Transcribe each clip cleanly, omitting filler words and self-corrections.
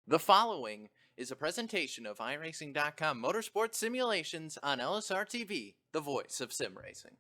The following is a presentation of iRacing.com Motorsports Simulations on LSRTV, the voice of sim racing.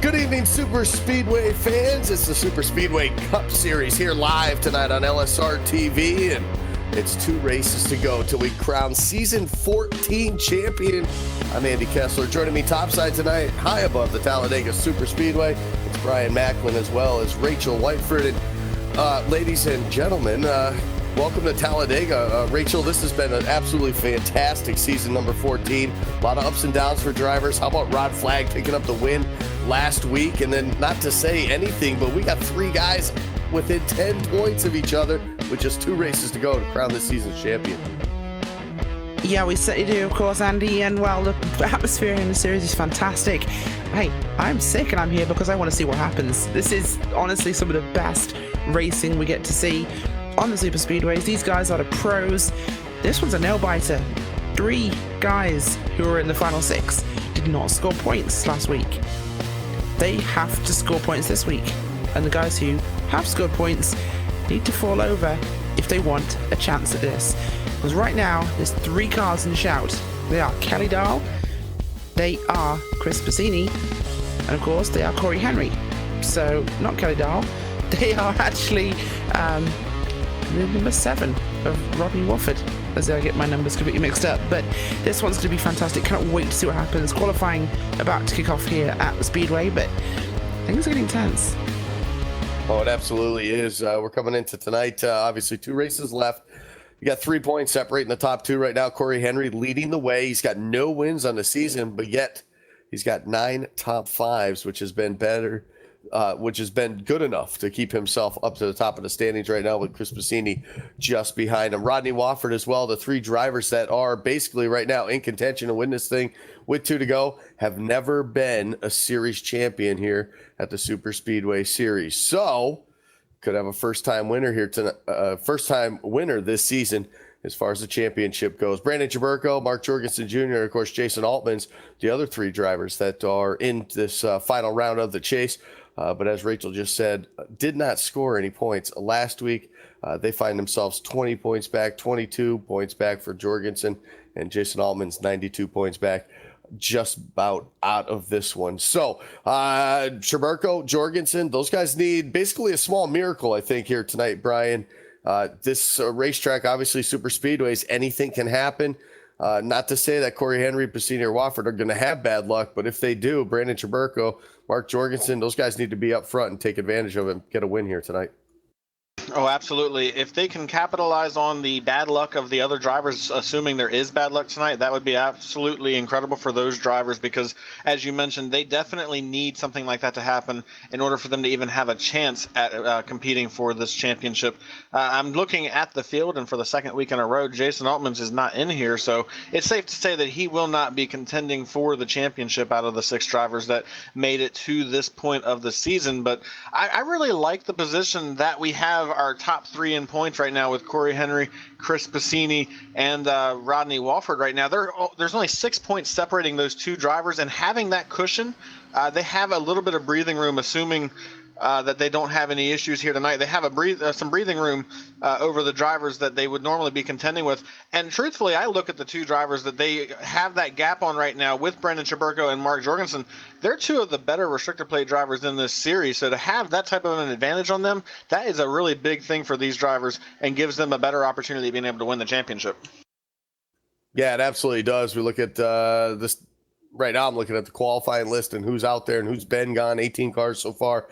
Good evening, Superspeedway fans. It's the Superspeedway Cup Series here live tonight on LSRTV, and it's 2 races to go till we crown Season 14 champion. I'm Andy Kessler. Joining me topside tonight, high above the Talladega Superspeedway, it's Brian Macklin as well as Rachel Whiteford. And ladies and gentlemen, welcome to Talladega. Rachel, this has been an absolutely fantastic season number 14. A lot of ups and downs for drivers. How about Rod Flagg picking up the win last week? And then, not to say anything, but we got 3 guys within 10 points of each other with just 2 races to go to crown this season's champion. Yeah, we certainly do, of course, Andy. And, well, the atmosphere in the series is fantastic. Hey, I'm sick and I'm here because I want to see what happens. This is honestly some of the best racing we get to see on the super speedways. These guys are the pros. This one's a nail-biter. 3 guys who were in the final 6 did not score points last week. They have to score points this week, and the guys who have scored points need to fall over if they want a chance at this. Because right now there's 3 cars in the shout. They are Kelly Dahl, they are Chris Bassini, and of course they are Corey Henry. So not Kelly Dahl, they are actually number 7 of Rodney Wofford, as I get my numbers completely mixed up. But this one's going to be fantastic. Cannot wait to see what happens. Qualifying about to kick off here at the Speedway, but things are getting tense. Oh, it absolutely is. We're coming into tonight. Obviously, 2 races left. You got 3 points separating the top 2 right now. Corey Henry leading the way. He's got no wins on the season, but yet he's got 9 top 5s, which has been better. Which has been good enough to keep himself up to the top of the standings right now, with Chris Bassini just behind him. Rodney Wofford as well. The 3 drivers that are basically right now in contention to win this thing with 2 to go have never been a series champion here at the Superspeedway Series. So could have a first-time winner here tonight, first-time winner this season as far as the championship goes. Brandon Jaberko, Mark Jorgensen Jr., and of course Jason Altman's the other 3 drivers that are in this final round of the chase. But as Rachel just said, did not score any points last week. They find themselves 20 points back, 22 points back for Jorgensen, and Jason Altman's 92 points back, just about out of this one. So Jaberko, Jorgensen, those guys need basically a small miracle, I think, here tonight, Brian. This racetrack, obviously super speedways, anything can happen. Not to say that Corey Henry, Bassini, or Wofford are going to have bad luck, but if they do, Brandon Jaberko, Mark Jorgensen, those guys need to be up front and take advantage of it and get a win here tonight. Oh, absolutely. If they can capitalize on the bad luck of the other drivers, assuming there is bad luck tonight, that would be absolutely incredible for those drivers because, as you mentioned, they definitely need something like that to happen in order for them to even have a chance at competing for this championship. I'm looking at the field, and for the second week in a row, Jason Altmans is not in here, so it's safe to say that he will not be contending for the championship out of the 6 drivers that made it to this point of the season. But I really like the position that we have our top 3 in points right now with Corey Henry, Chris Bassini, and Rodney Wofford right now. There's only 6 points separating those 2 drivers, and having that cushion, they have a little bit of breathing room, assuming that they don't have any issues here tonight. They have some breathing room over the drivers that they would normally be contending with. And truthfully, I look at the 2 drivers that they have that gap on right now with Brandon Jaberko and Mark Jorgensen. They're 2 of the better restrictor plate drivers in this series. So to have that type of an advantage on them, that is a really big thing for these drivers and gives them a better opportunity of being able to win the championship. Yeah, it absolutely does. We look at this right now. I'm looking at the qualifying list and who's out there and who's been gone. 18 cars so far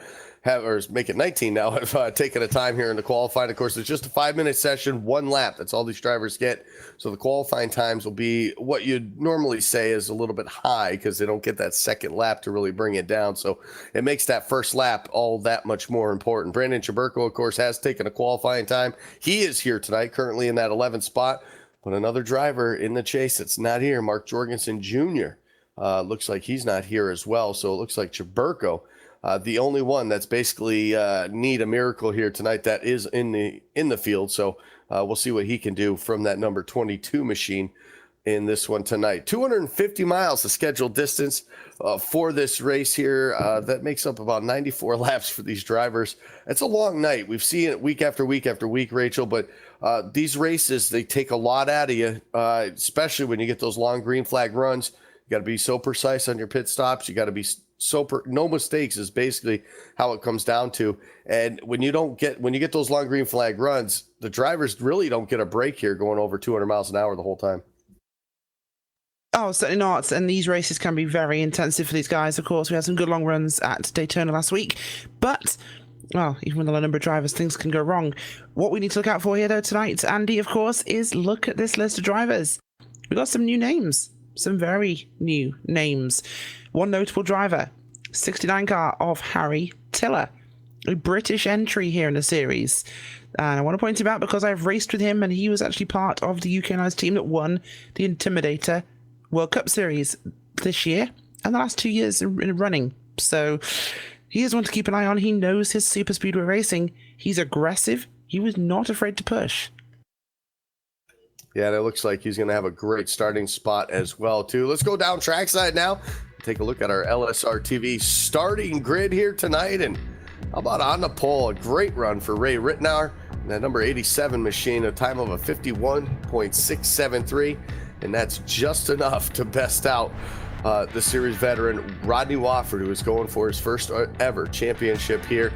make it 19 now, have taken a time here in the qualifying. Of course, it's just a 5-minute session, 1 lap. That's all these drivers get. So the qualifying times will be what you'd normally say is a little bit high because they don't get that second lap to really bring it down. So it makes that first lap all that much more important. Brandon Chaburko, of course, has taken a qualifying time. He is here tonight, currently in that 11th spot. But another driver in the chase that's not here, Mark Jorgensen Jr., looks like he's not here as well. So it looks like Chaburko, the only one that's basically need a miracle here tonight that is in the field. So we'll see what he can do from that number 22 machine in this one tonight. 250 miles the scheduled distance for this race here. That makes up about 94 laps for these drivers. It's a long night. We've seen it week after week after week, Rachel, but these races, they take a lot out of you, especially when you get those long green flag runs. You got to be so precise on your pit stops. You got to be no mistakes is basically how it comes down to. And when you get those long green flag runs, the drivers really don't get a break here going over 200 miles an hour the whole time. Oh, certainly not. And these races can be very intensive for these guys. Of course, we had some good long runs at Daytona last week, but well, even with a low number of drivers, things can go wrong. What we need to look out for here, though, tonight, Andy, of course, is look at this list of drivers. We've got some new names. Some very new names. One notable driver, 69 car of Harry Tiller, a British entry here in the series. And I want to point him out because I've raced with him and he was actually part of the UK Nice team that won the Intimidator World Cup Series this year and the last 2 years in running. So he is one to keep an eye on. He knows his Superspeedway racing. He's aggressive. He was not afraid to push. Yeah, it looks like he's going to have a great starting spot as well, too. Let's go down trackside now. Take a look at our LSRTV starting grid here tonight. And how about on the pole? A great run for Ray Rittenauer. And that number 87 machine, a time of a 51.673. And that's just enough to best out the series veteran Rodney Wofford, who is going for his first ever championship here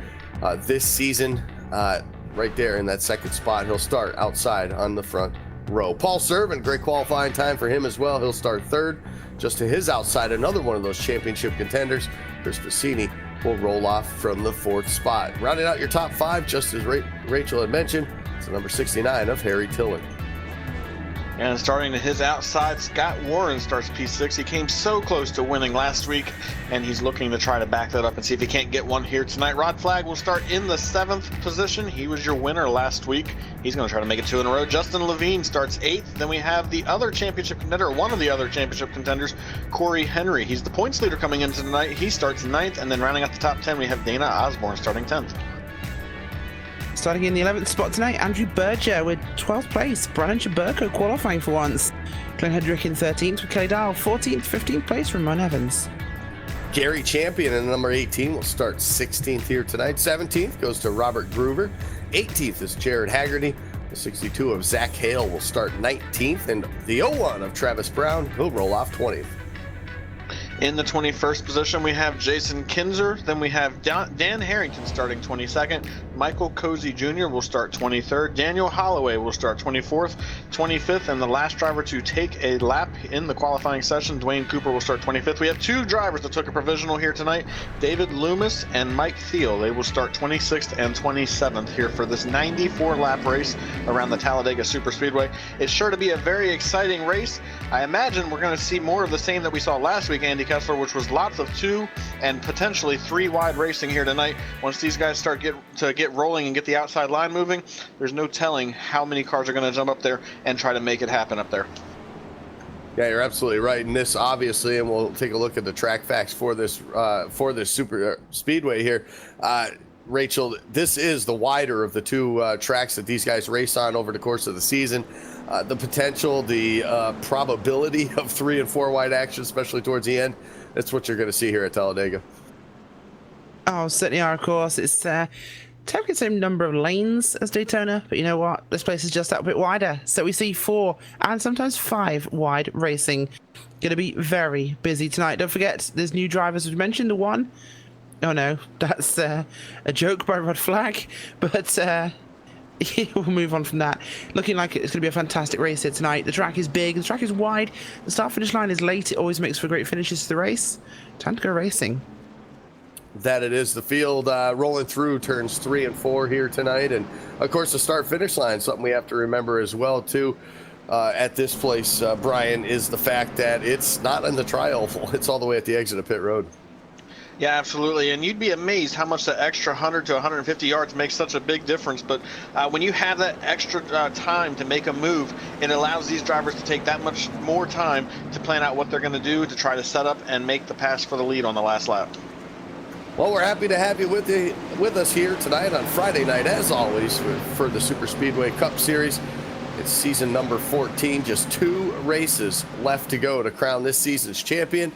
this season. Right there in that second spot. He'll start outside on the front row. Paul Servant, great qualifying time for him as well. He'll start third. Just to his outside, another one of those championship contenders. Chris Vicini will roll off from the 4th spot. Rounding out your top 5, just as Rachel had mentioned, it's the number 69 of Harry Tiller. And starting to his outside, Scott Warren starts P6. He came so close to winning last week, and he's looking to try to back that up and see if he can't get one here tonight. Rod Flagg will start in the 7th position. He was your winner last week. He's going to try to make it 2 in a row. Justin Levine starts 8th. Then we have the other championship contender, one of the other championship contenders, Corey Henry. He's the points leader coming into tonight. He starts 9th, and then rounding out the top 10, we have Dana Osborne starting 10th. Starting in the 11th spot tonight, Andrew Berger with 12th place. Brandon Chaburko qualifying for once. Glenn Hedrick in 13th with Kelly Dahl. 14th, 15th place from Ron Evans. Gary Champion in number 18 will start 16th here tonight. 17th goes to Robert Groover. 18th is Jared Haggerty. The 62 of Zach Hale will start 19th. And the 01 of Travis Brown, he'll roll off 20th. In the 21st position, we have Jason Kinzer. Then we have Dan Harrington starting 22nd. Michael Cozy Jr. will start 23rd. Daniel Holloway will start 24th, 25th, and the last driver to take a lap in the qualifying session, Dwayne Cooper, will start 25th. We have 2 drivers that took a provisional here tonight, David Loomis and Mike Thiel. They will start 26th and 27th here for this 94-lap race around the Talladega Superspeedway. It's sure to be a very exciting race. I imagine we're going to see more of the same that we saw last week, Andy Kessler, which was lots of 2 and potentially 3 wide racing here tonight. Once these guys start get rolling and get the outside line moving, there's no telling how many cars are going to jump up there and try to make it happen up there. Yeah, you're absolutely right. And this obviously, and we'll take a look at the track facts for this super speedway here. Rachel, this is the wider of the 2 tracks that these guys race on over the course of the season. The potential, the probability of 3 and 4 wide action, especially towards the end, that's what you're going to see here at Talladega. Oh, certainly are, of course. It's technically the same number of lanes as Daytona, but you know what? This place is just that bit wider. So we see 4 and sometimes 5 wide racing. Going to be very busy tonight. Don't forget, there's new drivers. We mentioned the one. Oh no, that's a joke by Rod Flagg, but we'll move on from that. Looking like it's going to be a fantastic race here tonight. The track is big, the track is wide, the start-finish line is late. It always makes for great finishes to the race. Time to go racing. that it is. The field rolling through turns 3 and 4 here tonight, and of course the start-finish line, something we have to remember as well too at this place, Brian, is the fact that it's not in the tri-oval. It's all the way at the exit of pit road. Yeah, absolutely. And you'd be amazed how much the extra 100 to 150 yards makes such a big difference. But when you have that extra time to make a move, it allows these drivers to take that much more time to plan out what they're going to do to try to set up and make the pass for the lead on the last lap. Well, we're happy to have you with us here tonight on Friday night, as always, for the Superspeedway Cup Series. It's season number 14, just 2 races left to go to crown this season's champion.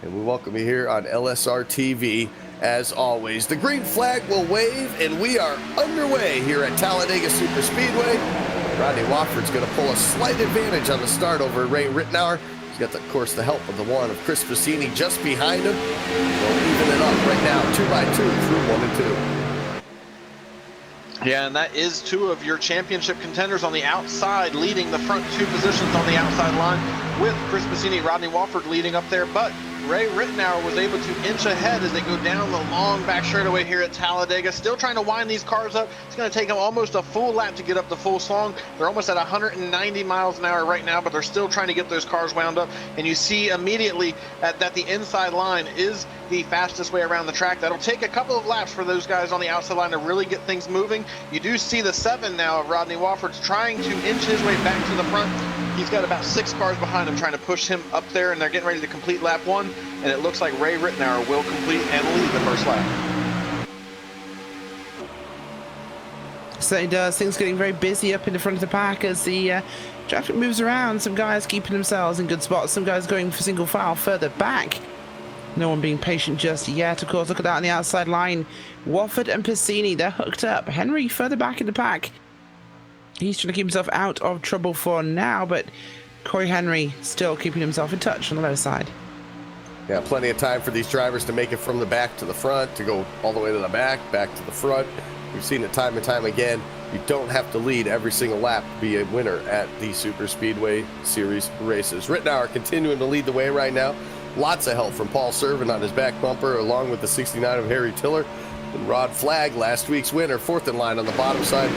And we welcome you here on LSRTV, as always. The green flag will wave, and we are underway here at Talladega Superspeedway. Rodney Wofford's going to pull a slight advantage on the start over Ray Rittenauer. He's got, of course, the help of the one of Chris Piscini just behind him. They'll even it up right now, 2 by 2 through 1 and 2. Yeah, and that is 2 of your championship contenders on the outside, leading the front 2 positions on the outside line, with Chris Piscini, Rodney Wofford leading up there. But Ray Rittenauer was able to inch ahead as they go down the long back straightaway here at Talladega, still trying to wind these cars up. It's going to take them almost a full lap to get up to full slung. They're almost at 190 miles an hour right now, but they're still trying to get those cars wound up. And you see immediately that the inside line is the fastest way around the track. That'll take a couple of laps for those guys on the outside line to really get things moving. You do see the 7 now of Rodney Wofford's trying to inch his way back to the front. He's got about 6 cars behind him trying to push him up there, and they're getting ready to complete lap 1. And it looks like Ray Rittenauer will complete and lead the first lap. Certainly does. Things getting very busy up in the front of the pack as the traffic moves around. Some guys keeping themselves in good spots. Some guys going for single file further back. No one being patient just yet. Of course, look at that on the outside line. Wofford and Piscini, they're hooked up. Henry further back in the pack. He's trying to keep himself out of trouble for now, but Corey Henry still keeping himself in touch on the low side. Yeah, plenty of time for these drivers to make it from the back to the front, to go all the way to the back to the front. We've seen it time and time again. You don't have to lead every single lap to be a winner at the Superspeedway Series races. Rittenauer continuing to lead the way right now. Lots of help from Paul Servin on his back bumper, along with the 69 of Harry Tiller. And Rod Flagg, last week's winner, 4th in line on the bottom side.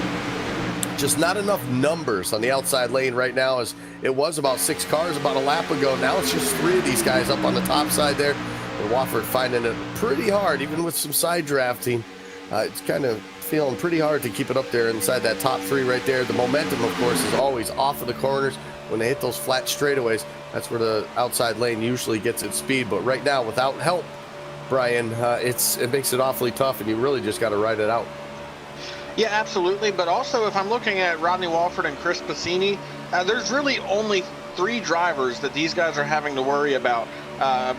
Just not enough numbers on the outside lane right now, as it was about 6 cars about a lap ago. Now it's just 3 of these guys up on the top side there. And Wofford finding it pretty hard, even with some side drafting. It's kind of feeling pretty hard to keep it up there inside that top 3 right there. The momentum, of course, is always off of the corners. When they hit those flat straightaways, that's where the outside lane usually gets its speed. But right now, without help, Brian, it makes it awfully tough, and you really just got to ride it out. Yeah, absolutely. But also, if I'm looking at Rodney Wofford and Chris Piscini, there's really only 3 drivers that these guys are having to worry about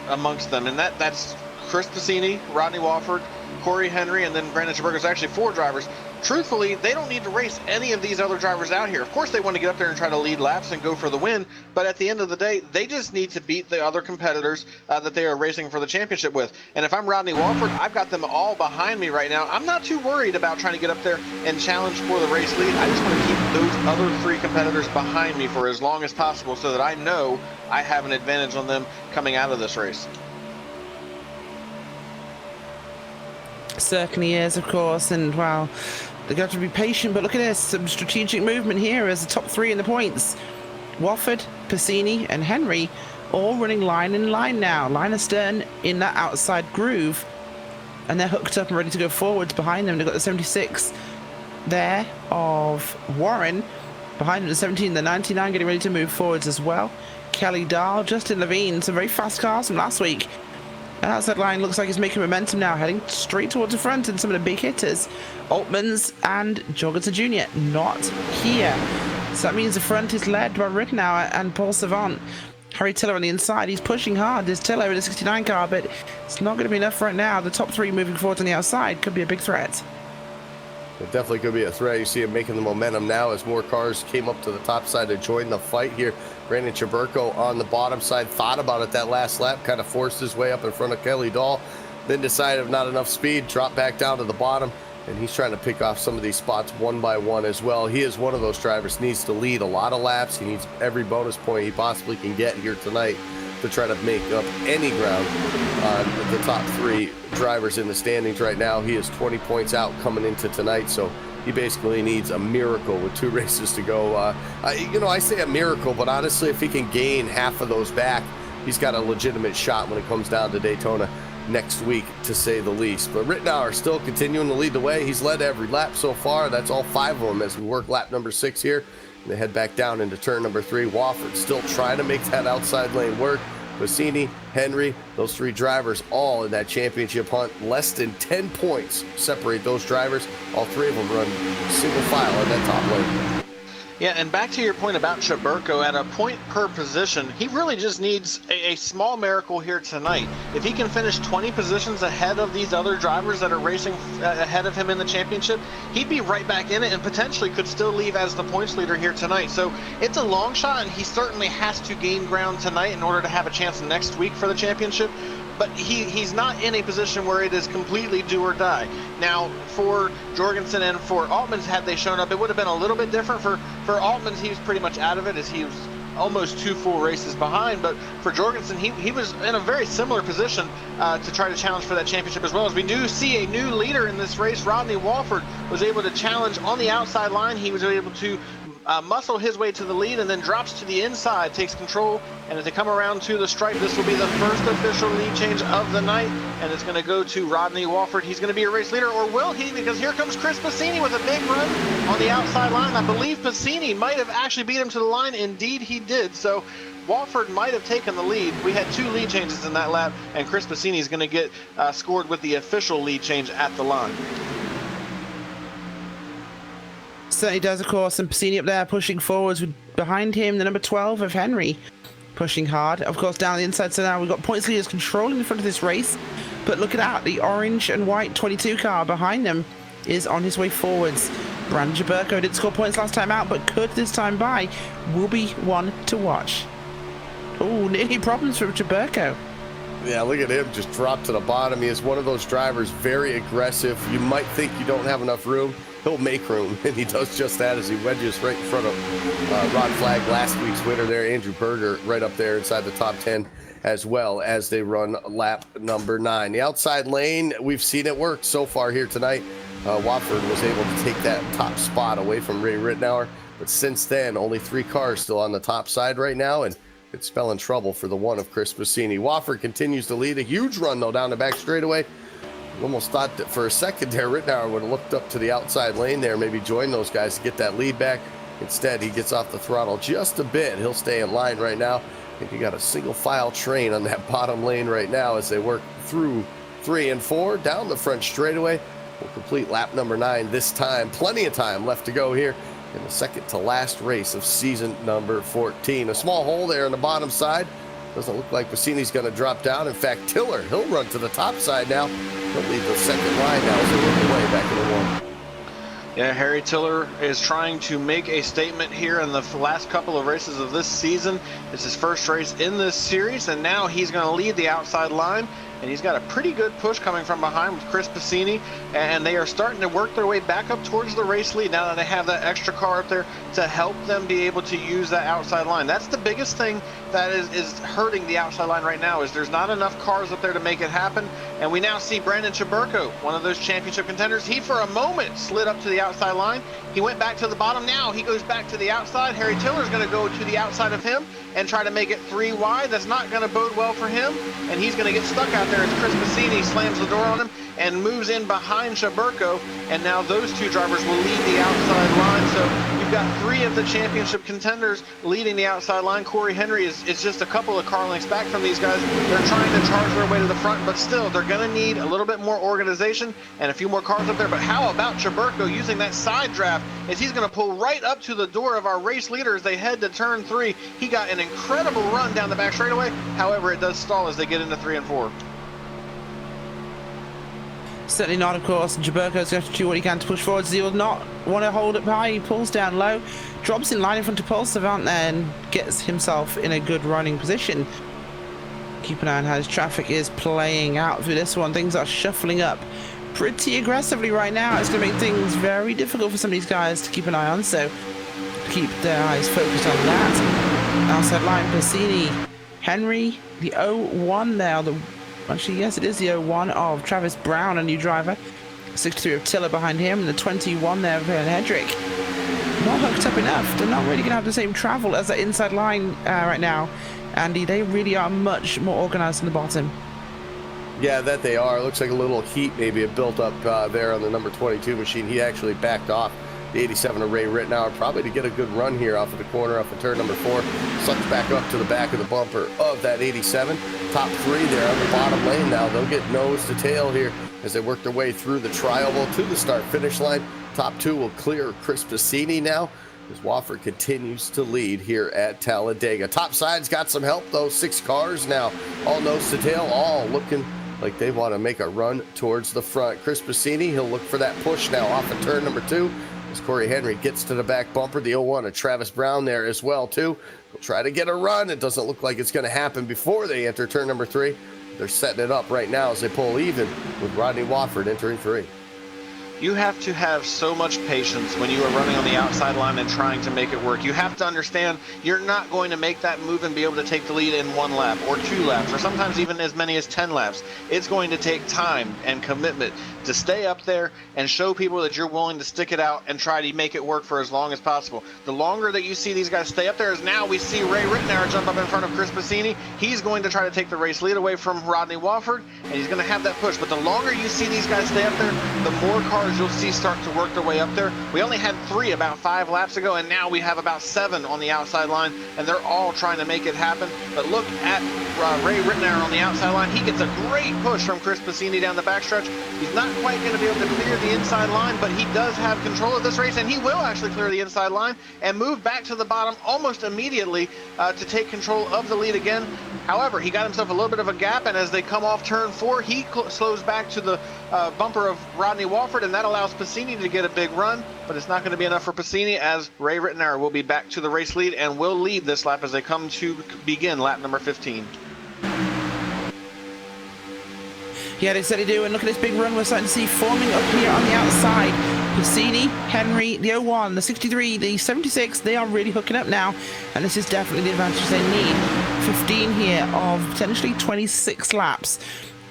amongst them, and that's Chris Piscini, Rodney Wofford, Corey Henry, and then Brandon Chaburg. There's actually 4 drivers. Truthfully, they don't need to race any of these other drivers out here. Of course, they want to get up there and try to lead laps and go for the win, but at the end of the day, they just need to beat the other competitors that they are racing for the championship with. And if I'm Rodney Wofford, I've got them all behind me right now. I'm not too worried about trying to get up there and challenge for the race lead. I just want to keep those other 3 competitors behind me for as long as possible so that I know I have an advantage on them coming out of this race. Certainly is, of course, and well, they've got to be patient, but look at this, some strategic movement here as the top 3 in the points. Wofford, Piscini, and Henry all running line in line now. Line astern in that outside groove, and they're hooked up and ready to go forwards behind them. They've got the 76 there of Warren. Behind them, the 17, the 99 getting ready to move forwards as well. Kelly Dahl, Justin Levine, some very fast cars from last week. And outside line looks like it's making momentum now, heading straight towards the front, and some of the big hitters, Altmans and Jorgensen Jr., not here. So that means the front is led by Rittenauer and Paul Savant. Harry Tiller on the inside, he's pushing hard. There's Tiller in the 69 car, but it's not going to be enough right now. The top 3 moving forward on the outside could be a big threat. It definitely could be a threat. You see him making the momentum now as more cars came up to the top side to join the fight here. Brandon Chaburko on the bottom side thought about it that last lap, kind of forced his way up in front of Kelly Dahl, then decided not enough speed, dropped back down to the bottom, and he's trying to pick off some of these spots one by one as well. He is one of those drivers, needs to lead a lot of laps. He needs every bonus point he possibly can get here tonight to try to make up any ground on the top 3 drivers in the standings right now. He is 20 points out coming into tonight, so he basically needs a miracle with 2 races to go. I say a miracle, but honestly, if he can gain half of those back, he's got a legitimate shot when it comes down to Daytona next week, to say the least. But Rittenauer still continuing to lead the way. He's led every lap so far. That's all 5 of them as we work lap number 6 here. And they head back down into turn number 3. Wofford still trying to make that outside lane work. Bassini, Henry, those 3 drivers all in that championship hunt. Less than 10 points separate those drivers. All 3 of them run single file in that top lane. Yeah, and back to your point about Chaburko, at a point per position, he really just needs a small miracle here tonight. If he can finish 20 positions ahead of these other drivers that are racing ahead of him in the championship, he'd be right back in it and potentially could still leave as the points leader here tonight. So it's a long shot, and he certainly has to gain ground tonight in order to have a chance next week for the championship. But he's not in a position where it is completely do or die. Now, for Jorgensen and for Altmans, had they shown up, it would have been a little bit different. For Altmans, he was pretty much out of it, as he was almost 2 full races behind. But for Jorgensen, he was in a very similar position to try to challenge for that championship, as well as we do see a new leader in this race. Rodney Walford was able to challenge on the outside line. He was able to muscle his way to the lead and then drops to the inside, takes control, and as they come around to the stripe, this will be the first official lead change of the night, and it's going to go to Rodney Walford. He's going to be a race leader, or will he? Because here comes Chris Bassini with a big run on the outside line. I believe Bassini might have actually beat him to the line. Indeed, he did. So Walford might have taken the lead. We had 2 lead changes in that lap, and Chris Bassini is going to get scored with the official lead change at the line. Certainly does, of course, and Bassini up there pushing forwards with behind him the number 12 of Henry, pushing hard. Of course, down the inside, so now we've got points leaders controlling in front of this race. But look at that, the orange and white 22 car behind them is on his way forwards. Brandon Chaburko didn't score points last time out, but could this time by. Will be one to watch. Oh, nearly problems for Chaburko. Yeah, look at him just drop to the bottom. He is one of those drivers, very aggressive. You might think you don't have enough room. He'll make room, and he does just that as he wedges right in front of Rod Flag, last week's winner there, Andrew Berger, right up there inside the top 10 as well as they run lap number 9. The outside lane, we've seen it work so far here tonight. Watford was able to take that top spot away from Ray Rittenauer, but since then, only 3 cars still on the top side right now, and it's spelling trouble for the one of Chris Bassini. Watford continues to lead. A huge run, though, down the back straightaway. Almost thought that for a second there, Rittenauer would have looked up to the outside lane there, maybe join those guys to get that lead back. Instead, he gets off the throttle just a bit. He'll stay in line right now. I think you got a single file train on that bottom lane right now as they work through 3 and 4 down the front straightaway. We'll complete lap number 9 this time. Plenty of time left to go here in the second to last race of season number 14. A small hole there on the bottom side. Doesn't look like Bassini's going to drop down. In fact, Tiller, he'll run to the top side now. He'll leave the second line now as they work their way back in the 1. Yeah, Harry Tiller is trying to make a statement here in the last couple of races of this season. It's his first race in this series, and now he's going to lead the outside line. And he's got a pretty good push coming from behind with Chris Bassini, and they are starting to work their way back up towards the race lead now that they have that extra car up there to help them be able to use that outside line. That's the biggest thing that is hurting the outside line right now, is there's not enough cars up there to make it happen. And we now see Brandon Chaburko, one of those championship contenders. He for a moment slid up to the outside line. He went back to the bottom. Now he goes back to the outside. Harry Tiller's going to go to the outside of him and try to make it 3 wide. That's not going to bode well for him, and he's going to get stuck out there as Chris Bassini slams the door on him and moves in behind Chaburko, and now those 2 drivers will lead the outside line. So you've got 3 of the championship contenders leading the outside line. Corey Henry is just a couple of car lengths back from these guys. They're trying to charge their way to the front, but still, they're going to need a little bit more organization and a few more cars up there. But how about Chaburko using that side draft, as he's going to pull right up to the door of our race leader as they head to turn 3. He got an incredible run down the back straightaway. However, it does stall as they get into 3 and 4. Certainly not, of course. Chaburko's going to do what he can to push forwards. He will not want to hold it high. He pulls down low, drops in line in front of Paul Savant there, and gets himself in a good running position. Keep an eye on how his traffic is playing out through this one. Things are shuffling up pretty aggressively right now. It's going to make things very difficult for some of these guys to keep an eye on, so keep their eyes focused on that. Outside line, Bassini, Henry, the 01 there. Actually, yes, it is the 01 of Travis Brown, a new driver. 63 of Tiller behind him, and the 21 there of Hedrick. Not hooked up enough. They're not really going to have the same travel as that inside line right now, Andy. They really are much more organized in the bottom. Yeah, that they are. It looks like a little heat maybe built up there on the number 22 machine. He actually backed off the 87 of Ray Rittenauer, probably to get a good run here off of the corner, off of turn number 4. Sucks back up to the back of the bumper of that 87. Top 3 there on the bottom lane now. They'll get nose to tail here as they work their way through the tri-oval to the start-finish line. Top 2 will clear Chris Piscini now as Wofford continues to lead here at Talladega. Top side's got some help, though. 6 cars now, all nose to tail, all looking like they want to make a run towards the front. Chris Piscini, he'll look for that push now off of turn number 2 as Corey Henry gets to the back bumper. The 01 of Travis Brown there as well, too. They'll try to get a run. It doesn't look like it's going to happen before they enter turn number 3. They're setting it up right now as they pull even with Rodney Wofford entering 3. You have to have so much patience when you are running on the outside line and trying to make it work. You have to understand you're not going to make that move and be able to take the lead in 1 lap or 2 laps or sometimes even as many as 10 laps. It's going to take time and commitment to stay up there and show people that you're willing to stick it out and try to make it work for as long as possible. The longer that you see these guys stay up there, as now we see Ray Rittenauer jump up in front of Chris Piscini. He's going to try to take the race lead away from Rodney Wofford, and he's going to have that push. But the longer you see these guys stay up there, the more cars you'll see start to work their way up there. We only had 3 about 5 laps ago, and now we have about 7 on the outside line, and they're all trying to make it happen. But look at Ray Rittenauer on the outside line. He gets a great push from Chris Piscini down the backstretch. He's not quite going to be able to clear the inside line, but he does have control of this race, and he will actually clear the inside line and move back to the bottom almost immediately to take control of the lead again. However, he got himself a little bit of a gap, and as they come off turn 4, he slows back to the bumper of Rodney Wofford, and that allows Piscini to get a big run, but it's not going to be enough for Piscini, as Ray Rittenauer will be back to the race lead and will lead this lap as they come to begin lap number 15. Yeah, they said they do, and look at this big run we're starting to see forming up here on the outside. Piscini, Henry, the 01, the 63, the 76, they are really hooking up now, and this is definitely the advantage they need. 15 here of potentially 26 laps.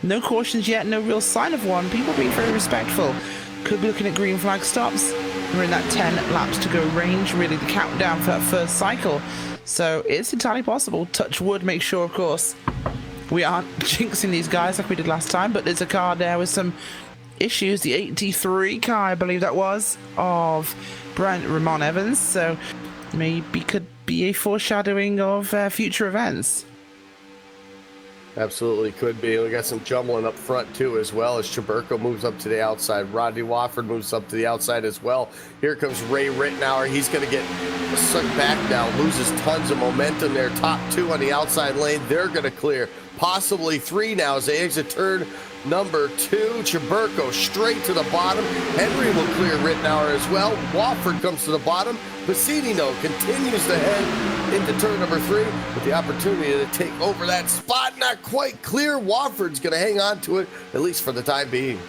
No cautions yet, no real sign of one. People being very respectful. Could be looking at green flag stops. We're in that 10 laps to go range, really the countdown for that first cycle. So it's entirely possible. Touch wood, make sure, of course, we aren't jinxing these guys like we did last time, but there's a car there with some issues. The 83 car, I believe that was, of Ramon Evans. So maybe could be a foreshadowing of future events. Absolutely could be. We got some jumbling up front too as well as Chaburko moves up to the outside. Rodney Wofford moves up to the outside as well. Here comes Ray Rittenauer. He's going to get sucked back now, loses tons of momentum there. Top 2 on the outside lane. They're going to clear. Possibly 3 now as they exit turn number 2. Chaburko straight to the bottom. Henry will clear Rittenauer as well. Wofford comes to the bottom. Piscini continues to head into turn number 3 with the opportunity to take over that spot. Not quite clear. Wofford's going to hang on to it, at least for the time being.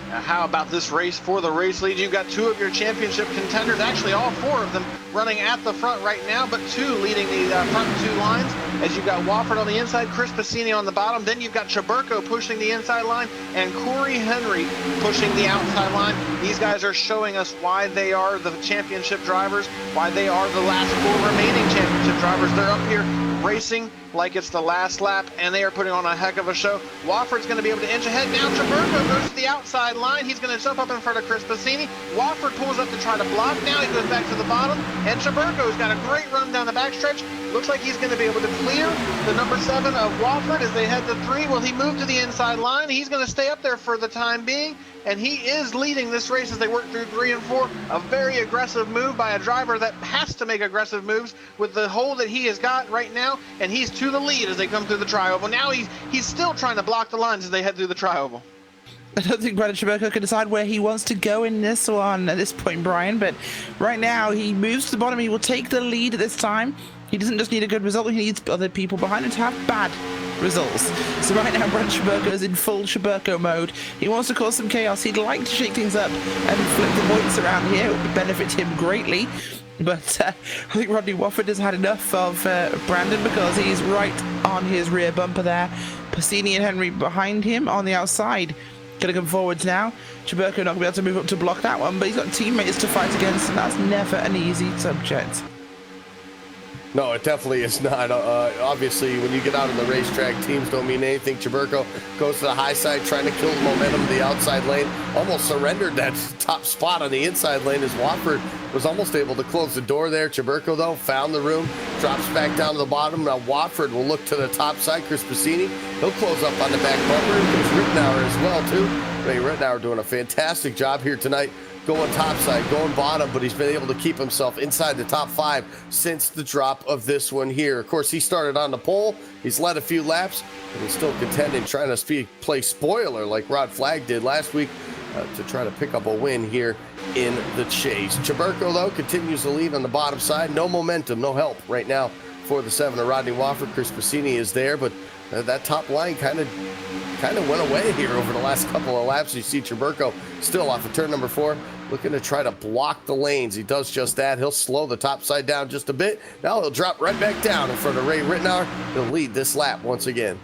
Now, how about this race for the race lead? You've got 2 of your championship contenders, actually all 4 of them running at the front right now, but 2 leading the front 2 lines, as you've got Wofford on the inside, Chris Piscini on the bottom. Then you've got Chaburko pushing the inside line and Corey Henry pushing the outside line. These guys are showing us why they are the championship drivers, why they are the last 4 remaining championship drivers. They're up here racing like it's the last lap, and they are putting on a heck of a show. Wofford's going to be able to inch ahead. Now Chaburko goes to the outside line. He's going to jump up in front of Chris Piscini. Wofford pulls up to try to block. Now he goes back to the bottom, and Chaburko's got a great run down the backstretch. Looks like he's going to be able to clear the number 7 of Wofford as they head to 3. Will he move to the inside line? He's going to stay up there for the time being, and he is leading this race as they work through 3 and 4. A very aggressive move by a driver that has to make aggressive moves with the hole that he has got right now, and he's to the lead as they come through the tri-oval. Now he's still trying to block the lines as they head through the tri-oval. I don't think Brandon Chaburko can decide where he wants to go in this one at this point, Brian, but right now he moves to the bottom. He will take the lead at this time. He doesn't just need a good result, he needs other people behind him to have bad results. So right now Brandon Chaburko is in full Chaburko mode. He wants to cause some chaos. He'd like to shake things up and flip the points around here. It would benefit him greatly. But I think Rodney Wofford has had enough of Brandon, because he's right on his rear bumper there. Passini and Henry behind him on the outside. Going to come forwards now. Chaburko not going to be able to move up to block that one, but he's got teammates to fight against, and that's never an easy subject. No, it definitely is not. Obviously, when you get out on the racetrack, teams don't mean anything. Chaburko goes to the high side, trying to kill the momentum of the outside lane. Almost surrendered that top spot on the inside lane as Wofford was almost able to close the door there. Chaburko, though, found the room, drops back down to the bottom. Now Wofford will look to the top side. Chris Passini, he'll close up on the back bumper. There's Rittenauer as well, too. Ray Rittenauer doing a fantastic job here tonight, going topside, going bottom, but he's been able to keep himself inside the top 5 since the drop of this one here. Of course, he started on the pole. He's led a few laps, but he's still contending, trying to play spoiler like Rod Flagg did last week to try to pick up a win here in the chase. Chaburko, though, continues to lead on the bottom side. No momentum, no help right now for the 7 of Rodney Wofford. Chris Passini is there, but that top line kind of went away here over the last couple of laps. You see Chaburko still off of turn number 4, looking to try to block the lanes. He does just that. He'll slow the top side down just a bit. Now he'll drop right back down in front of Ray Rittenauer. He'll lead this lap once again.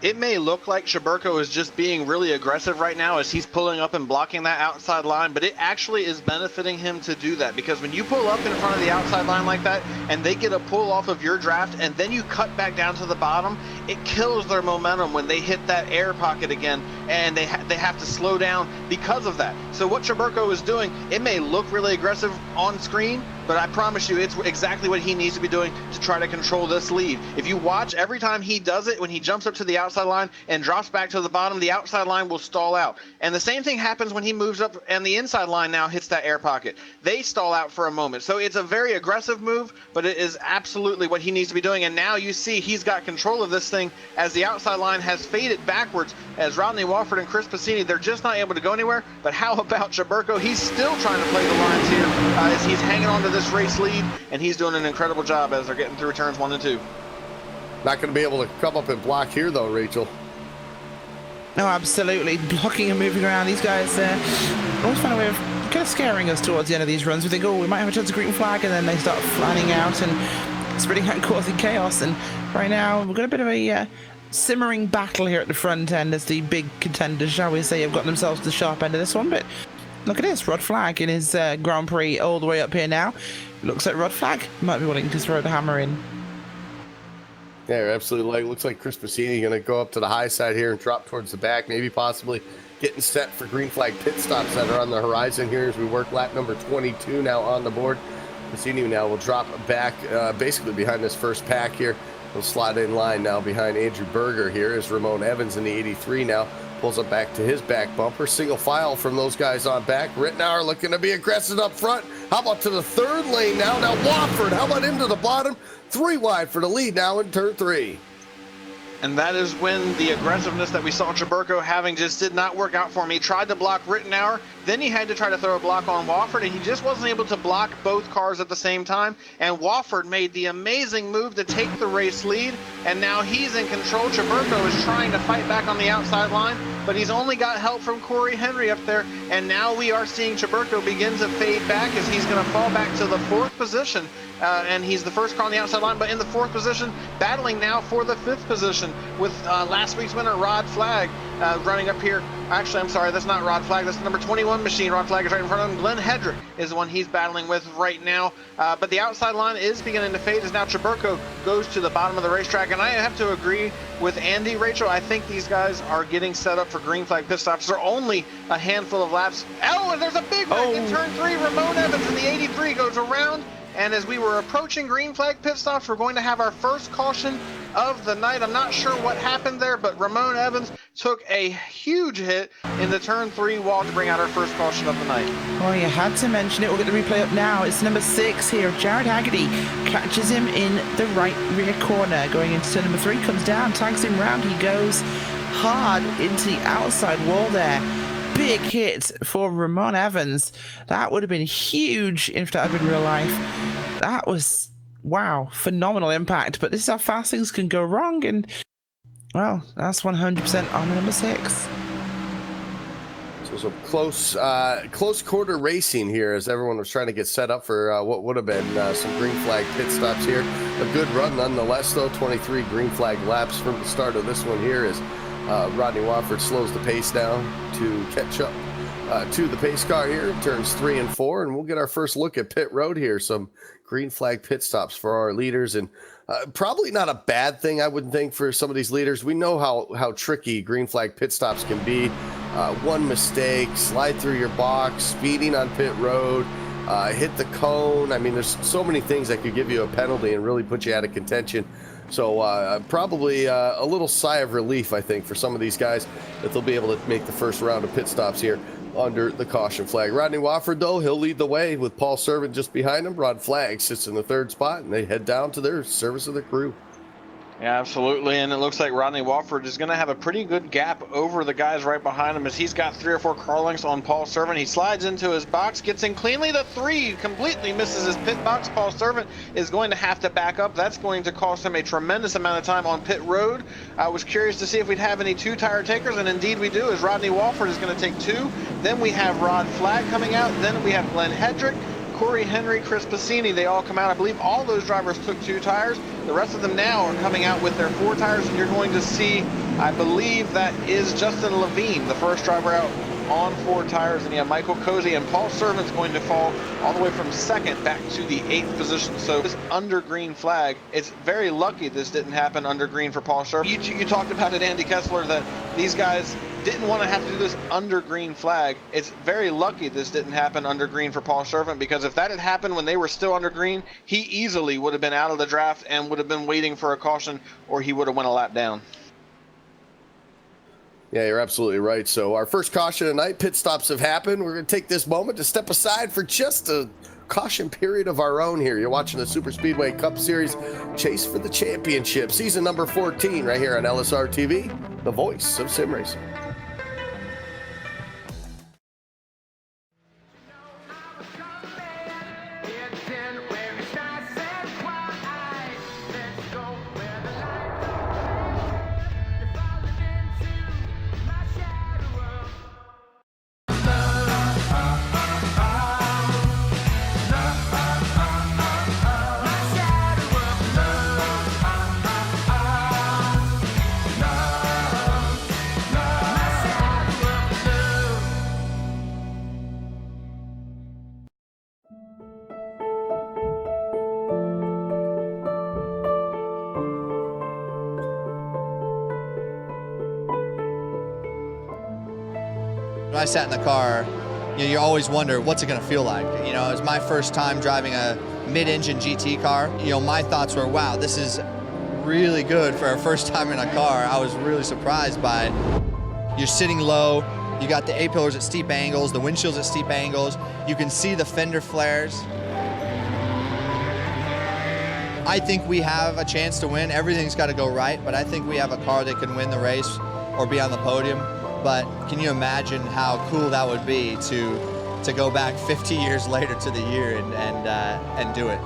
It may look like Chaburko is just being really aggressive right now as he's pulling up and blocking that outside line, but it actually is benefiting him to do that, because when you pull up in front of the outside line like that and they get a pull off of your draft and then you cut back down to the bottom, it kills their momentum when they hit that air pocket again, and they have to slow down because of that. So what Chaburko is doing, it may look really aggressive on screen, but I promise you it's exactly what he needs to be doing to try to control this lead. If you watch, every time he does it, when he jumps up to the outside line and drops back to the bottom, the outside line will stall out. And the same thing happens when he moves up and the inside line now hits that air pocket. They stall out for a moment. So it's a very aggressive move, but it is absolutely what he needs to be doing. And now you see he's got control of this thing as the outside line has faded backwards, as Rodney Wofford and Chris Passini, they're just not able to go anywhere. But how about Chaburko? He's still trying to play the lines here as he's hanging on to this race lead, and he's doing an incredible job as they're getting through turns 1 and 2. Not going to be able to come up and block here, though, Rachel. No, absolutely. Blocking and moving around. These guys always find a way of kind of scaring us towards the end of these runs. We think, oh, we might have a chance of green flag, and then they start flanning out and spreading out and causing chaos. And right now, we've got a bit of a simmering battle here at the front end as the big contenders, shall we say, have gotten themselves to the sharp end of this one. But look at this, Rod Flagg in his Grand Prix all the way up here now. Looks like Rod Flagg might be willing to throw the hammer in. Yeah, you're absolutely right. Looks like Chris Passini going to go up to the high side here and drop towards the back, maybe possibly getting set for green flag pit stops that are on the horizon here as we work lap number 22 now on the board. Passini now will drop back basically behind this first pack here. He'll slide in line now behind Andrew Berger here as Ramon Evans in the 83 now pulls up back to his back bumper. Single file from those guys on back. Rittenauer looking to be aggressive up front. How about to the third lane now? Now Wofford, how about into the bottom? 3 wide for the lead now in turn 3. And that is when the aggressiveness that we saw Chaburko having just did not work out for him. He tried to block Rittenauer, then he had to try to throw a block on Wofford, and he just wasn't able to block both cars at the same time. And Wofford made the amazing move to take the race lead, and now he's in control. Chaburko is trying to fight back on the outside line, but he's only got help from Corey Henry up there. And now we are seeing Chaburko begin to fade back as he's going to fall back to the 4th position. And he's the first car on the outside line, but in the 4th position, battling now for the 5th position with last week's winner, Rod Flagg, running up here. Actually, I'm sorry, that's not Rod Flagg. That's the number 21 machine. Rod Flagg is right in front of him. Glenn Hedrick is the one he's battling with right now. But the outside line is beginning to fade as now Chaburko goes to the bottom of the racetrack. And I have to agree with Andy, Rachel. I think these guys are getting set up for green flag pit stops. They're only a handful of laps. Oh, and there's a big wreck in turn 3. Ramon Evans in the 83 goes around. And as we were approaching green flag pit stops, we're going to have our first caution of the night. I'm not sure what happened there, but Ramon Evans took a huge hit in the turn 3 wall to bring out our first caution of the night. Well, you had to mention it. We'll get the replay up now. It's number 6 here. Jared Haggerty catches him in the right rear corner. Going into turn number 3, comes down, tags him round. He goes hard into the outside wall there. Big hit for Ramon Evans. That would have been huge if that had been real life. That was, wow, phenomenal impact. But this is how fast things can go wrong. And, well, that's 100% on number 6. So was a close quarter racing here as everyone was trying to get set up for what would have been some green flag pit stops here. A good run nonetheless, though. 23 green flag laps from the start of this one here as Rodney Wofford slows the pace down to catch up to the pace car here. Turns 3 and 4, and we'll get our first look at pit road here. Some green flag pit stops for our leaders, and probably not a bad thing, I wouldn't think, for some of these leaders. We know how tricky green flag pit stops can be. One mistake, slide through your box, speeding on pit road, hit the cone. I mean, there's so many things that could give you a penalty and really put you out of contention. So probably a little sigh of relief, I think, for some of these guys that they'll be able to make the first round of pit stops here under the caution flag. Rodney Wofford, though, he'll lead the way with Paul Servant just behind him. Rod Flagg sits in the 3rd spot, and they head down to their service of the crew. Yeah, absolutely, and it looks like Rodney Wofford is going to have a pretty good gap over the guys right behind him as he's got 3 or 4 car lengths on Paul Servant. He slides into his box, gets in cleanly the 3, completely misses his pit box. Paul Servant is going to have to back up. That's going to cost him a tremendous amount of time on pit road. I was curious to see if we'd have any 2-tire takers, and indeed we do, as Rodney Wofford is going to take 2. Then we have Rod Flagg coming out. Then we have Glenn Hedrick, Corey Henry, Chris Passini. They all come out. I believe all those drivers took 2 tires. The rest of them now are coming out with their 4 tires, and you're going to see, I believe that is Justin Levine, the first driver out on 4 tires, and you have Michael Cozy, and Paul Servant's going to fall all the way from 2nd back to the 8th position. So this under green flag, it's very lucky this didn't happen under green for Paul Servant. You talked about it, Andy Kessler, that these guys didn't want to have to do this under green flag. It's very lucky this didn't happen under green for Paul Servant, because if that had happened when they were still under green, he easily would have been out of the draft and would have been waiting for a caution, or he would have went a lap down. Yeah, you're absolutely right. So our first caution tonight, pit stops have happened. We're going to take this moment to step aside for just a caution period of our own here. You're watching the Superspeedway Cup Series Chase for the Championship, season number 14, right here on LSRTV, the voice of sim racing. When I sat in the car, you always wonder, what's it going to feel like? It was my first time driving a mid-engine GT car. My thoughts were, wow, this is really good for our first time in a car. I was really surprised by it. You're sitting low, you got the A-pillars at steep angles, the windshields at steep angles, you can see the fender flares. I think we have a chance to win. Everything's got to go right, but I think we have a car that can win the race or be on the podium. But can you imagine how cool that would be to go back 50 years later to the year and do it?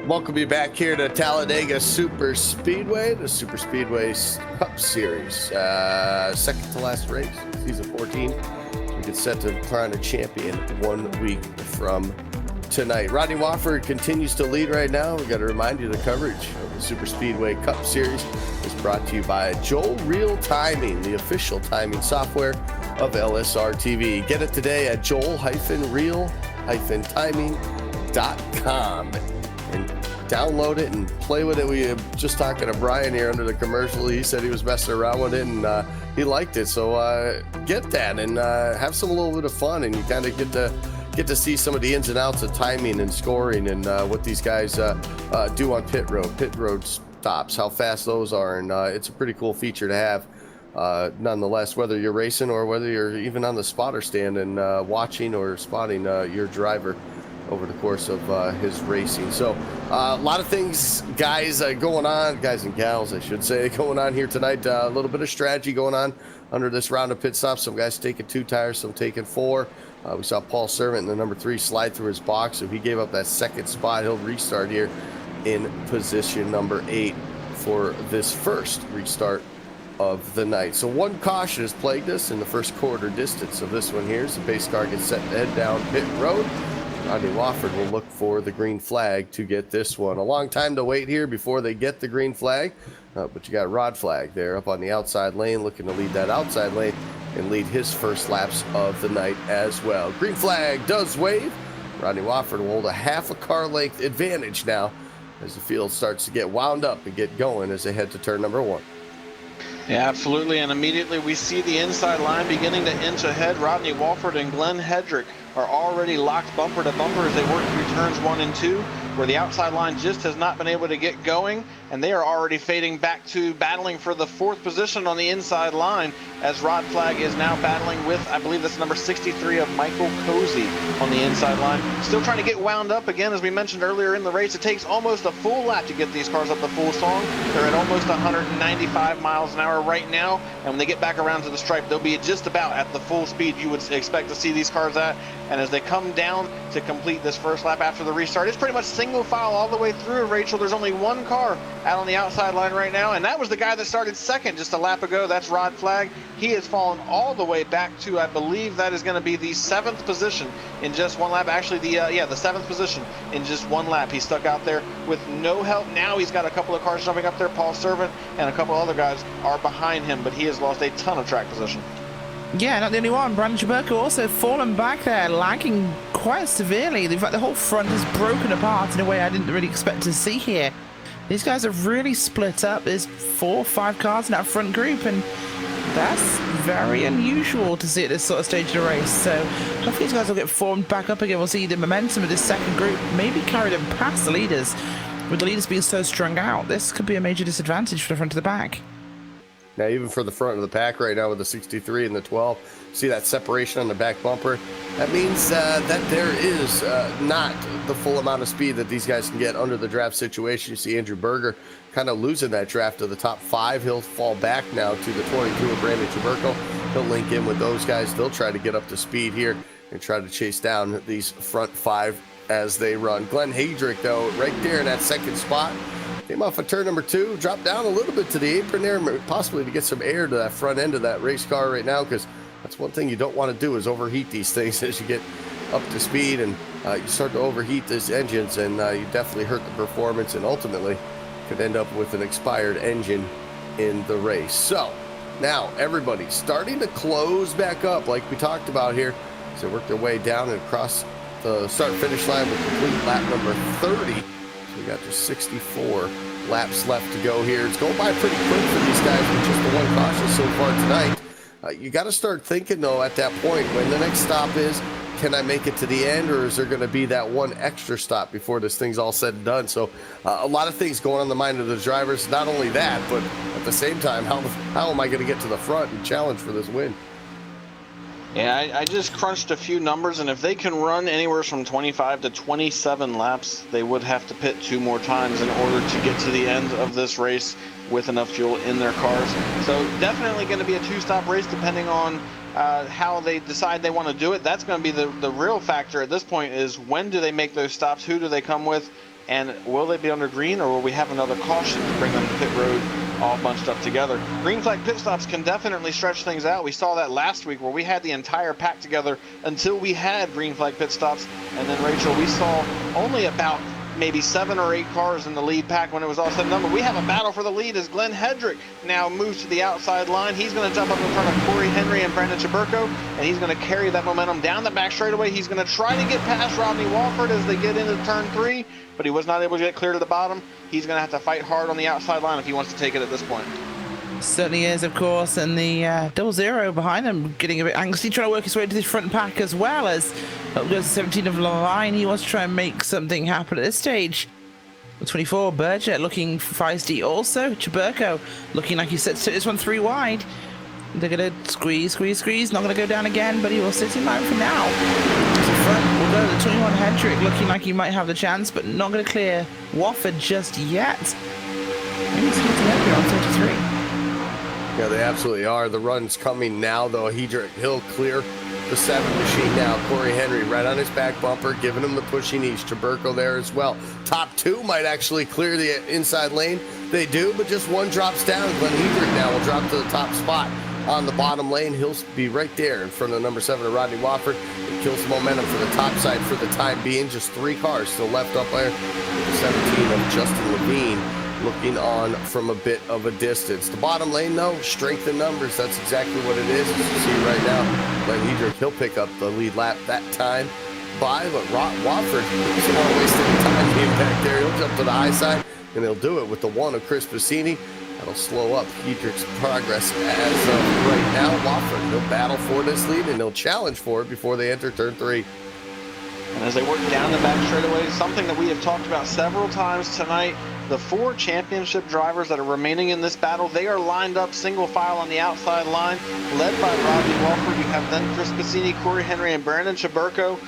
Welcome you back here to Talladega Superspeedway, the Superspeedway Cup Series. Second to last race, season 14. We get set to crown a champion 1 week from tonight. Rodney Wofford continues to lead right now. We got to remind you the coverage of the Superspeedway Cup Series is brought to you by Joel Real Timing, the official timing software of LSRTV. Get it today at joel-real-timing.com. and download it and play with it. We were just talking to Brian here under the commercial. He said he was messing around with it and he liked it. So get that and have a little bit of fun, and you kind of get to see some of the ins and outs of timing and scoring and what these guys do on pit road stops, how fast those are, and it's a pretty cool feature to have. Nonetheless, whether you're racing or whether you're even on the spotter stand and watching or spotting your driver over the course of his racing. So a lot of things, guys, going on, guys and gals, I should say, going on here tonight. A little bit of strategy going on under this round of pit stops. Some guys taking 2 tires, some taking 4. We saw Paul Servant in the number 3 slide through his box. So he gave up that second spot. He'll restart here in position number 8 for this first restart of the night. So one caution has plagued us in the first quarter distance of this one here as the pace car gets set to head down pit road. Rodney Wofford will look for the green flag to get this one. A long time to wait here before they get the green flag, but you got Rod Flag there up on the outside lane looking to lead that outside lane and lead his first laps of the night as well. Green flag does wave. Rodney Wofford will hold a half a car length advantage now as the field starts to get wound up and get going as they head to turn number 1. Yeah, absolutely, and immediately we see the inside line beginning to inch ahead. Rodney Wofford and Glenn Hedrick are already locked bumper to bumper as they work through turns 1 and 2, where the outside line just has not been able to get going, and they are already fading back to battling for the 4th position on the inside line as Rod Flag is now battling with, I believe that's number 63 of Michael Cozy on the inside line. Still trying to get wound up again, as we mentioned earlier in the race. It takes almost a full lap to get these cars up the full song. They're at almost 195 miles an hour right now, and when they get back around to the stripe, they'll be just about at the full speed you would expect to see these cars at. And as they come down to complete this first lap after the restart, it's pretty much single file all the way through. Rachel, there's only one car out on the outside line right now, and that was the guy that started second just a lap ago. That's Rod Flag. He has fallen all the way back to, I believe that is going to be the 7th position in just one lap. Actually, the 7th position in just one lap. He stuck out there with no help. Now he's got a couple of cars jumping up there. Paul Servant and a couple other guys are behind him, but he has lost a ton of track position. Yeah, not the only one. Brandon Jaberko also fallen back there, lagging quite severely. In fact, the whole front is broken apart in a way I didn't really expect to see here. These guys are really split up. There's 4 or 5 cars in that front group, and that's very unusual to see at this sort of stage of the race. So hopefully these guys will get formed back up again. We'll see the momentum of this second group maybe carry them past the leaders. With the leaders being so strung out, this could be a major disadvantage for the front of the pack. Now, even for the front of the pack right now with the 63 and the 12, see that separation on the back bumper? That means that there is not the full amount of speed that these guys can get under the draft situation. You see Andrew Berger kind of losing that draft to the top 5. He'll fall back now to the 22 of Brandon Jaberko. He'll link in with those guys. They'll try to get up to speed here and try to chase down these front 5 as they run. Glenn Hedrick, though, right there in that second spot. Came off of turn number 2, dropped down a little bit to the apron there, possibly to get some air to that front end of that race car right now, because that's one thing you don't want to do is overheat these things as you get up to speed, and you start to overheat these engines, and you definitely hurt the performance, and ultimately could end up with an expired engine in the race. So now everybody's starting to close back up like we talked about here. So work their way down and across the start-finish line with complete lap number 30. We got just 64 laps left to go here. It's going by pretty quick for these guys with just the one caution so far tonight. You got to start thinking, though, at that point when the next stop is, can I make it to the end, or is there going to be that one extra stop before this thing's all said and done? So a lot of things going on in the mind of the drivers. Not only that, but at the same time, how am I going to get to the front and challenge for this win? Yeah, I just crunched a few numbers, and if they can run anywhere from 25 to 27 laps, they would have to pit 2 more times in order to get to the end of this race with enough fuel in their cars. So definitely going to be a 2-stop race depending on how they decide they want to do it. That's going to be the real factor at this point, is when do they make those stops, who do they come with And will they be under green, or will we have another caution to bring them to pit road all bunched up together? Green flag pit stops can definitely stretch things out. We saw that last week where we had the entire pack together until we had green flag pit stops. And then, Rachel, we saw only about maybe 7 or 8 cars in the lead pack when it was all said and done. But we have a battle for the lead as Glenn Hedrick now moves to the outside line. He's going to jump up in front of Corey Henry and Brandon Chaburko, and he's going to carry that momentum down the back straightaway. He's going to try to get past Rodney Walford as they get into turn 3, but he was not able to get clear to the bottom. He's going to have to fight hard on the outside line if he wants to take it at this point. Certainly is, of course, and the 00 behind them getting a bit angsty, trying to work his way to this front pack as well as up goes the 17 of the line. He wants to try and make something happen at this stage. The 24, Berger looking feisty also. Chaburko looking like he's set to this one 3 wide. They're going to squeeze, not going to go down again, but he will sit in line for now. To front will go the 21 Hedrick, looking like he might have the chance, but not going to clear Wofford just yet. I think he's going to get on 33. Yeah, they absolutely are. The run's coming now, though. He'll clear the 7 machine now. Corey Henry right on his back bumper, giving him the pushing east. Chaburko there as well. Top 2 might actually clear the inside lane. They do, but just one drops down. Glenn Hedrick now will drop to the top spot on the bottom lane. He'll be right there in front of number 7 of Rodney Wofford. It kills the momentum for the top side for the time being. Just 3 cars still left up there. The 17 of Justin Levine looking on from a bit of a distance. The bottom lane, though, strength in numbers. That's exactly what it is. As you see right now, Glenn Hedrick, he'll pick up the lead lap that time by, but Wofford doesn't want to waste any time being back there. He'll jump to the high side, and he'll do it with the 1 of Chris Bassini. That'll slow up Hedrick's progress as of right now. Wofford, he'll battle for this lead, and he'll challenge for it before they enter turn 3. And as they work down the back straightaway, something that we have talked about several times tonight, the 4 championship drivers that are remaining in this battle, they are lined up single file on the outside line, led by Rodney Walford. You have then Chris Bassini, Corey Henry, and Brandon Chaburko.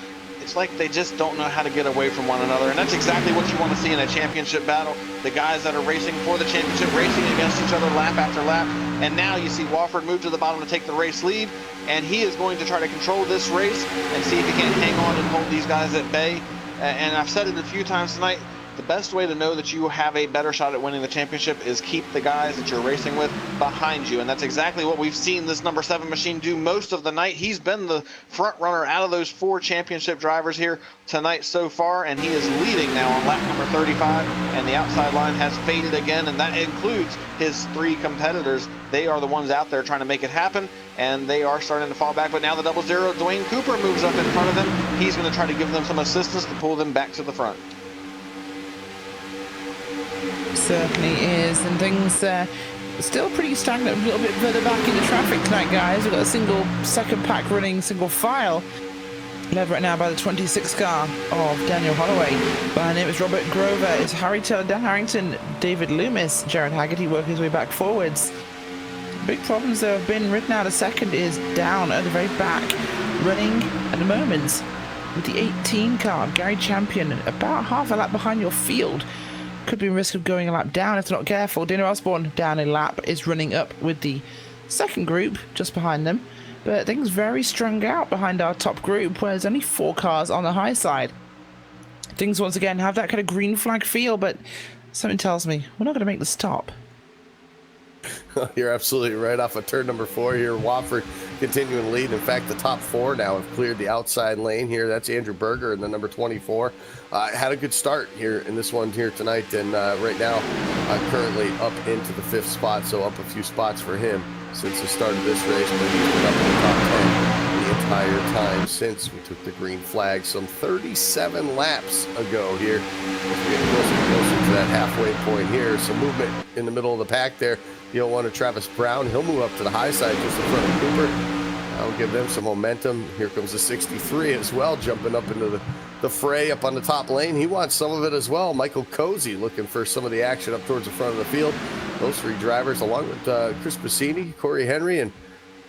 It's like they just don't know how to get away from one another, and that's exactly what you want to see in a championship battle. The guys that are racing for the championship, racing against each other lap after lap. And now you see Wofford move to the bottom to take the race lead, and he is going to try to control this race and see if he can't hang on and hold these guys at bay. And I've said it a few times tonight, the best way to know that you have a better shot at winning the championship is keep the guys that you're racing with behind you. And that's exactly what we've seen this number 7 machine do most of the night. He's been the front runner out of those 4 championship drivers here tonight so far, and he is leading now on lap number 35, and the outside line has faded again, and that includes his 3 competitors. They are the ones out there trying to make it happen, and they are starting to fall back. But now the 00, Dwayne Cooper, moves up in front of them. He's going to try to give them some assistance to pull them back to the front. Certainly is, and things still pretty stagnant, a little bit further back in the traffic tonight, guys. We've got a single second pack running single file, led right now by the 26 car of Daniel Holloway. Behind him is Robert Grover, is Harry Taylor, Dan Harrington, David Loomis, Jared Haggerty working his way back forwards. Big problems though have been written out. A second is down at the very back, running at the moment with the 18 car, Gary Champion, about half a lap behind your field. Could be a risk of going a lap down if they're not careful. Dana Osborne down a lap is running up with the second group just behind them, but things very strung out behind our top group where there's only 4 cars on the high side. Things once again have that kind of green flag feel, but something tells me we're not going to make the stop. You're absolutely right. Off of turn number 4 here, Wofford continuing to lead. In fact, the top 4 now have cleared the outside lane here. That's Andrew Berger in the number 24. Had a good start here in this one here tonight, and right now currently up into the 5th spot, so up a few spots for him since the start of this race, but he's been up in the top 10 the entire time since we took the green flag some 37 laps ago here. As we get closer and closer to that halfway point here, some movement in the middle of the pack there. You'll want to Travis Brown. He'll move up to the high side just in front of Cooper. That'll give them some momentum. Here comes the 63 as well, jumping up into the fray up on the top lane. He wants some of it as well. Michael Cozy looking for some of the action up towards the front of the field. Those 3 drivers, along with Chris Bassini, Corey Henry, and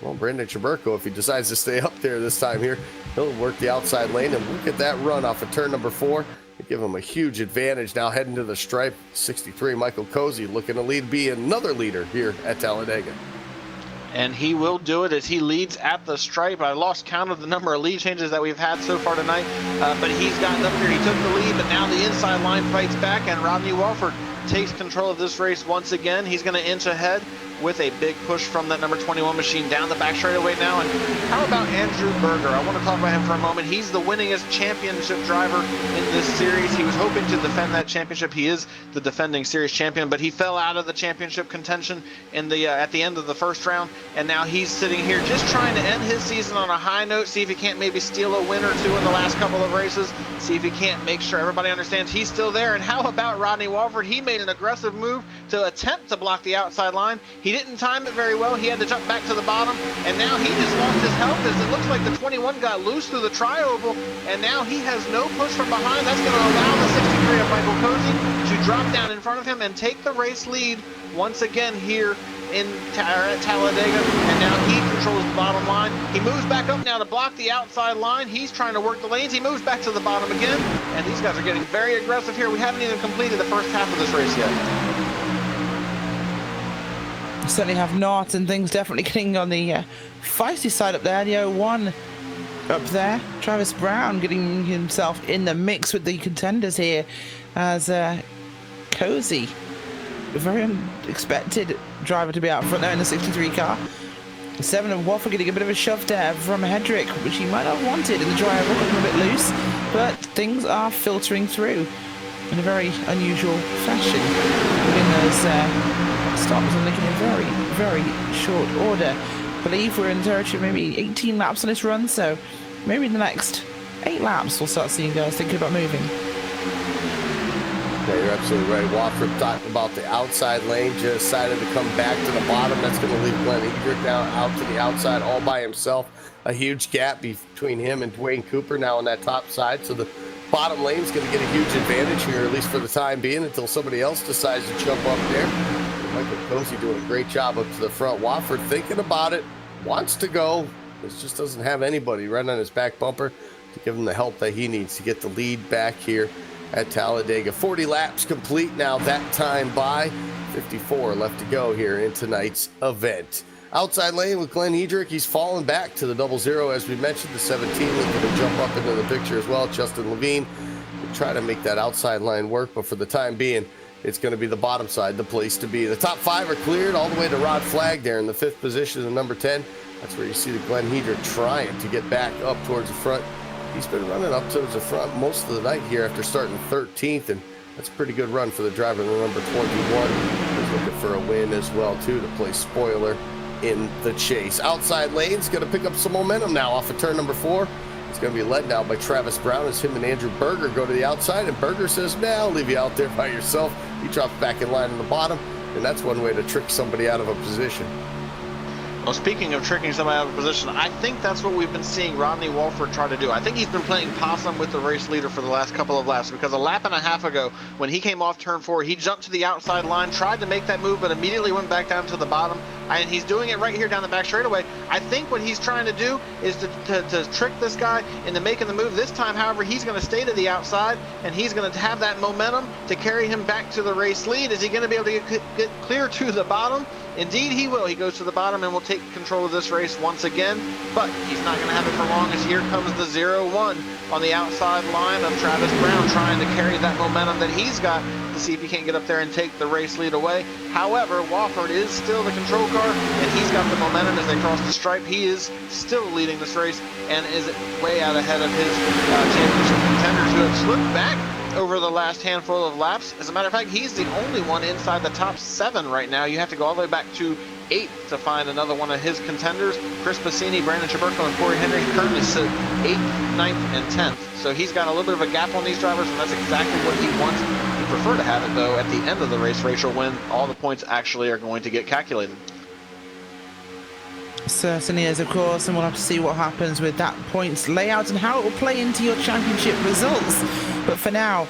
well, Brandon Chaburko, if he decides to stay up there this time here, he'll work the outside lane. And look at that run off of turn number 4. Give him a huge advantage now heading to the stripe. 63, Michael Cozy looking to be another leader here at Talladega. And he will do it as he leads at the stripe. I lost count of the number of lead changes that we've had so far tonight, but he's gotten up here. He took the lead, but now the inside line fights back, and Rodney Walford takes control of this race once again. He's going to inch ahead with a big push from that number 21 machine down the back straightaway now. And how about Andrew Berger? I want to talk about him for a moment. He's the winningest championship driver in this series. He was hoping to defend that championship. He is the defending series champion, but he fell out of the championship contention in the at the end of the first round. And now he's sitting here just trying to end his season on a high note, see if he can't maybe steal a win or two in the last couple of races, see if he can't make sure everybody understands he's still there. And how about Rodney Walford? He made an aggressive move to attempt to block the outside line. He didn't time it very well. He had to jump back to the bottom, and now he just lost his health as it looks like the 21 got loose through the tri-oval, and now he has no push from behind. That's going to allow the 63 of Michael Cozy to drop down in front of him and take the race lead once again here in Talladega, and now he controls the bottom line. He moves back up now to block the outside line. He's trying to work the lanes. He moves back to the bottom again, and these guys are getting very aggressive here. We haven't even completed the first half of this race yet. Certainly have not, and things definitely getting on the feisty side up there. The 01 up there, Travis Brown getting himself in the mix with the contenders here as Cozy, a very unexpected driver to be out front there in the 63 car. 7 of Walford getting a bit of a shove there from Hedrick, which he might have wanted in the drive, looking a bit loose, but things are filtering through in a very unusual fashion in those stops and making in very, very short order. I believe we're in the territory of maybe 18 laps on this run, so maybe in the next 8 laps we'll start seeing guys thinking about moving. Yeah, you're absolutely right. Walford talking about the outside lane, just decided to come back to the bottom. That's going to leave Glenn Edrick now out to the outside all by himself. A huge gap between him and Dwayne Cooper now on that top side, so the bottom lane is going to get a huge advantage here, at least for the time being, until somebody else decides to jump up there. Michael Cozy doing a great job up to the front. Wofford thinking about it, wants to go, but just doesn't have anybody right on his back bumper to give him the help that he needs to get the lead back here at Talladega. 40 laps complete now, that time by 54 left to go here in tonight's event. Outside lane with Glenn Hedrick, he's fallen back to the 00, as we mentioned. The 17 looking to jump up into the picture as well. Justin Levine will try to make that outside line work, but for the time being, it's going to be the bottom side, the place to be. The top 5 are cleared all the way to Rod Flagg there in the 5th position of number 10. That's where you see the Glenn Hedrick trying to get back up towards the front. He's been running up towards the front most of the night here after starting 13th, and that's a pretty good run for the driver in the number 21. He's looking for a win as well, too, to play spoiler in the chase. Outside lane's going to pick up some momentum now off of turn number 4. It's going to be led now by Travis Brown as him and Andrew Berger go to the outside, and Berger says, nah, I'll leave you out there by yourself. He drops back in line in the bottom, and that's one way to trick somebody out of a position. Well, speaking of tricking somebody out of position, I think that's what we've been seeing Rodney Walford try to do. I think he's been playing possum with the race leader for the last couple of laps, because a lap and a half ago, when he came off turn 4, he jumped to the outside line, tried to make that move, but immediately went back down to the bottom. And he's doing it right here down the back straightaway. I think what he's trying to do is to trick this guy into making the move. This time, however, he's going to stay to the outside, and he's going to have that momentum to carry him back to the race lead. Is he going to be able to get clear to the bottom? Indeed he will. He goes to the bottom and will take control of this race once again, but he's not going to have it for long, as here comes the 0-1 on the outside line of Travis Brown, trying to carry that momentum that he's got to see if he can't get up there and take the race lead away. However, Walford is still the control car, and he's got the momentum as they cross the stripe. He is still leading this race and is way out ahead of his championship contenders, who have slipped back over the last handful of laps. As a matter of fact, he's the only one inside the top 7 right now. You have to go all the way back to 8 to find another one of his contenders. Chris Bassini, Brandon Chaburko, and Corey Henry currently sit 8th, 9th, and 10th. So he's got a little bit of a gap on these drivers, and that's exactly what he wants. He'd prefer to have it, though, at the end of the race, Rachel, when all the points actually are going to get calculated. Certainly is, of course, and we'll have to see what happens with that points layout and how it will play into your championship results. But for now,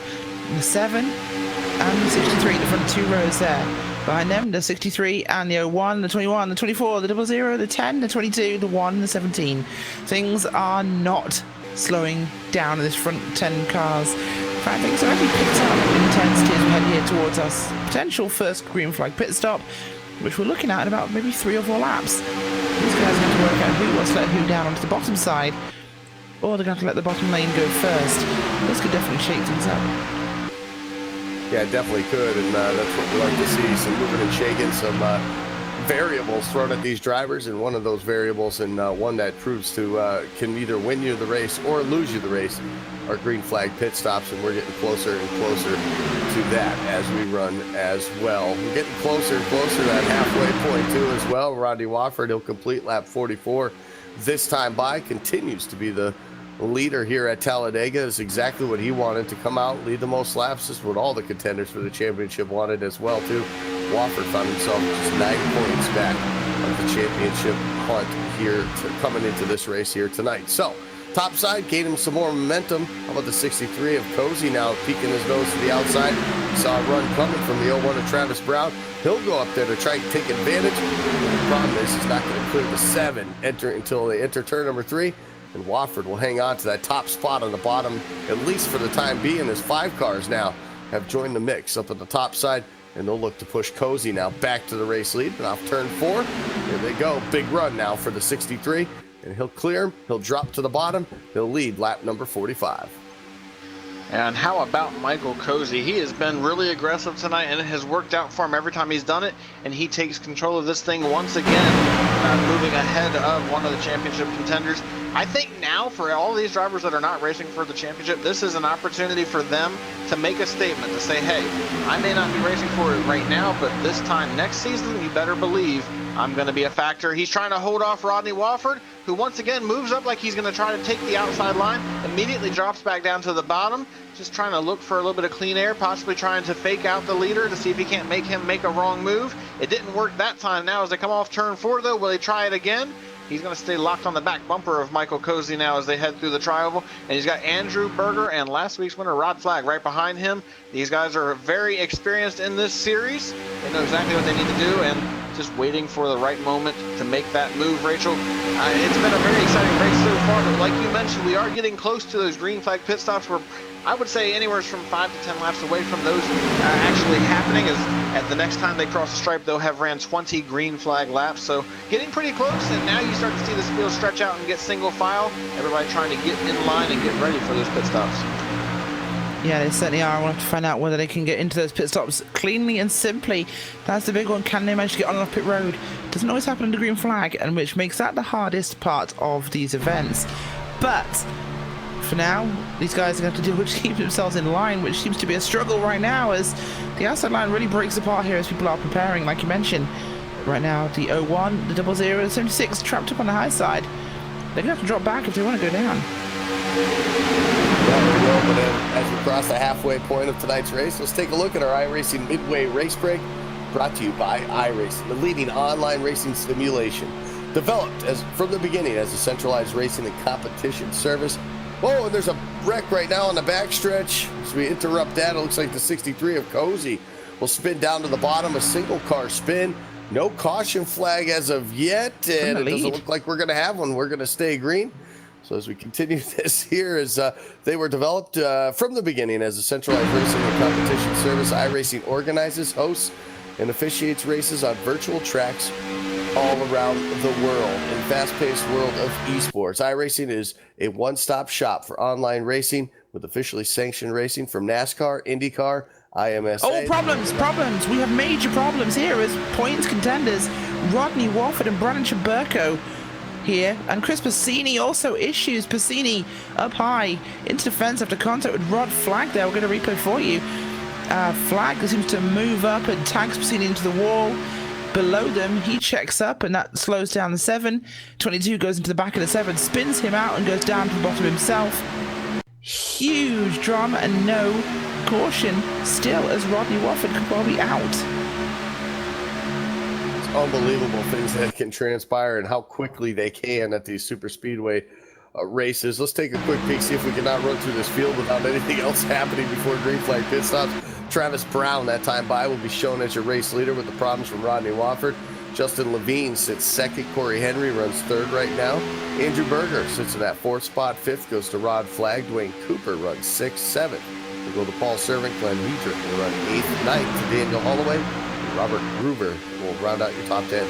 the 7 and the 63, the front 2 rows there. Behind them, the 63 and the 01, the 21, the 24, the 00, the 10, the 22, the 1, the 17. Things are not slowing down in this front 10 cars. In fact, things have actually picked up in intensity as we head here towards our potential first green flag pit stop. which we're looking at in about maybe 3 or 4 laps. These guys have to work out who wants to let who down onto the bottom side, or they're going to let the bottom lane go first. This could definitely shake things up. Yeah, it definitely could, and that's what we like to see, some moving and shaking, some variables thrown at these drivers, and one of those variables, and one that proves to can either win you the race or lose you the race, are green flag pit stops, and we're getting closer and closer to that as we run as well. We're getting closer and closer to that halfway point too as well. Rodney Wofford, he'll complete lap 44 this time by, continues to be the leader here at Talladega, is exactly what he wanted, to come out, lead the most laps. This is what all the contenders for the championship wanted as well too. Wofford found himself just 9 points back of the championship hunt here coming into this race here tonight. So top side gaining some more momentum. How about the 63 of Cozy now peeking his nose to the outside? We saw a run coming from the 01 of Travis Brown. He'll go up there to try and take advantage. The problem is he's not going to clear the 7 until they enter turn number 3. And Wofford will hang on to that top spot on the bottom, at least for the time being, as 5 cars now have joined the mix up at the top side. And they'll look to push Cozy now back to the race lead. And off turn 4, here they go. Big run now for the 63. And he'll clear him. He'll drop to the bottom. He'll lead lap number 45. And how about Michael Cozy? He has been really aggressive tonight, and it has worked out for him every time he's done it. And he takes control of this thing once again, moving ahead of one of the championship contenders. I think now, for all these drivers that are not racing for the championship, this is an opportunity for them to make a statement, to say, hey, I may not be racing for it right now, but this time next season, you better believe I'm going to be a factor. He's trying to hold off Rodney Wofford, who once again moves up like he's going to try to take the outside line, immediately drops back down to the bottom, just trying to look for a little bit of clean air, possibly trying to fake out the leader to see if he can't make him make a wrong move. It didn't work that time. Now as they come off turn 4, though, will he try it again? He's going to stay locked on the back bumper of Michael Cozy now as they head through the tri-oval. And he's got Andrew Berger and last week's winner Rod Flagg right behind him. These guys are very experienced in this series. They know exactly what they need to do, and just waiting for the right moment to make that move, Rachel. It's been a very exciting race so far, but like you mentioned, we are getting close to those green flag pit stops. Where I would say anywhere from 5 to 10 laps away from those actually happening, as at the next time they cross the stripe, they'll have ran 20 green flag laps. So getting pretty close, and now you start to see this field stretch out and get single file. Everybody trying to get in line and get ready for those pit stops. Yeah, they certainly are. I want to find out whether they can get into those pit stops cleanly and simply. That's the big one. Can they manage to get on and off pit road? Doesn't always happen under green flag, and which makes that the hardest part of these events. But for now, these guys are going to have to do which keep themselves in line, which seems to be a struggle right now, as the outside line really breaks apart here as people are preparing, like you mentioned. Right now, the 01, the 00, the 76 trapped up on the high side. They're going to have to drop back if they want to go down. Well, there we go. But as we cross the halfway point of tonight's race, let's take a look at our iRacing Midway Race Break, brought to you by iRacing, the leading online racing simulation. Developed from the beginning as a centralized racing and competition service. Oh, and there's a wreck right now on the backstretch. As we interrupt that, it looks like the 63 of Cozy will spin down to the bottom, a single car spin. No caution flag as of yet, and it doesn't look like we're going to have one. We're going to stay green. So as we continue this here, as they were developed from the beginning as a centralized racing and competition service, iRacing organizes, hosts, and officiates races on virtual tracks all around the world in the fast-paced world of esports. iRacing is a one-stop shop for online racing with officially sanctioned racing from NASCAR, IndyCar, IMSA. Oh, problems. We have major problems here as points contenders Rodney Wofford and Brandon Chaburko here, and Chris Passini also issues. Passini up high into the fence after contact with Rod Flagg there. We're going to replay for you. Flagg seems to move up and tags Passini into the wall. Below them, he checks up, and that slows down the 7. 22 goes into the back of the 7, spins him out, and goes down to the bottom himself. Huge drama and no caution still, as Rodney Wofford could well be out. Unbelievable things that can transpire and how quickly they can at these Superspeedway races. Let's take a quick peek, see if we can not run through this field without anything else happening before green flag pit stops. Travis Brown, that time by, will be shown as your race leader with the problems from Rodney Wofford. Justin Levine sits second. Corey Henry runs third right now. Andrew Berger sits in that 4th spot. 5th goes to Rod Flagg. Dwayne Cooper runs 6th. 7th will go to Paul Serving. Glenn Hedrick will run 8th. 9th to Daniel Holloway. Robert Groover will round out your top 10.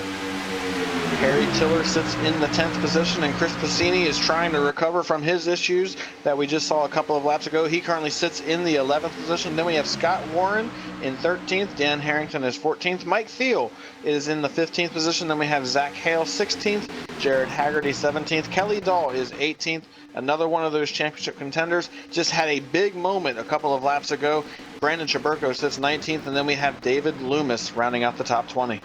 Harry Tiller sits in the 10th position, and Chris Passini is trying to recover from his issues that we just saw a couple of laps ago. He currently sits in the 11th position. Then we have Scott Warren in 13th. Dan Harrington is 14th. Mike Thiel is in the 15th position. Then we have Zach Hale 16th. Jared Haggerty 17th. Kelly Dahl is 18th. Another one of those championship contenders. Just had a big moment a couple of laps ago. Brandon Chaburko sits 19th. And then we have David Loomis rounding out the top 20.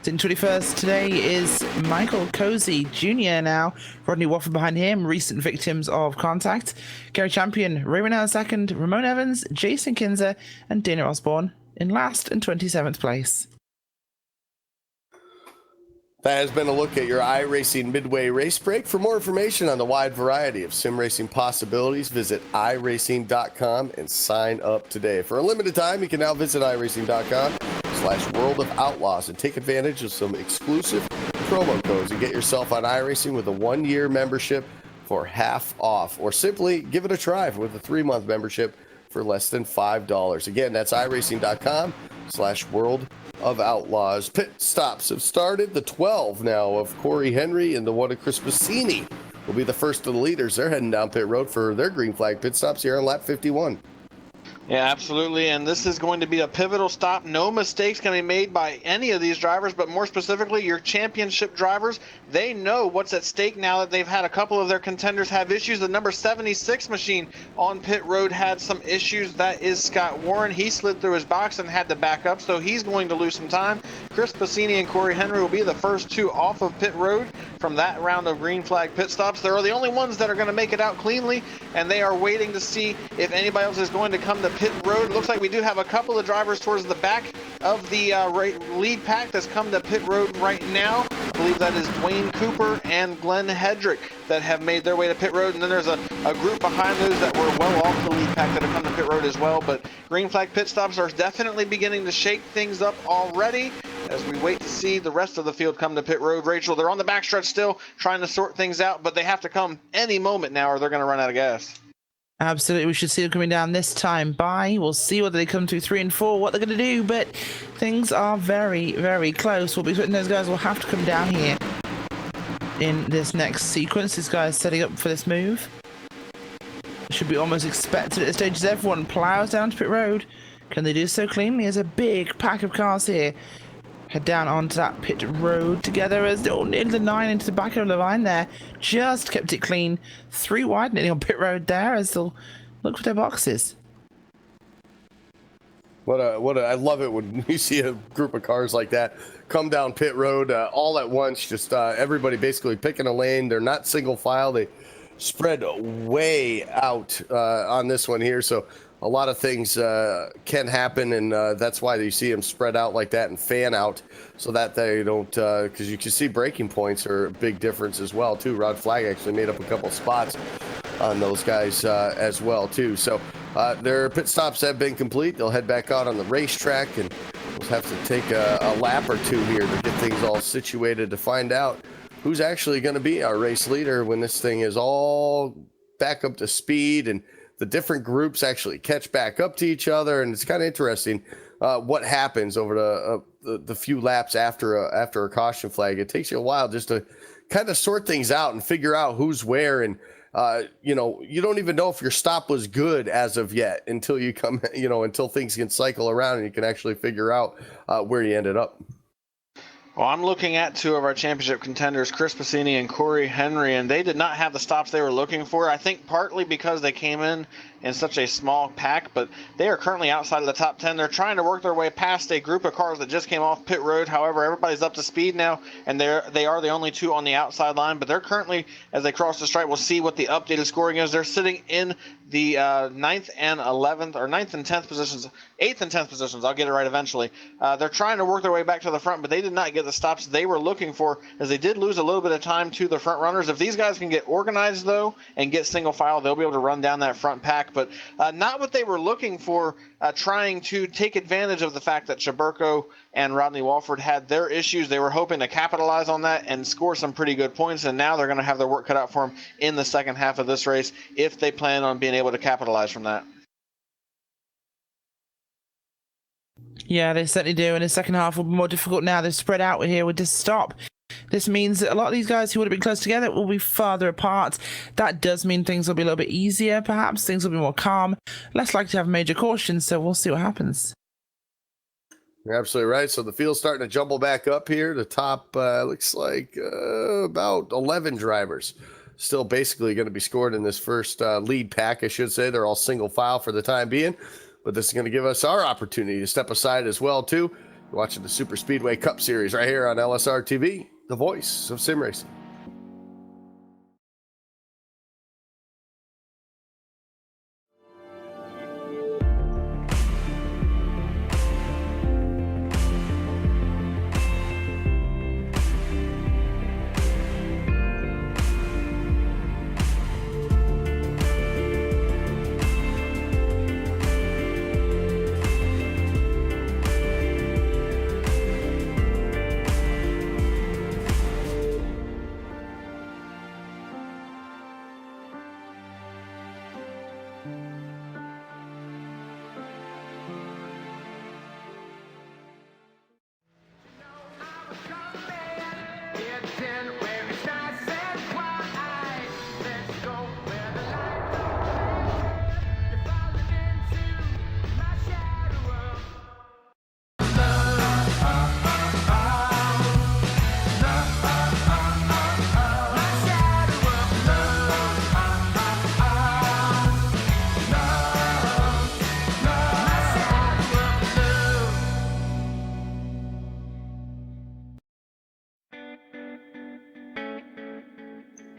In 21st today is Michael Cozy Jr. now. Rodney Wofford behind him, recent victims of contact. Gary Champion, Ray Renell second, Ramon Evans, Jason Kinzer, and Dana Osborne in last and 27th place. That has been a look at your iRacing Midway Race Break. For more information on the wide variety of sim racing possibilities, visit iRacing.com and sign up today. For a limited time, you can now visit iRacing.com/World of Outlaws and take advantage of some exclusive promo codes and get yourself on iRacing with a 1-year membership for half off, or simply give it a try with a 3-month membership for less than $5. Again, that's iRacing.com/World of Outlaws. Pit stops have started. The 12 now of Corey Henry and the one of Chris Passini will be the first of the leaders. They're heading down pit road for their green flag pit stops here on lap 51. Yeah, absolutely, and this is going to be a pivotal stop. No mistakes can be made by any of these drivers, but more specifically, your championship drivers. They know what's at stake now that they've had a couple of their contenders have issues. The number 76 machine on pit road had some issues. That is Scott Warren. He slid through his box and had to back up, so he's going to lose some time. Chris Passini and Corey Henry will be the first two off of pit road from that round of green flag pit stops. They're the only ones that are going to make it out cleanly, and they are waiting to see if anybody else is going to come to pit road. Looks like we do have a couple of drivers towards the back of the lead pack that's come to pit road right now. I believe that is Dwayne Cooper and Glenn Hedrick that have made their way to pit road, and then there's a group behind those that were well off the lead pack that have come to pit road as well. But green flag pit stops are definitely beginning to shake things up already as we wait to see the rest of the field come to pit road. Rachel, they're on the backstretch still trying to sort things out, but they have to come any moment now or they're going to run out of gas. Absolutely, we should see them coming down this time by. We'll see whether they come to 3 and 4, what they're going to do, but things are very, very close. We'll be putting those guys will have to come down here in this next sequence. This guy is setting up for this move. Should be almost expected at this stage as everyone plows down to pit road. Can they do so cleanly? There's a big pack of cars here. Head down onto that pit road together as nearly the 9 into the back of the line there. Just kept it clean. 3 wide nearly on pit road there as they'll look for their boxes. I love it when you see a group of cars like that come down pit road all at once. Just everybody basically picking a lane. They're not single file. They spread way out on this one here. So a lot of things can happen, and that's why you see them spread out like that and fan out so that they don't, because you can see braking points are a big difference as well, too. Rod Flag actually made up a couple spots on those guys as well, too. So their pit stops have been complete. They'll head back out on the racetrack, and we'll have to take a lap or two here to get things all situated to find out who's actually going to be our race leader when this thing is all back up to speed and the different groups actually catch back up to each other. And it's kind of interesting what happens over the few laps after a caution flag. It takes you a while just to kind of sort things out and figure out who's where. And, you don't even know if your stop was good as of yet until you come, until things can cycle around and you can actually figure out where you ended up. Well, I'm looking at 2 of our championship contenders, Chris Passini and Corey Henry, and they did not have the stops they were looking for. I think partly because they came in such a small pack, but they are currently outside of the top 10. They're trying to work their way past a group of cars that just came off pit road. However, everybody's up to speed now, and they are the only 2 on the outside line. But they're currently, as they cross the stripe, we'll see what the updated scoring is. They're sitting in the 9th and 11th, or 9th and 10th positions, 8th and 10th positions. I'll get it right eventually. They're trying to work their way back to the front, but they did not get the stops they were looking for, as they did lose a little bit of time to the front runners. If these guys can get organized, though, and get single file, they'll be able to run down that front pack. But not what they were looking for, trying to take advantage of the fact that Chaburko and Rodney Walford had their issues. They were hoping to capitalize on that and score some pretty good points, and now they're going to have their work cut out for them in the second half of this race if they plan on being able to capitalize from that. Yeah, they certainly do. And the second half will be more difficult now. They're spread out here with this stop. This means that a lot of these guys who would have been close together will be farther apart. That does mean things will be a little bit easier, perhaps. Things will be more calm, less likely to have major cautions, so we'll see what happens. You're absolutely right. So the field's starting to jumble back up here. The top looks like about 11 drivers still basically going to be scored in this first lead pack, I should say. They're all single file for the time being, but this is going to give us our opportunity to step aside as well, too. You're watching the Superspeedway Cup Series right here on LSRTV, the voice of sim racing.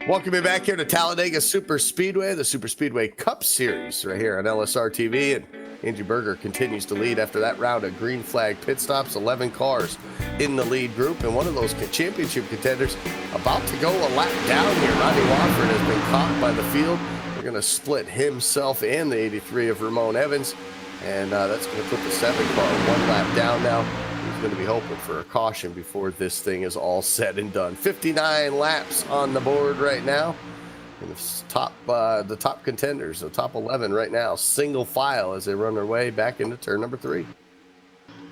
Welcome back here to Talladega Superspeedway, the Superspeedway Cup Series right here on LSRTV. And Andrew Berger continues to lead after that round of green flag pit stops. 11 cars in the lead group, and one of those championship contenders about to go a lap down here. Rodney Wofford has been caught by the field. They're going to split himself and the 83 of Ramon Evans, and that's going to put the 7 car one lap down now. He's going to be hoping for a caution before this thing is all said and done. 59 laps on the board right now. And the top contenders, the top 11 right now, single file as they run their way back into turn number 3.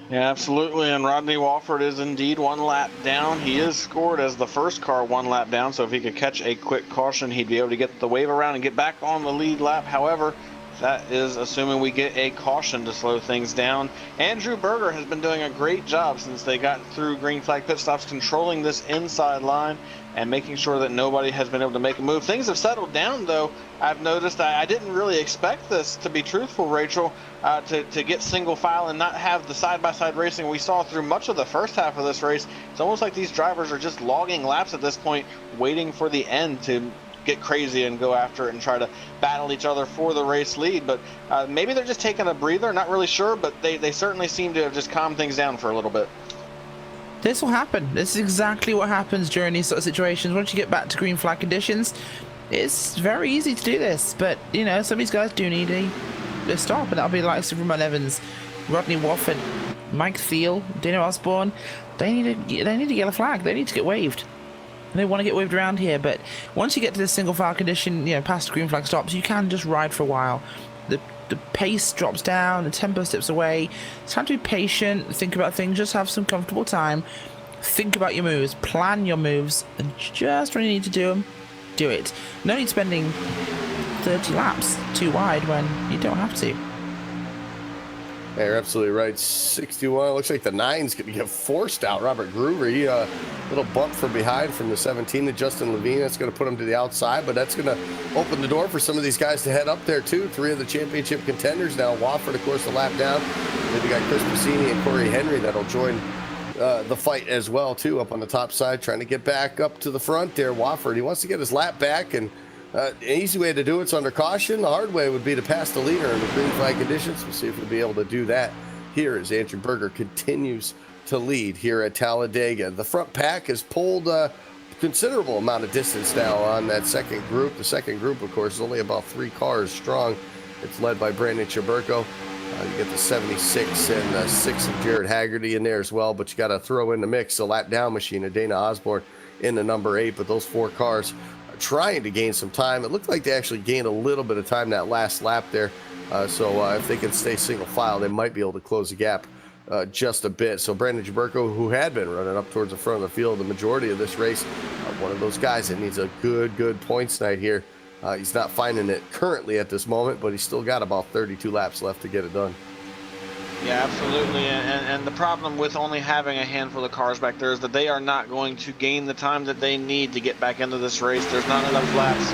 Yeah, absolutely. And Rodney Wofford is indeed one lap down. He is scored as the first car one lap down, so if he could catch a quick caution, he'd be able to get the wave around and get back on the lead lap. However, that is assuming we get a caution to slow things down. Andrew Berger has been doing a great job since they got through green flag pit stops, controlling this inside line and making sure that nobody has been able to make a move. Things have settled down, though. I've noticed I didn't really expect this, to be truthful, Rachel, to get single file and not have the side-by-side racing we saw through much of the first half of this race. It's almost like these drivers are just logging laps at this point, waiting for the end to get crazy and go after it and try to battle each other for the race lead. But maybe they're just taking a breather, not really sure, but they certainly seem to have just calmed things down for a little bit. This will happen. This is exactly what happens during these sort of situations. Once you get back to green flag conditions, it's very easy to do this. But, you know, some of these guys do need a stop, and that'll be the likes of Ramon Evans, Rodney Wofford, Mike Thiel, Dino Osborne. They need a yellow flag. They need to get waved. They want to get waved around here, but once you get to the single file condition, you know, past green flag stops, you can just ride for a while. The pace drops down, the tempo steps away. It's time to be patient, think about things, just have some comfortable time. Think about your moves, plan your moves, and just when you need to do them, do it. No need spending 30 laps too wide when you don't have to. Yeah, you're absolutely right. 61. Looks like the 9's going to get forced out. Robert Gruery, a little bump from behind from the 17 to Justin Levine. That's going to put him to the outside, but that's going to open the door for some of these guys to head up there, too. 3 of the championship contenders now. Wofford, of course, a lap down. Then you got Chris Piscini and Corey Henry that'll join the fight as well, too, up on the top side, trying to get back up to the front there. Wofford, he wants to get his lap back, and an easy way to do it's under caution. The hard way would be to pass the leader in the green flag conditions. We'll see if we'll be able to do that here as Andrew Berger continues to lead here at Talladega. The front pack has pulled a considerable amount of distance now on that second group. The second group, of course, is only about 3 cars strong. It's led by Brandon Chaburko. You get the 76 and 6 of Jared Haggerty in there as well, but you got to throw in the mix the lap down machine of Dana Osborne in the number 8. But those 4 cars trying to gain some time. It looked like they actually gained a little bit of time that last lap there. So if they can stay single file, they might be able to close the gap just a bit. So Brandon Jaberko, who had been running up towards the front of the field the majority of this race, one of those guys that needs a good points night here. He's not finding it currently at this moment, but he's still got about 32 laps left to get it done. Yeah, absolutely. And the problem with only having a handful of cars back there is that they are not going to gain the time that they need to get back into this race. There's not enough laps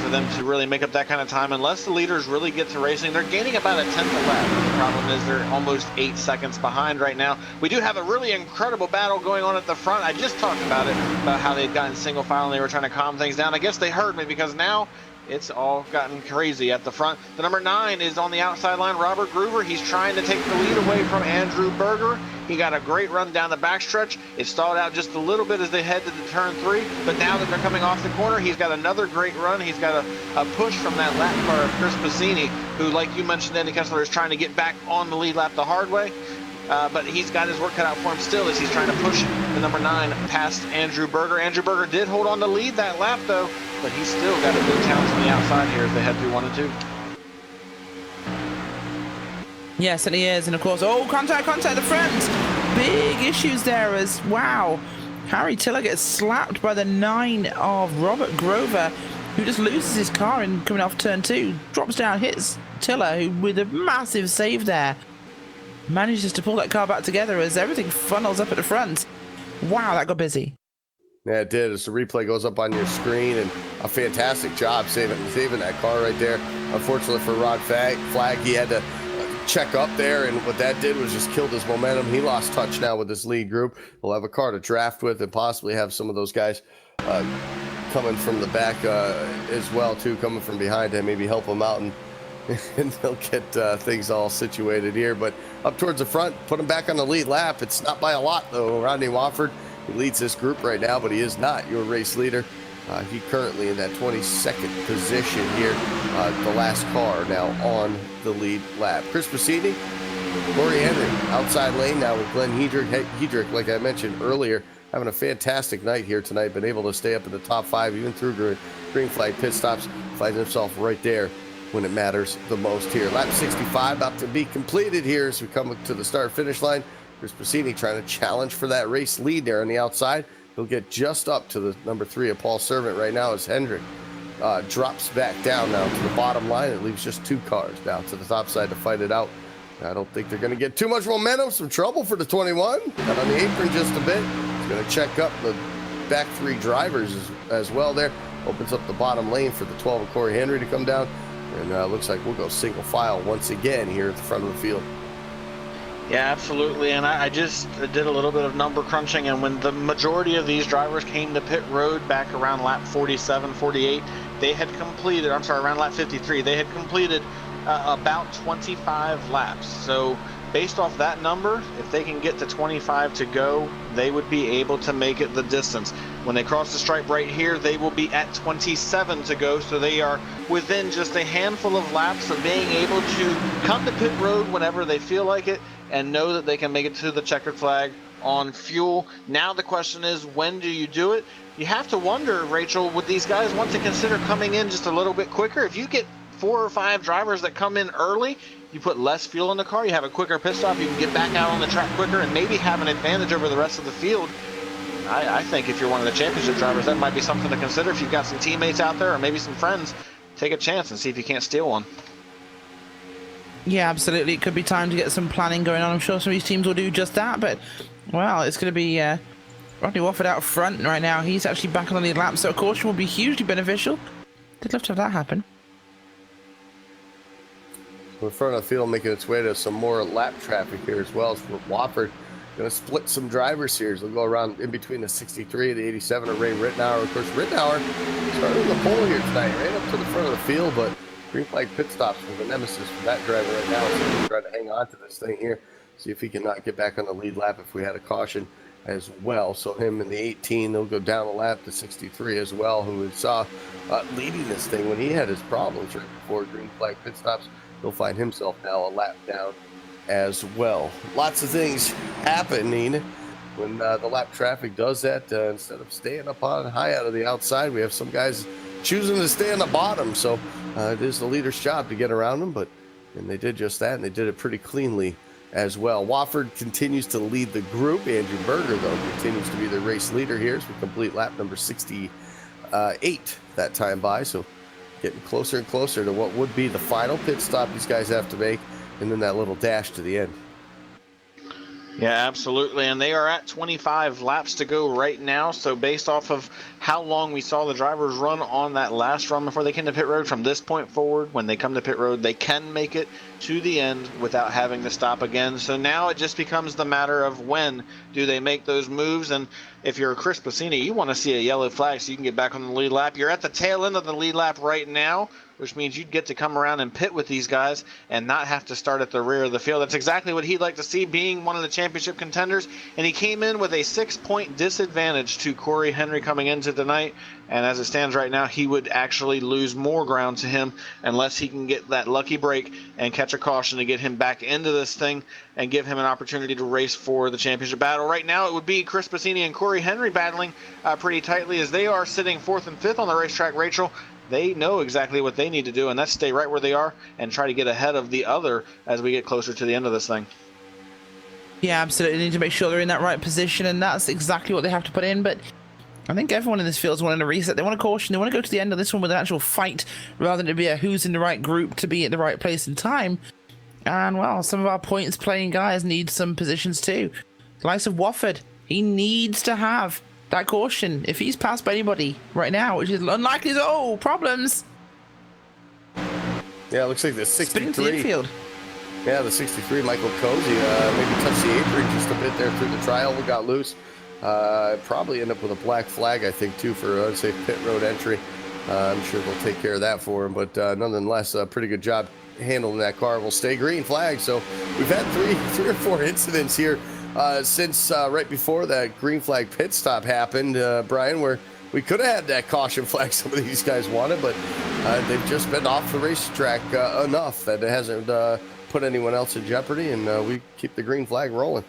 for them to really make up that kind of time unless the leaders really get to racing. They're gaining about a tenth a lap. The problem is they're almost 8 seconds behind right now. We do have a really incredible battle going on at the front. I just talked about it, about how they'd gotten single file and they were trying to calm things down. I guess they heard me because now it's all gotten crazy at the front. The number 9 is on the outside line, Robert Groover. He's trying to take the lead away from Andrew Berger. He got a great run down the backstretch. It stalled out just a little bit as they head to the turn 3, but now that they're coming off the corner, he's got another great run. He's got a push from that lap car of Chris Passini, who, like you mentioned, Andy Kessler, is trying to get back on the lead lap the hard way. But he's got his work cut out for him still as he's trying to push the number 9 past Andrew Berger. Andrew Berger did hold on to lead that lap, though, but he's still got a good challenge on the outside here as they head through 1 and 2. Yes, and he is. And of course, oh, contact the front. Big issues there as, wow. Harry Tiller gets slapped by the 9 of Robert Grover, who just loses his car and coming off turn 2. Drops down, hits Tiller, who with a massive save there manages to pull that car back together as everything funnels up at the front. Wow, that got busy. Yeah, it did. As the replay goes up on your screen, and a fantastic job saving that car right there. Unfortunately for Rod Flag, he had to check up there, and what that did was just killed his momentum. He lost touch now with this lead group. We'll have a car to draft with and possibly have some of those guys coming from the back as well, too, coming from behind him, maybe help him out and they'll get things all situated here. But up towards the front, put him back on the lead lap. It's not by a lot, though. Rodney Wofford, he leads this group right now, but he is not your race leader. He currently in that 22nd position here. The last car now on the lead lap. Chris Passini, Corey Henry, outside lane now with Glenn Hedrick, like I mentioned earlier, having a fantastic night here tonight. Been able to stay up in the top 5, even through green flag pit stops. Finds himself right there when it matters the most here. Lap 65 about to be completed here as we come to the start-finish line. Chris Passini trying to challenge for that race lead there on the outside. He'll get just up to the number 3 of Paul Servant right now as Hendrick drops back down now to the bottom line. It leaves just 2 cars down to the top side to fight it out. I don't think they're going to get too much momentum. Some trouble for the 21. Got on the apron just a bit. He's going to check up the back 3 drivers as well there. Opens up the bottom lane for the 12 of Corey Henry to come down. And looks like we'll go single file once again here at the front of the field. Yeah, absolutely. And I just did a little bit of number crunching, and when the majority of these drivers came to pit road back around lap 47, 48, they had completed, I'm sorry, around lap 53, they had completed about 25 laps. So based off that number, if they can get to 25 to go, they would be able to make it the distance. When they cross the stripe right here, they will be at 27 to go, so they are within just a handful of laps of being able to come to pit road whenever they feel like it and know that they can make it to the checkered flag on fuel. Now the question is, when do you do it? You have to wonder, Rachel, would these guys want to consider coming in just a little bit quicker? If you get 4 or 5 drivers that come in early, you put less fuel in the car, you have a quicker pit stop, you can get back out on the track quicker and maybe have an advantage over the rest of the field. I think if you're one of the championship drivers, that might be something to consider. If you've got some teammates out there or maybe some friends, take a chance and see if you can't steal one. Yeah, absolutely. It could be time to get some planning going on. I'm sure some of these teams will do just that, but, well, it's going to be Rodney Wofford out front right now. He's actually back on the lead lap, so a caution will be hugely beneficial. I'd love to have that happen. So the front of the field making its way to some more lap traffic here as well. So Wofford going to split some drivers here. So they'll go around in between the 63 and the 87 of Ray Rittenauer. Of course, Rittenauer started the pole here tonight, right up to the front of the field, but green flag pit stops was a nemesis for that driver right now. So he's trying to hang on to this thing here, see if he can not get back on the lead lap if we had a caution as well. So him in the 18, they'll go down the lap to 63 as well, who we saw leading this thing when he had his problems right before green flag pit stops. He'll find himself now a lap down as well. Lots of things happening when the lap traffic does that. Instead of staying up on high out of the outside, we have some guys choosing to stay on the bottom. So it is the leader's job to get around them, and they did just that, and they did it pretty cleanly as well. Wofford continues to lead the group. Andrew Berger, though, continues to be the race leader here as we complete lap number 68 that time by. So getting closer and closer to what would be the final pit stop these guys have to make, and then that little dash to the end. Yeah, absolutely. And they are at 25 laps to go right now. So based off of how long we saw the drivers run on that last run before they came to pit road, from this point forward, when they come to pit road, they can make it to the end without having to stop again. So now it just becomes the matter of when do they make those moves. And if you're Chris Passini, you want to see a yellow flag so you can get back on the lead lap. You're at the tail end of the lead lap right now, which means you'd get to come around and pit with these guys and not have to start at the rear of the field. That's exactly what he'd like to see, being one of the championship contenders. And he came in with a 6-point disadvantage to Corey Henry coming into tonight. And as it stands right now, he would actually lose more ground to him unless he can get that lucky break and catch a caution to get him back into this thing and give him an opportunity to race for the championship battle. Right now, it would be Chris Passini and Corey Henry battling pretty tightly as they are sitting 4th and 5th on the racetrack, Rachel. They know exactly what they need to do, and that's stay right where they are and try to get ahead of the other as we get closer to the end of this thing. Yeah, absolutely. They need to make sure they're in that right position, and that's exactly what they have to put in. But I think everyone in this field is wanting to reset. They want a caution. They want to go to the end of this one with an actual fight rather than it be a who's in the right group to be at the right place in time. And, well, some of our points playing guys need some positions too. The likes of Wofford, he needs to have that caution. If he's passed by anybody right now, which is unlikely, problems. Yeah, it looks like the 63. Spinning to the infield. Yeah, the 63, Michael Cozy, maybe touched the apron just a bit there through the trial. We got loose. Probably end up with a black flag, I think, too, for unsafe pit road entry. I'm sure they'll take care of that for him, but nonetheless, a pretty good job handling that car. Will stay green flag. So we've had three or four incidents here since right before that green flag pit stop happened, Brian, where we could have had that caution flag some of these guys wanted, but they've just been off the racetrack enough that it hasn't put anyone else in jeopardy, and we keep the green flag rolling.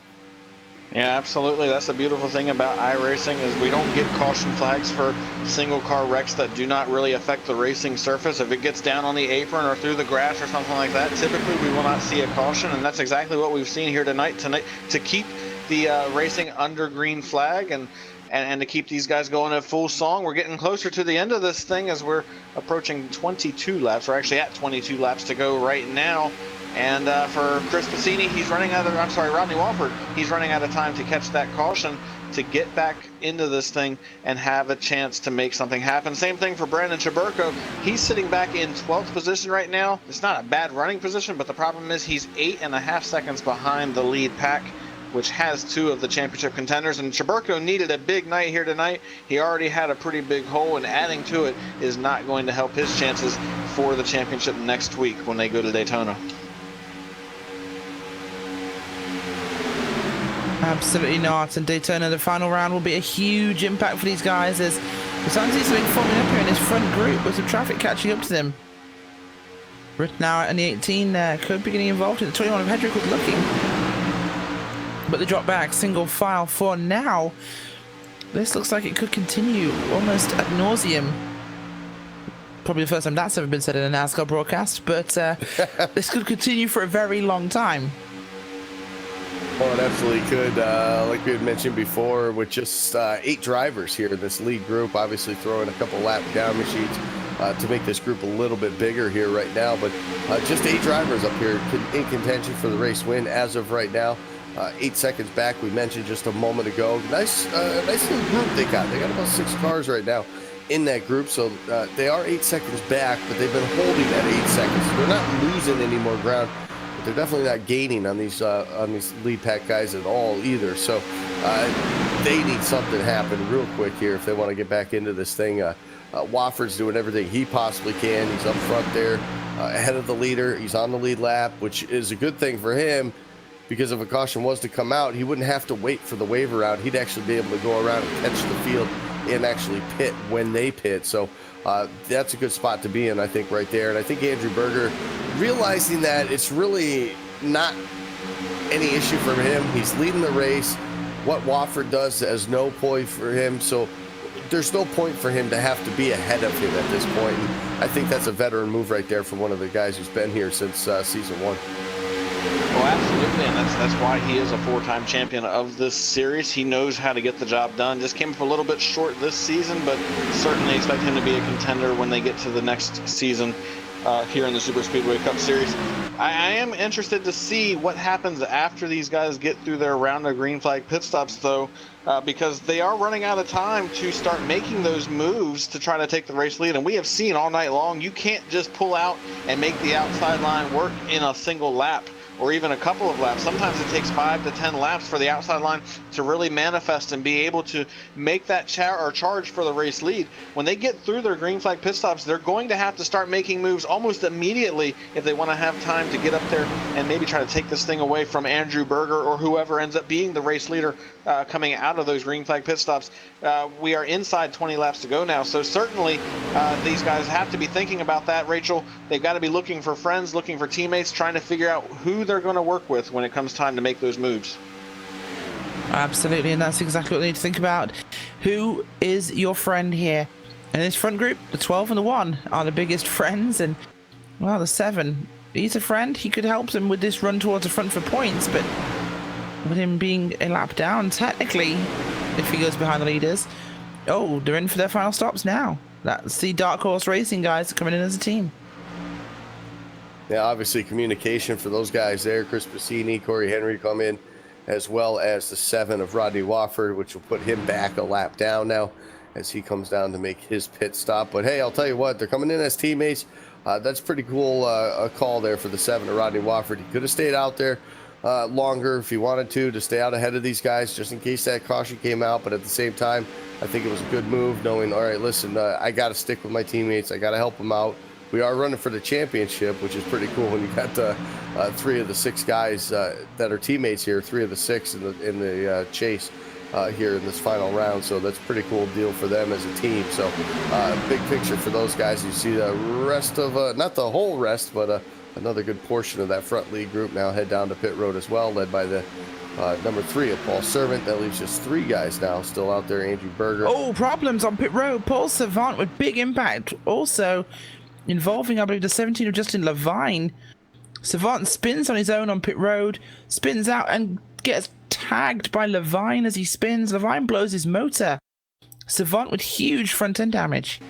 Yeah, absolutely. That's the beautiful thing about iRacing is we don't get caution flags for single car wrecks that do not really affect the racing surface. If it gets down on the apron or through the grass or something like that, typically we will not see a caution, and that's exactly what we've seen here tonight to keep the racing under green flag and to keep these guys going at full song. We're getting closer to the end of this thing as we're approaching 22 laps. We're actually at 22 laps to go right now. And for Chris Passini, Rodney Wofford, he's running out of time to catch that caution to get back into this thing and have a chance to make something happen. Same thing for Brandon Chaburko. He's sitting back in 12th position right now. It's not a bad running position, but the problem is he's 8.5 seconds behind the lead pack, which has two of the championship contenders. And Chaburko needed a big night here tonight. He already had a pretty big hole, and adding to it is not going to help his chances for the championship next week when they go to Daytona. Absolutely not. And Daytona, the final round, will be a huge impact for these guys as we're starting to see something forming up here in this front group with some traffic catching up to them. Rittenauer and the 18 could be getting involved in the 21 of Hedrick was looking. But the drop back single file for now. This looks like it could continue almost ad nauseum. Probably the first time that's ever been said in a NASCAR broadcast, but this could continue for a very long time. Well, it absolutely could. Like we had mentioned before, with just 8 drivers here in this lead group, obviously throwing a couple lap down machines to make this group a little bit bigger here right now. But just 8 drivers up here in contention for the race win as of right now. 8 seconds back, we mentioned just a moment ago. Nice little group they got. They got about 6 cars right now in that group, so they are 8 seconds back, but they've been holding that 8 seconds. They're not losing any more ground. They're definitely not gaining on these lead pack guys at all either. So they need something to happen real quick here if they want to get back into this thing. Wofford's doing everything he possibly can. He's up front there, ahead of the leader. He's on the lead lap, which is a good thing for him because if a caution was to come out, he wouldn't have to wait for the waiver round. He'd actually be able to go around and catch the field and actually pit when they pit. So that's a good spot to be in, I think, right there. And I think Andrew Berger, realizing that it's really not any issue for him. He's leading the race. What Wofford does has no point for him. So there's no point for him to have to be ahead of him at this point. And I think that's a veteran move right there from one of the guys who's been here since season 1. Oh, absolutely, and that's why he is a 4-time champion of this series. He knows how to get the job done. Just came up a little bit short this season, but certainly expect him to be a contender when they get to the next season here in the Superspeedway Cup Series. I am interested to see what happens after these guys get through their round of green flag pit stops, though, because they are running out of time to start making those moves to try to take the race lead. And we have seen all night long, you can't just pull out and make the outside line work in a single lap or even a couple of laps. Sometimes it takes 5 to 10 laps for the outside line to really manifest and be able to make that charge for the race lead. When they get through their green flag pit stops, they're going to have to start making moves almost immediately if they want to have time to get up there and maybe try to take this thing away from Andrew Berger or whoever ends up being the race leader coming out of those green flag pit stops. We are inside 20 laps to go now, so certainly these guys have to be thinking about that, Rachel. They've got to be looking for friends, looking for teammates, trying to figure out who they're going to work with when it comes time to make those moves. Absolutely, and that's exactly what they need to think about. Who is your friend here? In this front group, the 12 and the 1 are the biggest friends, and, well, the 7, he's a friend. He could help them with this run towards the front for points, but with him being a lap down, technically, if he goes behind the leaders, oh, they're in for their final stops now. That's the Dark Horse Racing guys coming in as a team. Yeah, obviously communication for those guys there. Chris Bassini, Corey Henry come in, as well as the 7 of Rodney Wofford, which will put him back a lap down now as he comes down to make his pit stop. But hey, I'll tell you what, they're coming in as teammates. That's pretty cool a call there for the 7 of Rodney Wofford. He could have stayed out there longer if he wanted to stay out ahead of these guys just in case that caution came out. But at the same time, I think it was a good move knowing, all right, listen, I got to stick with my teammates. I got to help them out. We are running for the championship, which is pretty cool when you got 3 of the 6 guys that are teammates here, 3 of the 6 in the chase here in this final round. So that's a pretty cool deal for them as a team. So big picture for those guys. You see the rest of, not the whole rest, but another good portion of that front lead group now head down to pit road as well, led by the number 3 of Paul Servant. That leaves just 3 guys now still out there. Andrew Berger. Oh, problems on pit road. Paul Savant with big impact. Also involving, I believe, the 17 of Justin Levine. Savant spins on his own on pit road, spins out and gets tagged by Levine as he spins. Levine blows his motor. Savant with huge front end damage.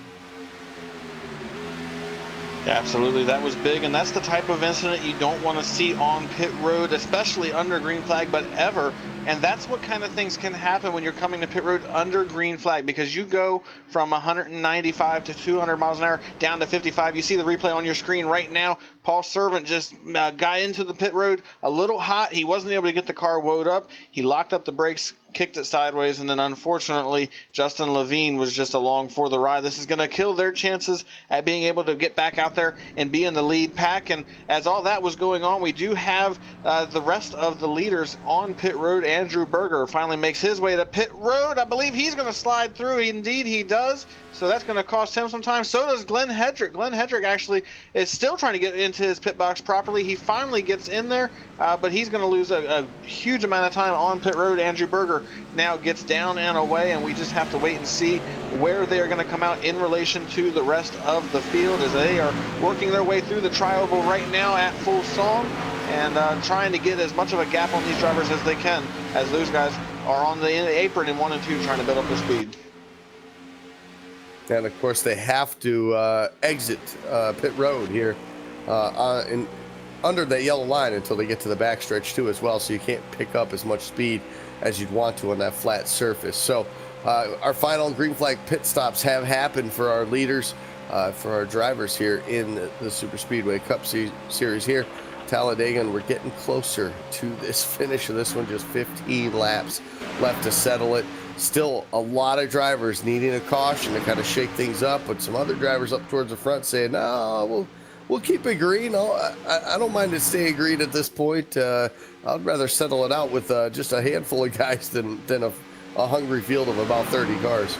Yeah, absolutely, that was big, and that's the type of incident you don't want to see on pit road, especially under green flag, but ever. And that's what kind of things can happen when you're coming to pit road under green flag, because you go from 195 to 200 miles an hour down to 55. You see the replay on your screen right now. Paul Servant just got into the pit road a little hot. He wasn't able to get the car woed up. He locked up the brakes, kicked it sideways, and then unfortunately Justin Levine was just along for the ride. This is going to kill their chances at being able to get back out there and be in the lead pack. And as all that was going on, we do have the rest of the leaders on pit road. Andrew Berger finally makes his way to pit road. I believe he's going to slide through. Indeed he does. So that's going to cost him some time. So does Glenn Hedrick. Glenn Hedrick actually is still trying to get into his pit box properly. He finally gets in there, but he's going to lose a huge amount of time on pit road. Andrew Berger now gets down and away, and we just have to wait and see where they are going to come out in relation to the rest of the field as they are working their way through the tri-oval right now at full song and trying to get as much of a gap on these drivers as they can, as those guys are on the apron in 1 and 2 trying to build up their speed. And of course, they have to exit pit road here under that yellow line until they get to the backstretch too as well. So you can't pick up as much speed as you'd want to on that flat surface. So our final green flag pit stops have happened for our leaders, for our drivers here in the Superspeedway Cup Series here. Talladega, and we're getting closer to this finish of this one. Just 15 laps left to settle it. Still a lot of drivers needing a caution to kind of shake things up, but some other drivers up towards the front saying, no, we'll keep it green. I don't mind it staying green at this point. I'd rather settle it out with just a handful of guys than a hungry field of about 30 cars.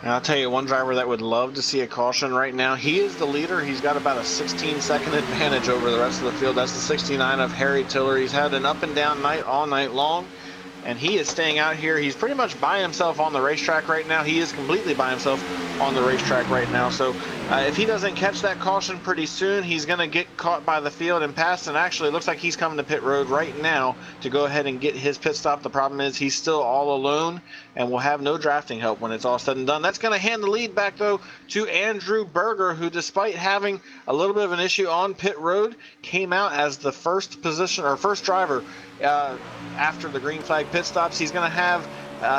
And I'll tell you, one driver that would love to see a caution right now, he is the leader. He's got about a 16-second advantage over the rest of the field. That's the 69 of Harry Tiller. He's had an up and down night all night long. and he is staying out here. He's pretty much by himself on the racetrack right now. He is completely by himself on the racetrack right now. So if he doesn't catch that caution pretty soon, he's going to get caught by the field and passed. And actually, it looks like he's coming to pit road right now to go ahead and get his pit stop. The problem is he's still all alone and will have no drafting help when it's all said and done. That's going to hand the lead back, though, to Andrew Berger, who, despite having a little bit of an issue on pit road, came out as the first position or first driver after the green flag pit stops. He's going to have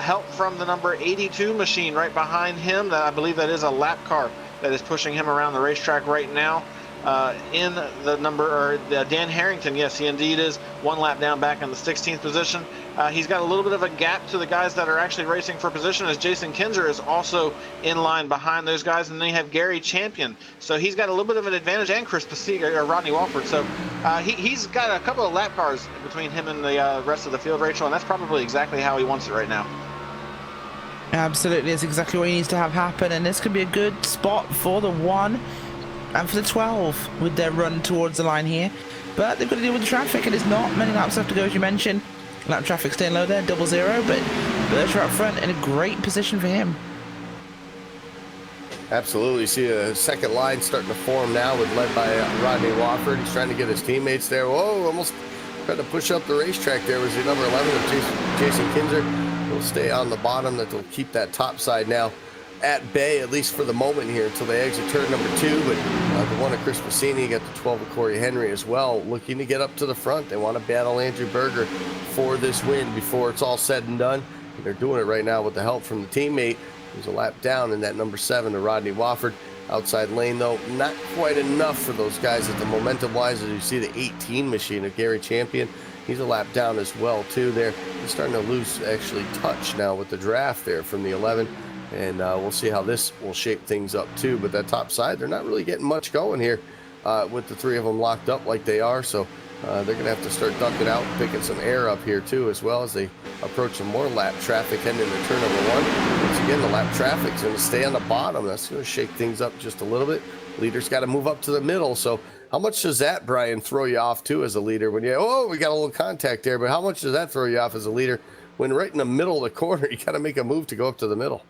help from the number 82 machine right behind him. That I believe that is a lap car that is pushing him around the racetrack right now. In the number, or Dan Harrington, yes, he indeed is one lap down back in the 16th position. He's got a little bit of a gap to the guys that are actually racing for position, as Jason Kinzer is also in line behind those guys, and then you have Gary Champion. So he's got a little bit of an advantage, and Chris Pasig, or Rodney Walford. So he's got a couple of lap cars between him and the rest of the field, Rachel, and that's probably exactly how he wants it right now. Absolutely, it's exactly what he needs to have happen, and this could be a good spot for the 1 and for the 12 with their run towards the line here. But they've got to deal with the traffic, and it's not many laps left to go, as you mentioned. Lap traffic staying low there, 0-0, but Berger up front in a great position for him. Absolutely. See a second line starting to form now, led by Rodney Wofford. He's trying to get his teammates there. Whoa, almost tried to push up the racetrack there. Was the number 11 of Jason Kinzer. He'll stay on the bottom. That will keep that top side now at bay, at least for the moment here, until they exit turn number 2. But the one of Chris Passini, got the 12 of Corey Henry as well, looking to get up to the front. They want to battle Andrew Berger for this win before it's all said and done. And they're doing it right now with the help from the teammate, who's a lap down in that number 7 to Rodney Wofford. Outside lane, though, not quite enough for those guys at the momentum-wise. As you see, the 18 machine of Gary Champion, he's a lap down as well, too. They're starting to lose, actually, touch now with the draft there from the 11. And we'll see how this will shape things up, too. But that top side, they're not really getting much going here with the 3 of them locked up like they are. So they're going to have to start ducking out, picking some air up here, too, as well as they approach some more lap traffic heading into turn number 1. Once again, the lap traffic's going to stay on the bottom. That's going to shake things up just a little bit. Leader's got to move up to the middle. So how much does that, Brian, throw you off, too, as a leader? When we got a little contact there. But how much does that throw you off as a leader when right in the middle of the corner, you got to make a move to go up to the middle?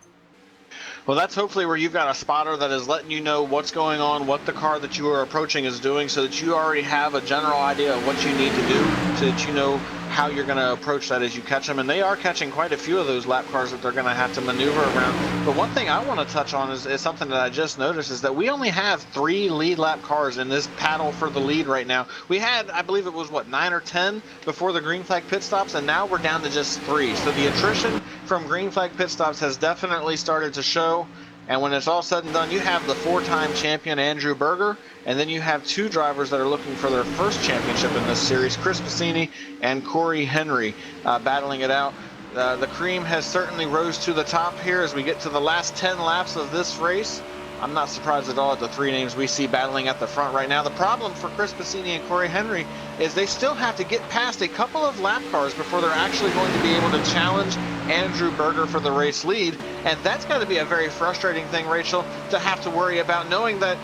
Well, that's hopefully where you've got a spotter that is letting you know what's going on, what the car that you are approaching is doing, so that you already have a general idea of what you need to do, so that you know how you're going to approach that as you catch them. And they are catching quite a few of those lap cars that they're going to have to maneuver around. But one thing I want to touch on is something that I just noticed, is that we only have 3 lead lap cars in this battle for the lead right now. We had, I believe it was, 9 or 10 before the green flag pit stops, and now we're down to just 3. So the attrition from green flag pit stops has definitely started to show. And when it's all said and done, you have the 4-time champion Andrew Berger, and then you have 2 drivers that are looking for their first championship in this series, Chris Passini and Corey Henry, battling it out. The cream has certainly rose to the top here as we get to the last 10 laps of this race. I'm not surprised at all at the 3 names we see battling at the front right now. The problem for Chris Passini and Corey Henry is they still have to get past a couple of lap cars before they're actually going to be able to challenge Andrew Berger for the race lead. And that's got to be a very frustrating thing, Rachel, to have to worry about, knowing that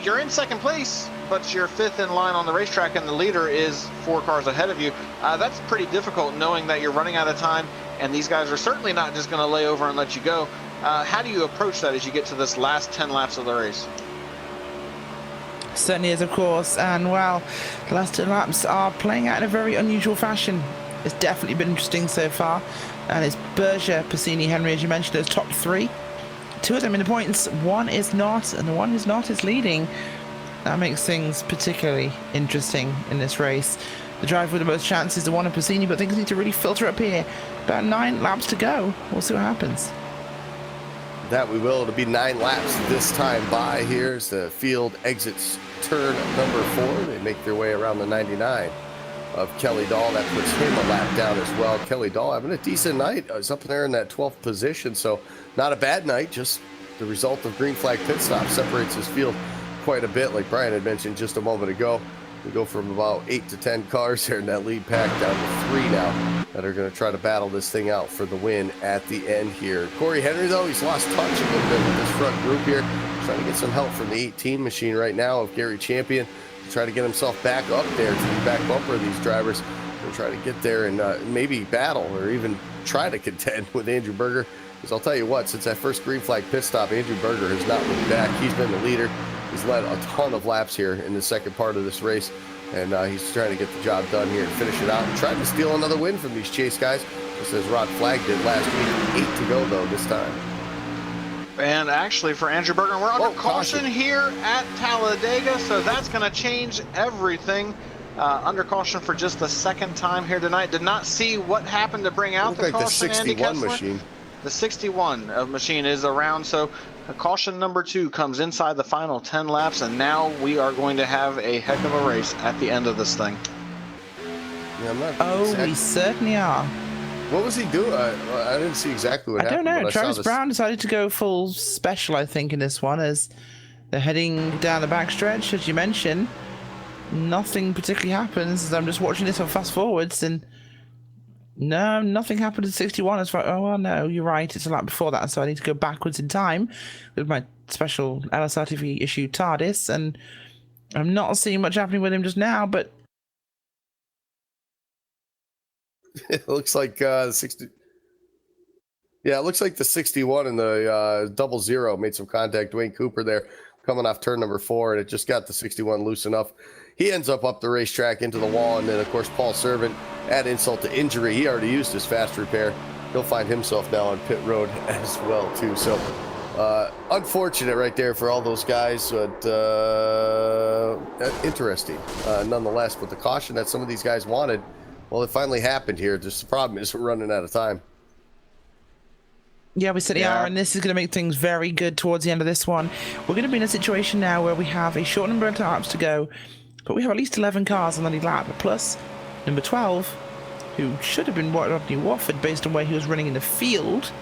you're in second place, but you're 5th in line on the racetrack and the leader is 4 cars ahead of you. That's pretty difficult, knowing that you're running out of time and these guys are certainly not just going to lay over and let you go. How do you approach that as you get to this last 10 laps of the race? Certainly is, of course, and well, the last 10 laps are playing out in a very unusual fashion. It's definitely been interesting so far, and it's Berger, Passini, Henry, as you mentioned, those top 3. 2 of them in the points, 1 is not, and the 1 who's not is leading. That makes things particularly interesting in this race. The driver with the most chances is the one of Passini, but things need to really filter up here. About 9 laps to go. We'll see what happens. That we will. It'll be 9 laps this time by here as the field exits turn number 4. They make their way around the 99 of Kelly Dahl. That puts him a lap down as well. Kelly Dahl having a decent night. He's up there in that 12th position, so not a bad night. Just the result of green flag pit stop separates his field quite a bit, like Brian had mentioned just a moment ago. We go from about 8 to 10 cars here in that lead pack down to 3 now that are going to try to battle this thing out for the win at the end here. Corey Henry, though, he's lost touch a little bit with this front group here. Trying to get some help from the 18 machine right now of Gary Champion to try to get himself back up there to the back bumper of these drivers. and try to get there and maybe battle or even try to contend with Andrew Berger. Because I'll tell you what, since that first green flag pit stop, Andrew Berger has not looked back. He's been the leader. He's led a ton of laps here in the second part of this race, and he's trying to get the job done here and finish it out and trying to steal another win from these chase guys, just as Rod Flagg did last week. 8 to go, though, this time. And actually, for Andrew Berger, we're under caution here at Talladega, so that's going to change everything. Under caution for just the second time here tonight. Did not see what happened to bring out the caution, the 61 machine. The 61 machine is around, so caution number 2 comes inside the final 10 laps, and now we are going to have a heck of a race at the end of this thing. Yeah, we certainly are. What was he doing? I didn't see exactly what happened. I don't know. Travis Brown decided to go full special, I think, in this one, as they're heading down the backstretch, as you mentioned. Nothing particularly happens. I'm just watching this on fast forwards, and no, nothing happened at 61. It's like, oh, well, no, you're right. It's a lap before that, so I need to go backwards in time with my special LSRTV issue TARDIS, and I'm not seeing much happening with him just now, but it looks like 60. Yeah, it looks like the 61 and the 00 made some contact. Dwayne Cooper there coming off turn number 4, and it just got the 61 loose enough. He ends up the racetrack into the wall, and then, of course, Paul Servant, add insult to injury. He already used his fast repair. He'll find himself now on pit road as well, too. So, unfortunate right there for all those guys, but interesting nonetheless. But the caution that some of these guys wanted, well, it finally happened here. Just the problem is we're running out of time. Yeah, we certainly are, and this is going to make things very good towards the end of this one. We're going to be in a situation now where we have a short number of laps to go, but we have at least 11 cars on the lead lap, plus number 12, who should have been Rodney Wofford based on where he was running in the field.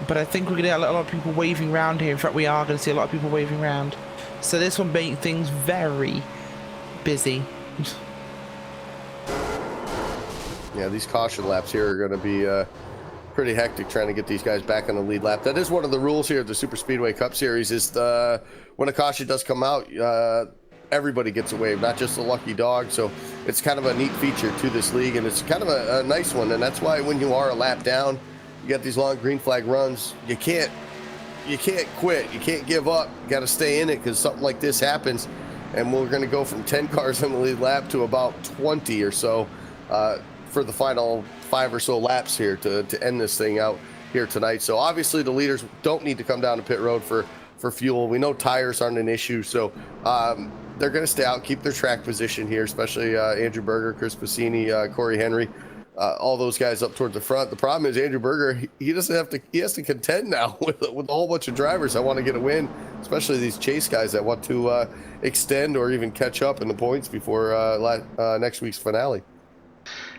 But I think we're going to get a lot of people waving around here. In fact, we are going to see a lot of people waving around. So this will make things very busy. Yeah, these caution laps here are going to be pretty hectic, trying to get these guys back on the lead lap. That is one of the rules here at the Superspeedway Cup Series, is when a caution does come out, everybody gets a wave, not just the lucky dog. So it's kind of a neat feature to this league, and it's kind of a nice one. And that's why when you are a lap down, you got these long green flag runs, you can't quit, you can't give up, you got to stay in it, because something like this happens, and we're going to go from 10 cars on the lead lap to about 20 or so for the final 5 or so laps here to end this thing out here tonight. So obviously the leaders don't need to come down to pit road for fuel. We know tires aren't an issue, so they're going to stay out, keep their track position here, especially Andrew Berger, Chris Bassini, Corey Henry, all those guys up towards the front. The problem is Andrew Berger, he doesn't have to, he has to contend now with a whole bunch of drivers that want to get a win, especially these chase guys that want to extend or even catch up in the points before next week's finale.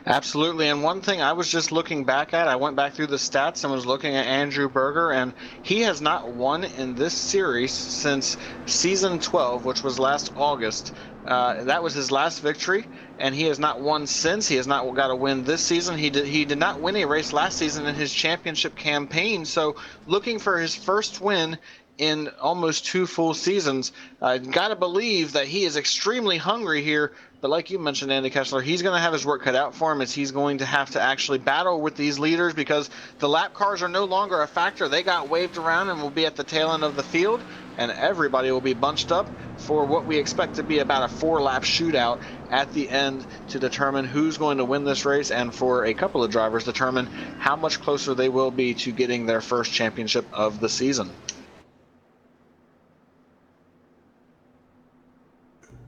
Absolutely, and one thing I was just looking back at, I went back through the stats and was looking at Andrew Berger, and he has not won in this series since season 12, which was last August. That was his last victory, and he has not won since. He has not got a win this season. He did not win a race last season in his championship campaign, so looking for his first win in almost 2 full seasons. Got to believe that he is extremely hungry here. But like you mentioned, Andy Kessler, he's going to have his work cut out for him, as he's going to have to actually battle with these leaders, because the lap cars are no longer a factor. They got waved around and will be at the tail end of the field, and everybody will be bunched up for what we expect to be about a 4-lap shootout at the end to determine who's going to win this race, and for a couple of drivers determine how much closer they will be to getting their first championship of the season.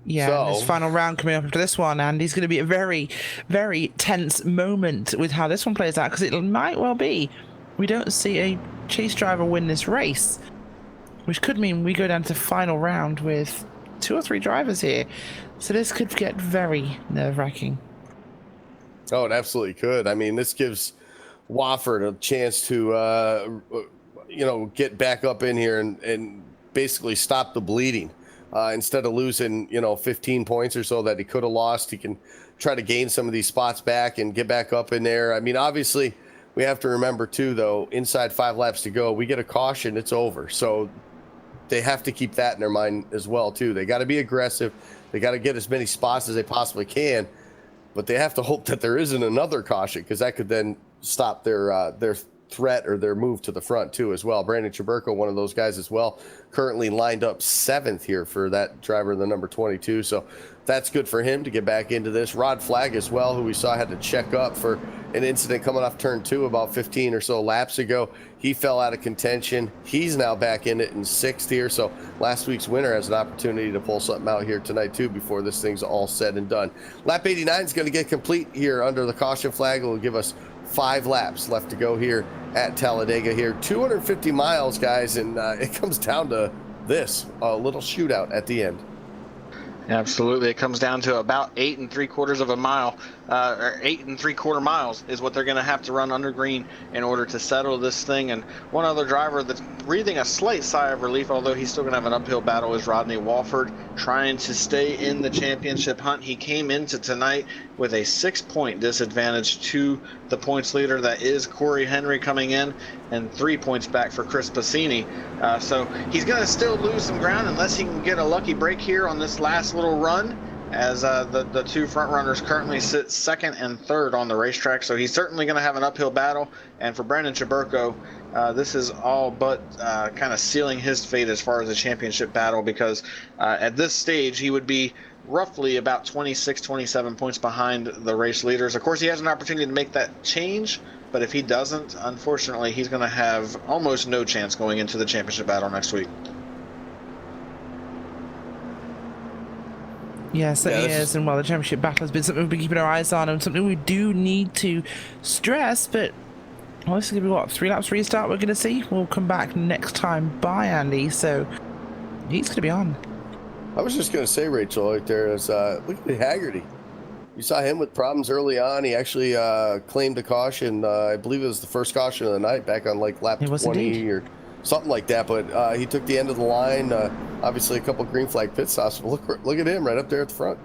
Yeah, so, this final round coming up after this one, and it's going to be a very, very tense moment with how this one plays out, because it might well be we don't see a chase driver win this race, which could mean we go down to final round with 2 or 3 drivers here. So this could get very nerve-wracking. Oh, it absolutely could. I mean, this gives Wofford a chance to, get back up in here and basically stop the bleeding. Instead of losing, 15 points or so that he could have lost, he can try to gain some of these spots back and get back up in there. I mean, obviously, we have to remember, too, though, inside 5 laps to go, we get a caution, it's over. So they have to keep that in their mind as well, too. They got to be aggressive. They got to get as many spots as they possibly can. but they have to hope that there isn't another caution, because that could then stop their threat or their move to the front too as well. Brandon Chaburko, one of those guys as well, currently lined up 7th here for that driver, the number 22. So that's good for him to get back into this. Rod Flagg as well, who we saw had to check up for an incident coming off turn 2 about 15 or so laps ago. He fell out of contention. He's now back in it in 6th here. So last week's winner has an opportunity to pull something out here tonight too before this thing's all said and done. Lap 89 is going to get complete here under the caution flag. It will give us 5 laps left to go here at Talladega here. 250 miles, guys, and it comes down to this, a little shootout at the end. Absolutely. It comes down to about 8 3/4 of a mile, or 8 3/4 miles is what they're going to have to run under green in order to settle this thing. And one other driver that's breathing a slight sigh of relief, although he's still going to have an uphill battle, is Rodney Walford, trying to stay in the championship hunt. He came into tonight with a 6-point disadvantage to the points leader, that is Corey Henry, coming in, and 3 points back for Chris Passini. So he's going to still lose some ground unless he can get a lucky break here on this last little run, as the 2 front runners currently sit 2nd and 3rd on the racetrack. So he's certainly going to have an uphill battle. And for Brandon Chaburko, this is all but kind of sealing his fate as far as the championship battle, because at this stage he would be roughly about 26-27 points behind the race leaders. Of course, he has an opportunity to make that change, but if he doesn't, unfortunately, he's going to have almost no chance going into the championship battle next week. Yes, it is. And while the championship battle has been something we've been keeping our eyes on, and something we do need to stress, but well, this is going to be what, 3 laps restart we're going to see? We'll come back next time by Andy, so he's going to be on. I was just going to say, Rachel, right there is, look at Haggerty. You saw him with problems early on. He actually claimed a caution. I believe it was the first caution of the night back on like lap 20 indeed, or something like that. But he took the end of the line. Obviously, a couple green flag pit stops. But look at him right up there at the front.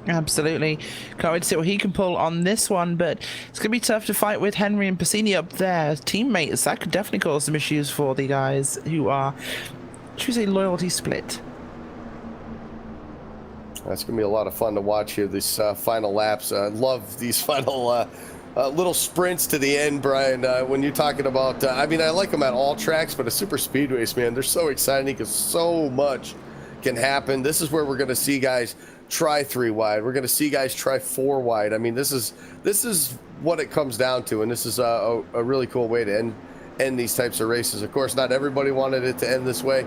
Absolutely. Can't wait to see what he can pull on this one, but it's going to be tough to fight with Henry and Passini up there. Teammates, that could definitely cause some issues for the guys who are, should we say, loyalty split. That's going to be a lot of fun to watch here, these final laps. I love these final little sprints to the end, Brian. When you're talking about, I mean, I like them at all tracks, but a super speedways, man, they're so exciting because so much can happen. This is where we're going to see guys try 3 wide. We're going to see guys try 4 wide. I mean, this is what it comes down to, and this is a really cool way to end these types of races. Of course, not everybody wanted it to end this way,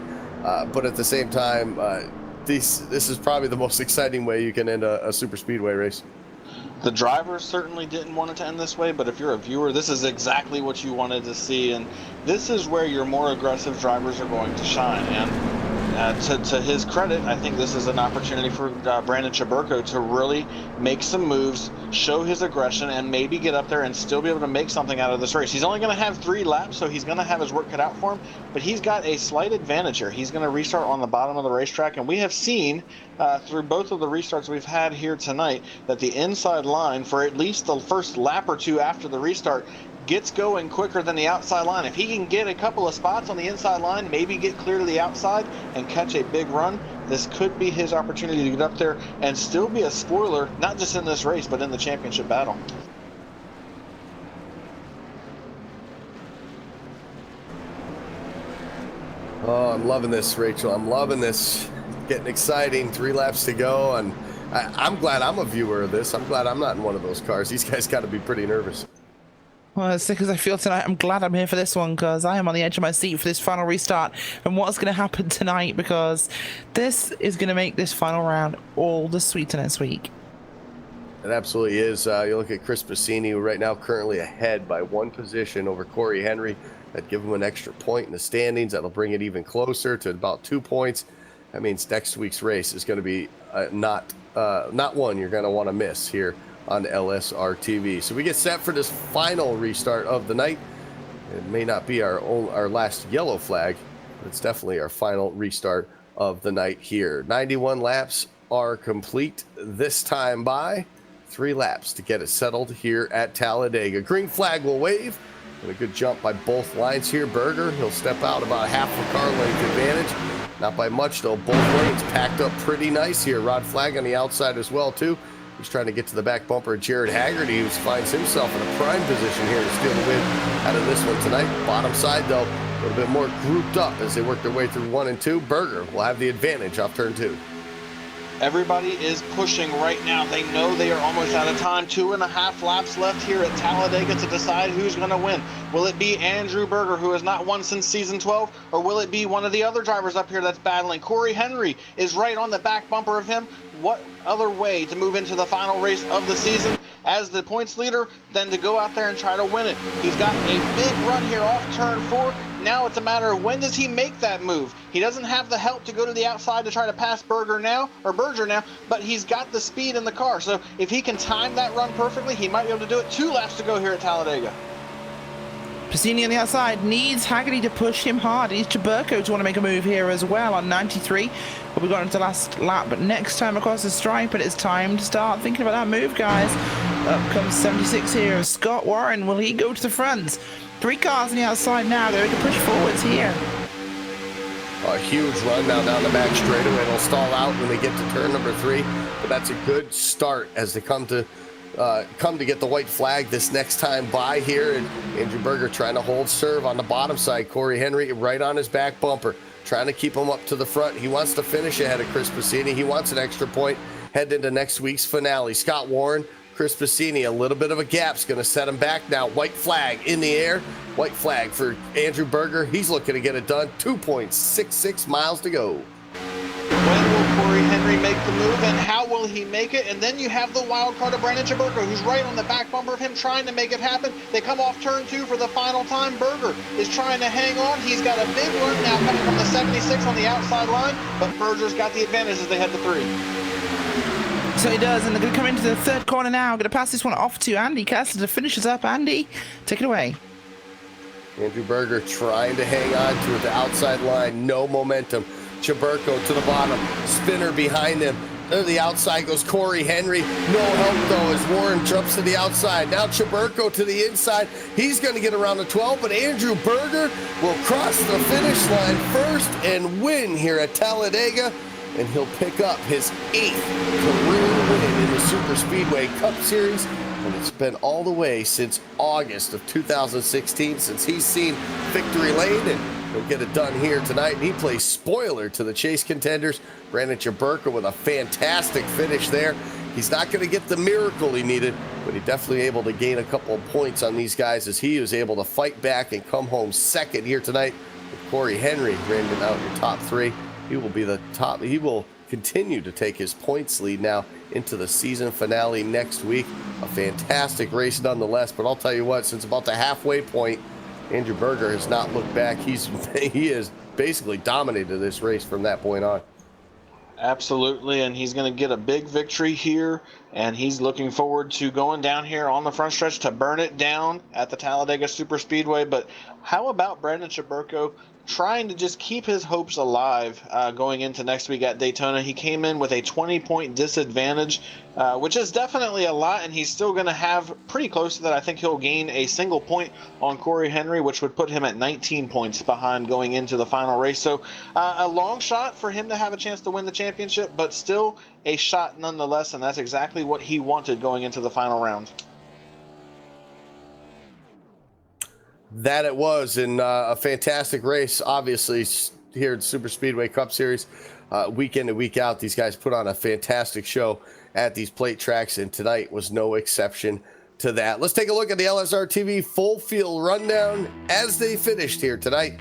but at the same time, this is probably the most exciting way you can end a super speedway race. The drivers certainly didn't want it to end this way, but if you're a viewer, this is exactly what you wanted to see, and this is where your more aggressive drivers are going to shine. And to his credit, I think this is an opportunity for Brandon Chaburko to really make some moves, show his aggression, and maybe get up there and still be able to make something out of this race. He's only going to have 3 laps, so he's going to have his work cut out for him, but he's got a slight advantage here. He's going to restart on the bottom of the racetrack, and we have seen through both of the restarts we've had here tonight that the inside line, for at least the first lap or 2 after the restart, gets going quicker than the outside line. If he can get a couple of spots on the inside line, maybe get clear to the outside and catch a big run, this could be his opportunity to get up there and still be a spoiler, not just in this race, but in the championship battle. Oh, I'm loving this, Rachel. I'm loving this. Getting exciting. 3 laps to go, and I'm glad I'm a viewer of this. I'm glad I'm not in one of those cars. These guys got to be pretty nervous. Well, as sick as I feel tonight, I'm glad I'm here for this one, because I am on the edge of my seat for this final restart and what's going to happen tonight, because this is going to make this final round all the sweeter next week. It absolutely is. You look at Chris Passini, who right now currently ahead by 1 position over Corey Henry. That'd give him an extra point in the standings. That'll bring it even closer to about 2 points. That means next week's race is going to be not one you're going to want to miss here on LSRTV. So we get set for this final restart of the night. It may not be our last yellow flag, but it's definitely our final restart of the night here. 91 laps are complete this time by 3 laps to get it settled here at Talladega. Green flag will wave, and a good jump by both lines here. Berger, he'll step out about half a car length advantage. Not by much though. Both lanes packed up pretty nice here. Rod Flagg on the outside as well too. He's trying to get to the back bumper. Jared Haggerty, who finds himself in a prime position here to steal the win out of this one tonight. Bottom side, though, a little bit more grouped up as they work their way through 1 and 2. Berger will have the advantage off turn 2. Everybody is pushing right now. They know they are almost out of time. 2.5 laps left here at Talladega to decide who's going to win. Will it be Andrew Berger, who has not won since season 12, or will it be one of the other drivers up here that's battling? Corey Henry is right on the back bumper of him. What other way to move into the final race of the season as the points leader than to go out there and try to win it? He's got a big run here off turn 4. Now it's a matter of when does he make that move. He doesn't have the help to go to the outside to try to pass Berger now, but he's got the speed in the car. So if he can time that run perfectly, he might be able to do it. 2 laps to go here at Talladega. Piscini on the outside needs Haggerty to push him hard. Needs Chaburko to want to make a move here as well on 93. But we got into the last lap. But next time across the stripe, and it's time to start thinking about that move, guys. Up comes 76 here. Scott Warren, will he go to the front? 3 cars on the outside now. They're going to push forwards here. A huge run now down the back straightaway. They'll stall out when they get to turn number 3. But that's a good start as they come to get the white flag this next time by here. And Andrew Berger trying to hold serve on the bottom side. Corey Henry right on his back bumper, trying to keep him up to the front. He wants to finish ahead of Chris Piscini. He wants an extra point heading into next week's finale. Scott Warren, Chris Piscini, a little bit of a gap's going to set him back now. White flag in the air. White flag for Andrew Berger. He's looking to get it done. 2.66 miles to go. When will Corey Henry make the move, and how will he make it? And then you have the wild card of Brandon Chaburko, who's right on the back bumper of him, trying to make it happen. They come off turn 2 for the final time. Berger is trying to hang on. He's got a big run now coming from the 76 on the outside line, but Berger's got the advantage as they head to 3. So he does, and they're going to come into the third corner now. Going to pass this one off to Andy Kessler to finish us up. Andy, take it away. Andrew Berger trying to hang on to it, the outside line, no momentum. Chaburko to the bottom, spinner behind him. To the outside goes Corey Henry. No help though as Warren jumps to the outside. Now Chaburko to the inside. He's going to get around the 12, but Andrew Berger will cross the finish line first and win here at Talladega. And he'll pick up his 8th career win in the Superspeedway Cup Series. And it's been all the way since August of 2016 since he's seen victory lane, and he'll get it done here tonight. And he plays spoiler to the chase contenders. Brandon Chaburko with a fantastic finish there. He's not going to get the miracle he needed, but he definitely able to gain a couple of points on these guys as he was able to fight back and come home second here tonight. With Corey Henry rounding out your top 3. He will be the top. He will continue to take his points lead now into the season finale next week. A fantastic race nonetheless, but I'll tell you what, since about the halfway point, Andrew Berger has not looked back. He has basically dominated this race from that point on. Absolutely, and he's going to get a big victory here, and he's looking forward to going down here on the front stretch to burn it down at the Talladega Superspeedway. But how about Brandon Chaburko trying to just keep his hopes alive going into next week at Daytona? He came in with a 20-point disadvantage, which is definitely a lot, and he's still going to have pretty close to that. I think he'll gain a single point on Corey Henry, which would put him at 19 points behind going into the final race. So a long shot for him to have a chance to win the championship, but still a shot nonetheless, and that's exactly what he wanted going into the final round. That it was, in a fantastic race, obviously, here at Superspeedway Cup Series. Week in and week out, these guys put on a fantastic show at these plate tracks, and tonight was no exception to that. Let's take a look at the LSRTV full field rundown as they finished here tonight.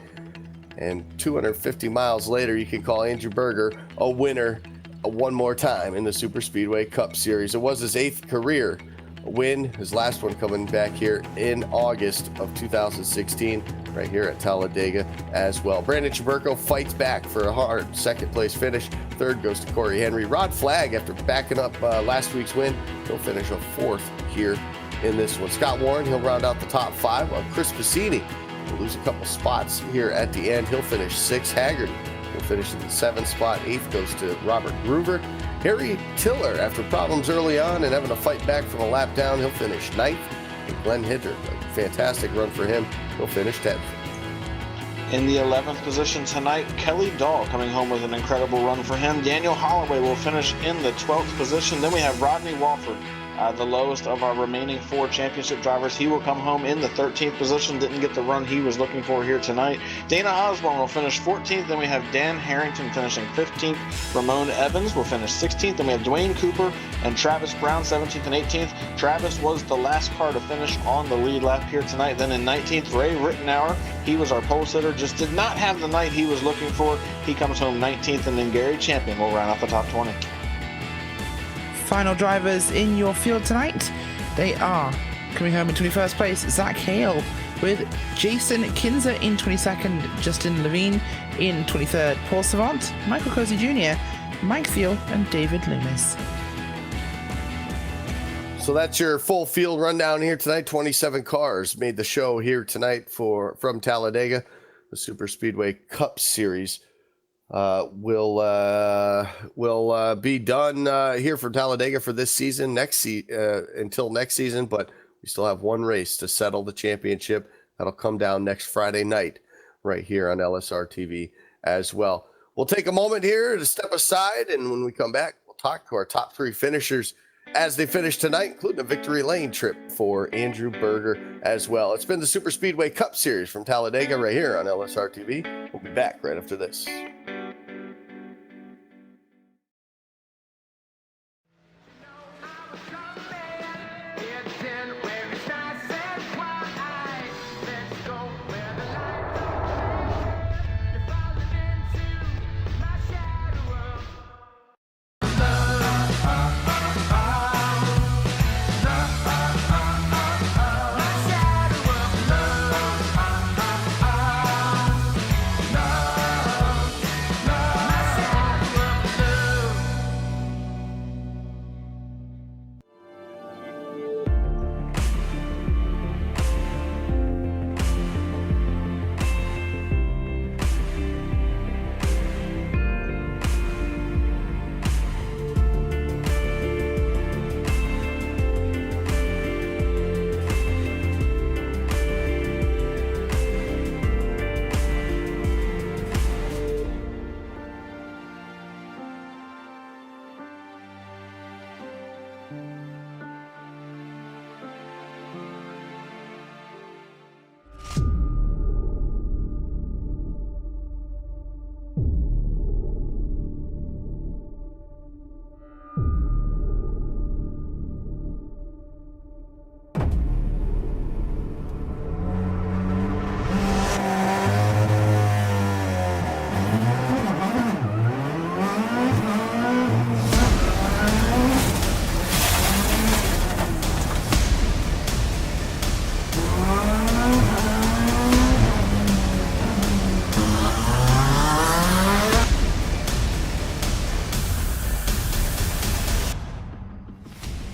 And 250 miles later, you can call Andrew Berger a winner one more time in the Superspeedway Cup Series. It was his 8th career win, his last one coming back here in August of 2016, right here at Talladega as well. Brandon Chaburko fights back for a hard second place finish. Third goes to Corey Henry. Rod Flagg, after backing up last week's win, he'll finish a 4th here in this one. Scott Warren, he'll round out the top 5, while Chris Piscini will lose a couple spots here at the end. He'll finish 6th. Haggerty will finish in the 7th spot. 8th goes to Robert Groover. Harry Tiller, after problems early on and having to fight back from a lap down, he'll finish 9th. And Glenn Hitter, a fantastic run for him, he'll finish 10th. In the 11th position tonight, Kelly Dahl coming home with an incredible run for him. Daniel Holloway will finish in the 12th position. Then we have Rodney Walford, the lowest of our remaining 4 championship drivers. He will come home in the 13th position. Didn't get the run he was looking for here tonight. Dana Osborne will finish 14th. Then we have Dan Harrington finishing 15th. Ramon Evans will finish 16th. Then we have Dwayne Cooper and Travis Brown 17th and 18th. Travis was the last car to finish on the lead lap here tonight. Then in 19th, Ray Rittenauer. He was our pole sitter. Just did not have the night he was looking for. He comes home 19th. And then Gary Champion will round out the top 20. Final drivers in your field tonight, they are coming home in 21st place, Zach Hale, with Jason Kinzer in 22nd, Justin Levine in 23rd, Paul Savant, Michael Cozy Jr., Mike Thiel, and David Loomis. So that's your full field rundown here tonight. 27 cars made the show here tonight from Talladega. The Superspeedway Cup Series will be done here for Talladega for this season, until next season. But we still have one race to settle the championship. That'll come down next Friday night right here on LSRTV as well. We'll take a moment here to step aside, and when we come back, we'll talk to our top 3 finishers as they finish tonight, including a victory lane trip for Andrew Berger as well. It's been the Superspeedway Cup Series from Talladega right here on LSRTV. We'll be back right after this.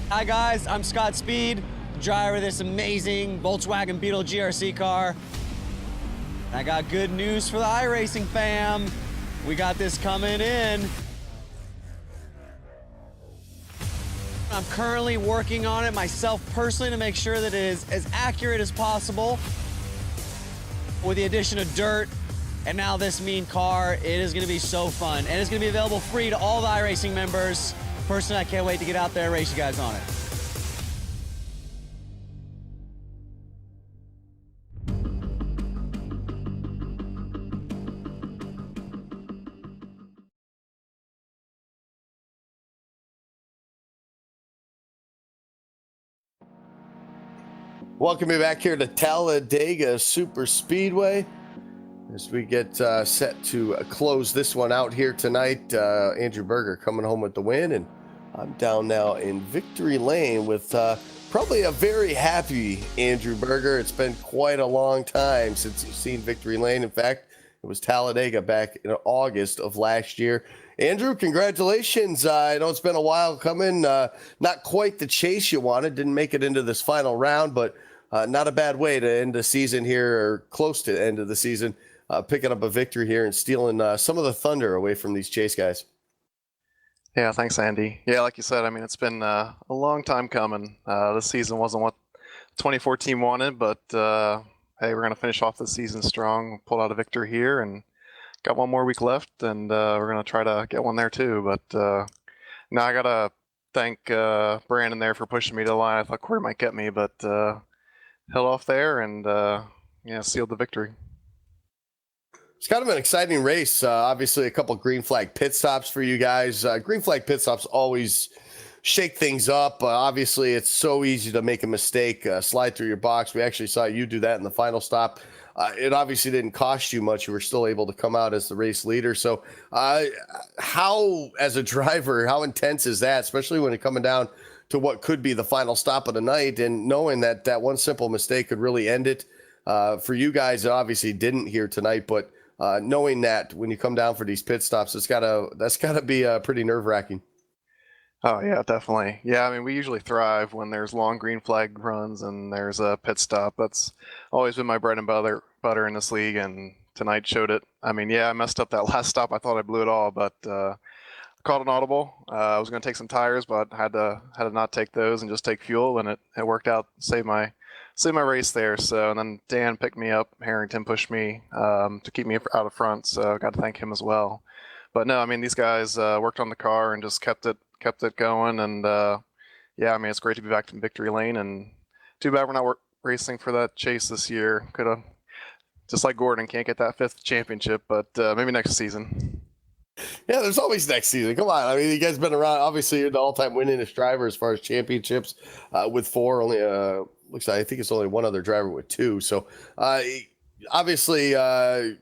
Hi guys, I'm Scott Speed, driver of this amazing Volkswagen Beetle GRC car. I got good news for the iRacing fam. We got this coming in. I'm currently working on it myself personally to make sure that it is as accurate as possible. With the addition of dirt and now this mean car, it is gonna be so fun. And it's gonna be available free to all the iRacing members. Personally, I can't wait to get out there and race you guys on it. Welcome you back here to Talladega Superspeedway as we get set to close this one out here tonight. Andrew Berger coming home with the win, and I'm down now in victory lane with probably a very happy Andrew Berger. It's been quite a long time since you've seen victory lane. In fact, it was Talladega back in August of last year. Andrew, congratulations. I know it's been a while coming. Not quite the chase you wanted. Didn't make it into this final round, but not a bad way to end the season here, or close to the end of the season, picking up a victory here and stealing some of the thunder away from these chase guys. Yeah, thanks, Andy. Yeah, like you said, I mean, it's been a long time coming. This season wasn't what 2014 wanted, but hey, we're going to finish off the season strong, pulled out a victory here, and got one more week left, and we're going to try to get one there too. But now I got to thank Brandon there for pushing me to the line. I thought Corey might get me, but held off there and sealed the victory. It's kind of an exciting race. Obviously, a couple green flag pit stops for you guys. Green flag pit stops always shake things up. Obviously, it's so easy to make a mistake, slide through your box. We actually saw you do that in the final stop. It obviously didn't cost you much. You were still able to come out as the race leader. So how, as a driver, how intense is that, especially when you're coming down to what could be the final stop of the night and knowing that that one simple mistake could really end it for you guys? It obviously didn't here tonight, but knowing that when you come down for these pit stops, that's gotta be pretty nerve-wracking. Oh yeah, definitely. Yeah, I mean, we usually thrive when there's long green flag runs and there's a pit stop. That's always been my bread and butter in this league, and tonight showed it. I mean, yeah, I messed up that last stop. I thought I blew it all, but caught an audible. I was going to take some tires, but had to not take those and just take fuel, and it worked out. Saved my race there. So, and then Dan picked me up. Harrington pushed me to keep me out of front. So, got to thank him as well. But no, I mean, these guys worked on the car and just kept it going. And yeah, I mean, it's great to be back in victory lane. And too bad we're not racing for that chase this year. Could have, just like Gordon, can't get that 5th championship, but maybe next season. Yeah, there's always next season. Come on. I mean, you guys been around. Obviously, you're the all-time winningest driver as far as championships with 4. Only looks like I think it's only one other driver with 2. So obviously,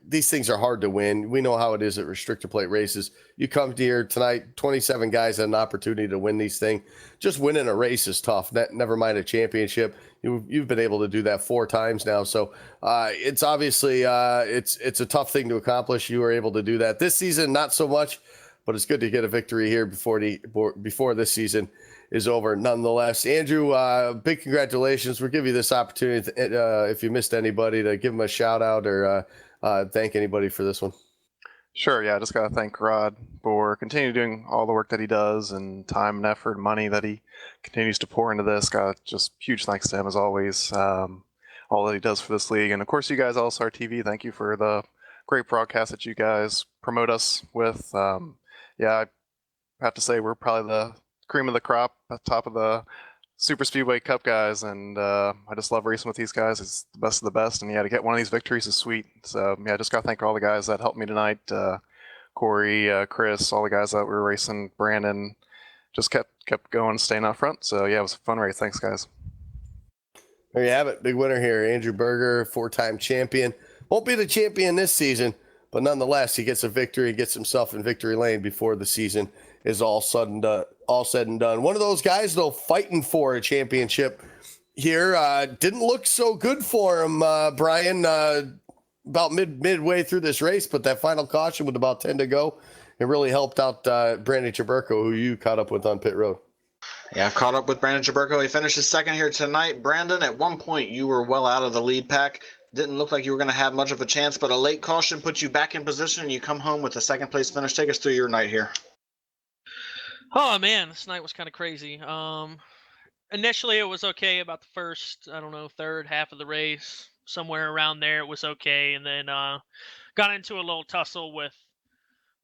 these things are hard to win. We know how it is at restrictor plate races. You come here tonight, 27 guys had an opportunity to win these things. Just winning a race is tough. Never mind a championship. You've been able to do that 4 times now. So it's obviously it's a tough thing to accomplish. You were able to do that this season, not so much, but it's good to get a victory here before this season is over. Nonetheless, Andrew, big congratulations. We'll give you this opportunity if you missed anybody to give them a shout out or thank anybody for this one. Sure, yeah, I just got to thank Rod for continuing doing all the work that he does and time and effort and money that he continues to pour into this. Got just huge thanks to him as always, all that he does for this league. And of course, you guys, LSRTV, thank you for the great broadcast that you guys promote us with. Yeah, I have to say we're probably the cream of the crop at the top of the Superspeedway Cup guys, and I just love racing with these guys. It's the best of the best, and yeah, to get one of these victories is sweet. So yeah, just gotta thank all the guys that helped me tonight. Corey, Chris, all the guys that were racing, Brandon, just kept going, staying out front. So yeah, it was a fun race. Thanks, guys. There you have it. Big winner here, Andrew Berger, 4-time champion. Won't be the champion this season, but nonetheless, he gets a victory, gets himself in victory lane before the season is all said and done. One of those guys, though, fighting for a championship here. Didn't look so good for him, Brian, about midway through this race, but that final caution with about 10 to go, it really helped out Brandon Chaburko, who you caught up with on pit road. Yeah, I've caught up with Brandon Chaburko. He finishes second here tonight. Brandon, at one point, you were well out of the lead pack. Didn't look like you were going to have much of a chance, but a late caution put you back in position, and you come home with a second-place finish. Take us through your night here. Oh man, this night was kind of crazy. Initially it was okay about the first, third half of the race, somewhere around there it was okay, and then got into a little tussle with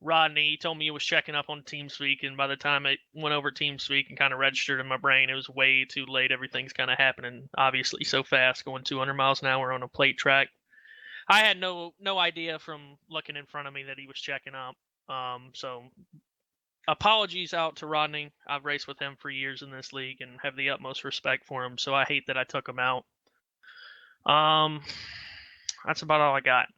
Rodney. He told me he was checking up on TeamSpeak, and by the time it went over TeamSpeak and kind of registered in my brain, it was way too late. Everything's kind of happening obviously so fast, going 200 miles an hour on a plate track. I had no idea from looking in front of me that he was checking up. So apologies out to Rodney. I've raced with him for years in this league and have the utmost respect for him, so I hate that I took him out. That's about all I got.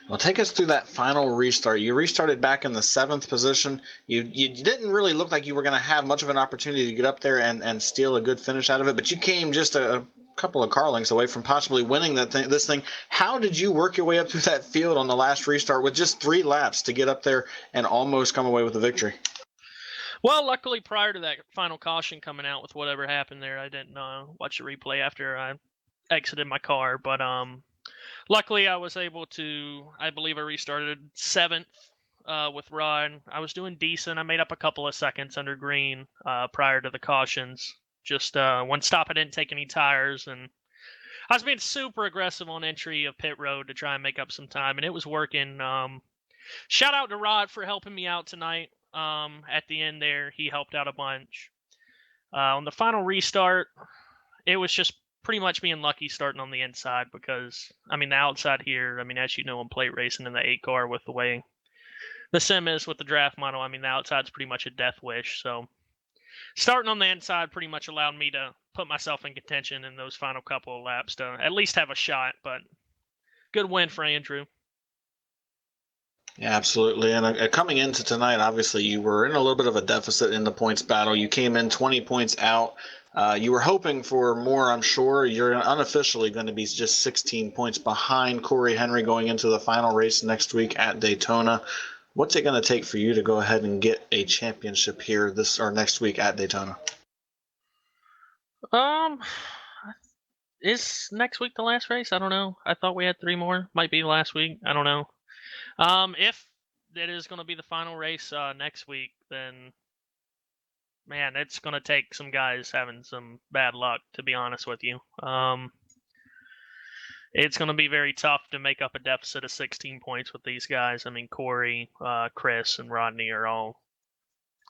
Well, take us through that final restart. You restarted back in the 7th position. You didn't really look like you were going to have much of an opportunity to get up there and steal a good finish out of it, but you came just a couple of car lengths away from possibly winning this thing. How did you work your way up through that field on the last restart with just 3 laps to get up there and almost come away with a victory? Well, luckily prior to that final caution coming out with whatever happened there, I didn't watch the replay after I exited my car, but luckily I was able to, I believe I restarted 7th with Rod. I was doing decent. I made up a couple of seconds under green prior to the cautions. Just one stop I didn't take any tires, and I was being super aggressive on entry of pit road to try and make up some time, and it was working. Shout out to Rod for helping me out tonight. At the end there, he helped out a bunch. On the final restart, it was just pretty much being lucky starting on the inside because, the outside here, as you know, in plate racing in the 8 car with the way the sim is with the draft model, the outside's pretty much a death wish. So starting on the inside pretty much allowed me to put myself in contention in those final couple of laps to at least have a shot, but good win for Andrew. Yeah, absolutely. And coming into tonight, obviously, you were in a little bit of a deficit in the points battle. You came in 20 points out. You were hoping for more, I'm sure. You're unofficially going to be just 16 points behind Corey Henry going into the final race next week at Daytona. What's it going to take for you to go ahead and get a championship here this or next week at Daytona? Is next week the last race? I don't know. I thought we had 3 more. Might be last week. I don't know. If it is going to be the final race next week, then man, it's going to take some guys having some bad luck, to be honest with you. It's going to be very tough to make up a deficit of 16 points with these guys. Corey, Chris, and Rodney are all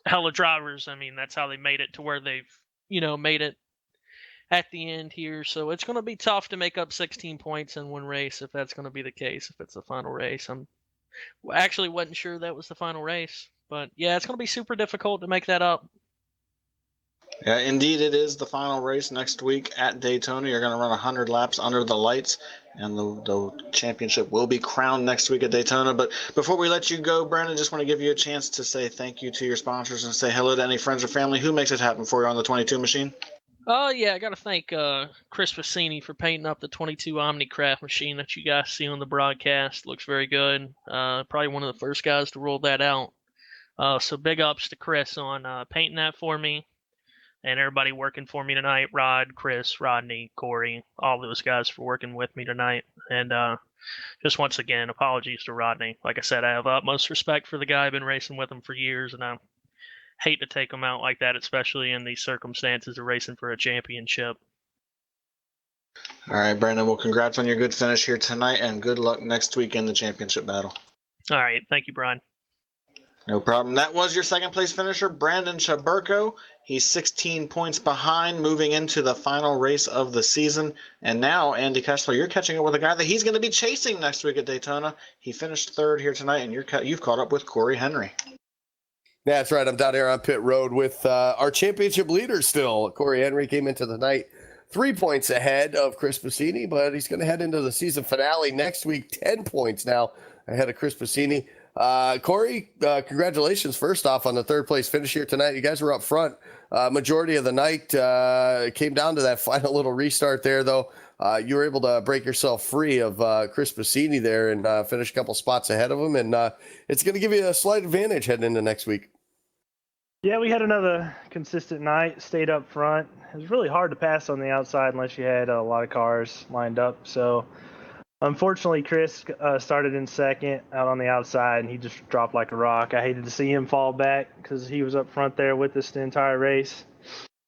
hella drivers. That's how they made it to where they've, made it at the end here. So it's going to be tough to make up 16 points in one race if that's going to be the case, if it's the final race. I'm actually wasn't sure that was the final race. But yeah, it's going to be super difficult to make that up. Yeah, indeed, it is the final race next week at Daytona. You're going to run 100 laps under the lights, and the championship will be crowned next week at Daytona. But before we let you go, Brandon, just want to give you a chance to say thank you to your sponsors and say hello to any friends or family who makes it happen for you on the 22 machine. Oh, yeah, I got to thank Chris Fassini for painting up the 22 Omnicraft machine that you guys see on the broadcast. Looks very good. Probably one of the first guys to roll that out. So big ups to Chris on painting that for me. And everybody working for me tonight, Rod, Chris, Rodney, Corey, all those guys for working with me tonight. And just once again, apologies to Rodney. Like I said, I have utmost respect for the guy. I've been racing with him for years, and I hate to take him out like that, especially in these circumstances of racing for a championship. All right, Brandon, well, congrats on your good finish here tonight, and good luck next week in the championship battle. All right, thank you, Brian. No problem. That was your second place finisher, Brandon Chaburko. He's 16 points behind moving into the final race of the season. And now, Andy Kessler, you're catching up with a guy that he's going to be chasing next week at Daytona. He finished third here tonight, and you've caught up with Corey Henry. That's right. I'm down here on pit road with our championship leader still. Corey Henry came into the night 3 points ahead of Chris Passini, but he's going to head into the season finale next week, 10 points now ahead of Chris Passini. Corey, congratulations first off on the third place finish here tonight. You guys were up front majority of the night. Came down to that final little restart there, though. You were able to break yourself free of Chris Passini there and finish a couple spots ahead of him. And it's going to give you a slight advantage heading into next week. Yeah, we had another consistent night, stayed up front. It was really hard to pass on the outside unless you had a lot of cars lined up. So unfortunately, Chris started in second out on the outside, and he just dropped like a rock. I hated to see him fall back because he was up front there with us the entire race.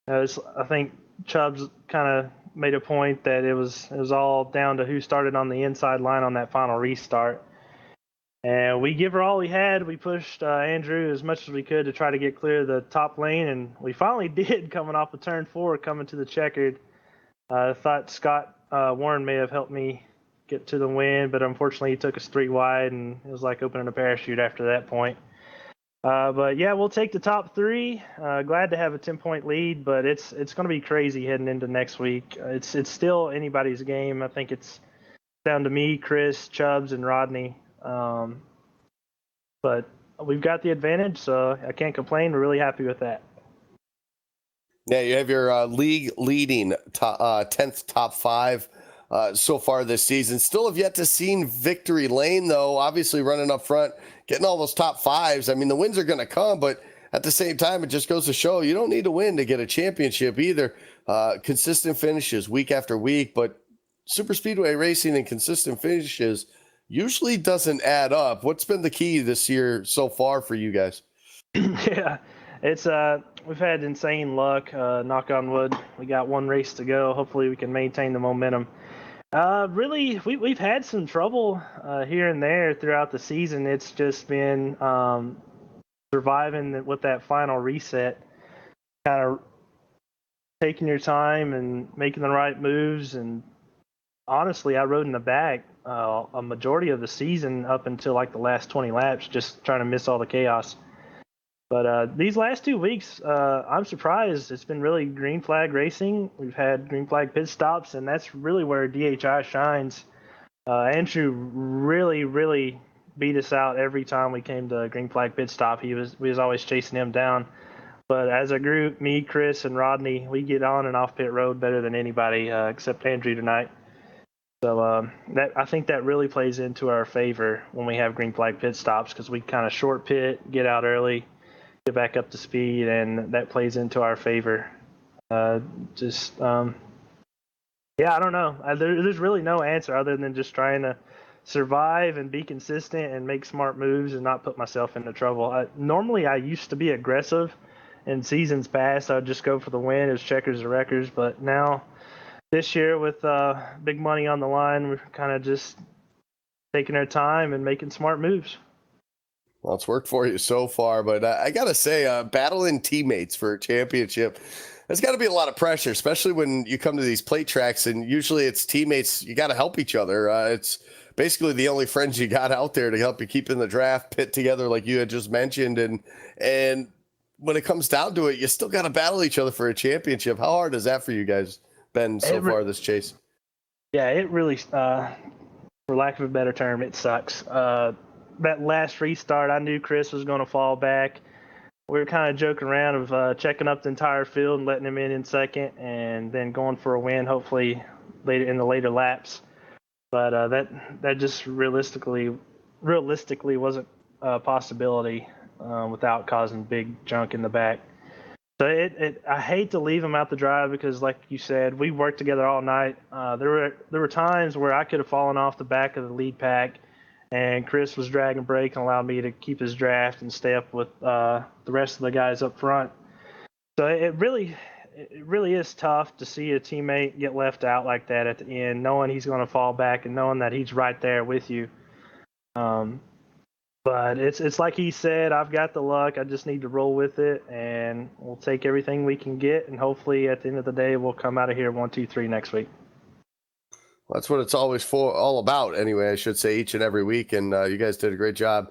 I think Chubbs kind of made a point that it was all down to who started on the inside line on that final restart. And we give her all we had. We pushed Andrew as much as we could to try to get clear of the top lane, and we finally did coming off of turn 4, coming to the checkered. I thought Scott Warren may have helped me get to the win, but unfortunately he took us 3 wide, and it was like opening a parachute after that point. But yeah, we'll take the top 3. Glad to have a 10-point lead, but it's going to be crazy heading into next week. It's still anybody's game. I think it's down to me, Chris, Chubbs, and Rodney. But we've got the advantage, so I can't complain. We're really happy with that. Yeah, you have your league leading 10th top 5 so far this season. Still have yet to see victory lane, though. Obviously running up front, getting all those top 5s. I mean, the wins are going to come, but at the same time, it just goes to show you don't need to win to get a championship either. Consistent finishes week after week, but Superspeedway racing and consistent finishes usually doesn't add up. What's been the key this year so far for you guys? Yeah, it's we've had insane luck. Knock on wood. We got 1 race to go. Hopefully we can maintain the momentum. Really, we've had some trouble here and there throughout the season. It's just been surviving with that final reset, kind of taking your time and making the right moves. And honestly, I rode in the back a majority of the season up until like the last 20 laps, just trying to miss all the chaos. But these last 2 weeks, I'm surprised. It's been really green flag racing. We've had green flag pit stops, and that's really where DHI shines. Andrew really beat us out every time we came to green flag pit stop. We was always chasing him down. But as a group, me, Chris, and Rodney, we get on and off pit road better than anybody except Andrew tonight. So I think that really plays into our favor when we have green flag pit stops, because we kind of short pit, get out early, get back up to speed, and that plays into our favor. Yeah, I don't know. There's really no answer other than just trying to survive and be consistent and make smart moves and not put myself into trouble. Normally, I used to be aggressive. In seasons past, I would just go for the win. It was checkers or wreckers. But now, this year, with big money on the line, we're kind of just taking our time and making smart moves. Well, it's worked for you so far, but I got to say, battling teammates for a championship, there's got to be a lot of pressure, especially when you come to these plate tracks, and usually it's teammates. You got to help each other. It's basically the only friends you got out there to help you keep in the draft, pit together like you had just mentioned. And when it comes down to it, you still got to battle each other for a championship. How hard has that for you guys been so far this chase? Yeah, it really, for lack of a better term, it sucks. That last restart, I knew Chris was going to fall back. We were kind of joking around of checking up the entire field and letting him in second, and then going for a win, hopefully later in the later laps. But that just realistically wasn't a possibility without causing big junk in the back. So I hate to leave him out the drive because, like you said, we worked together all night. There were times where I could have fallen off the back of the lead pack, and Chris was dragging brake and allowed me to keep his draft and stay up with the rest of the guys up front. So it really is tough to see a teammate get left out like that at the end, knowing he's going to fall back and knowing that he's right there with you. But it's like he said, I've got the luck. I just need to roll with it, and we'll take everything we can get, and hopefully at the end of the day, we'll come out of here 1, 2, 3 next week. Well, that's what it's always all about anyway, I should say, each and every week. And you guys did a great job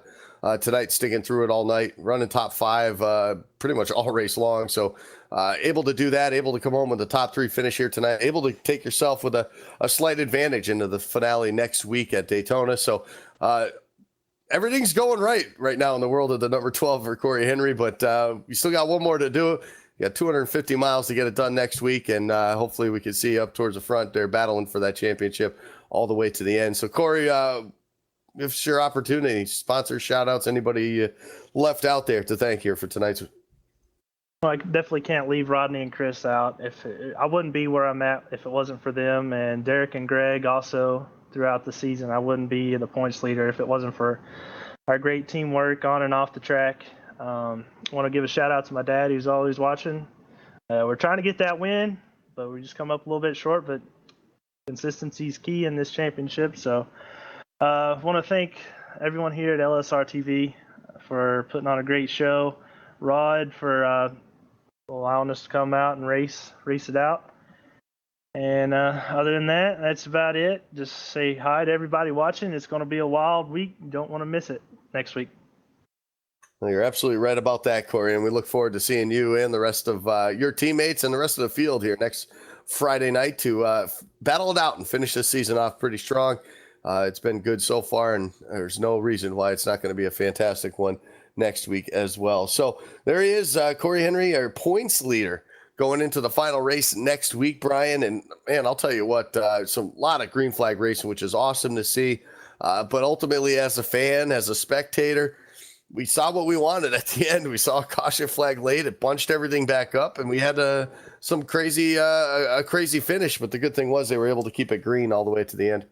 tonight, sticking through it all night, running top 5 pretty much all race long. So able to do that, able to come home with the top 3 finish here tonight, able to take yourself with a slight advantage into the finale next week at Daytona. So everything's going right now in the world of the number 12 for Corey Henry, but we still got one more to do. You got 250 miles to get it done next week, and hopefully we can see you up towards the front there battling for that championship all the way to the end. So, Corey, it's your opportunity. Sponsors, shout-outs, anybody left out there to thank here for tonight's. Well, I definitely can't leave Rodney and Chris out. I wouldn't be where I'm at if it wasn't for them, and Derek and Greg also throughout the season. I wouldn't be the points leader if it wasn't for our great teamwork on and off the track. I want to give a shout out to my dad, who's always watching. We're trying to get that win, but we just come up a little bit short, but consistency is key in this championship. So I want to thank everyone here at LSRTV for putting on a great show. Rod for allowing us to come out and race it out. And other than that, that's about it. Just say hi to everybody watching. It's going to be a wild week. You don't want to miss it next week. Well, you're absolutely right about that, Corey, and we look forward to seeing you and the rest of your teammates and the rest of the field here next Friday night to battle it out and finish this season off pretty strong. It's been good so far, and there's no reason why it's not going to be a fantastic one next week as well. So there he is, Corey Henry, our points leader, going into the final race next week, Brian. And, man, I'll tell you what, lot of green flag racing, which is awesome to see. But ultimately, as a fan, as a spectator, we saw what we wanted at the end. We saw a caution flag late. It bunched everything back up, and we had a crazy finish. But the good thing was they were able to keep it green all the way to the end.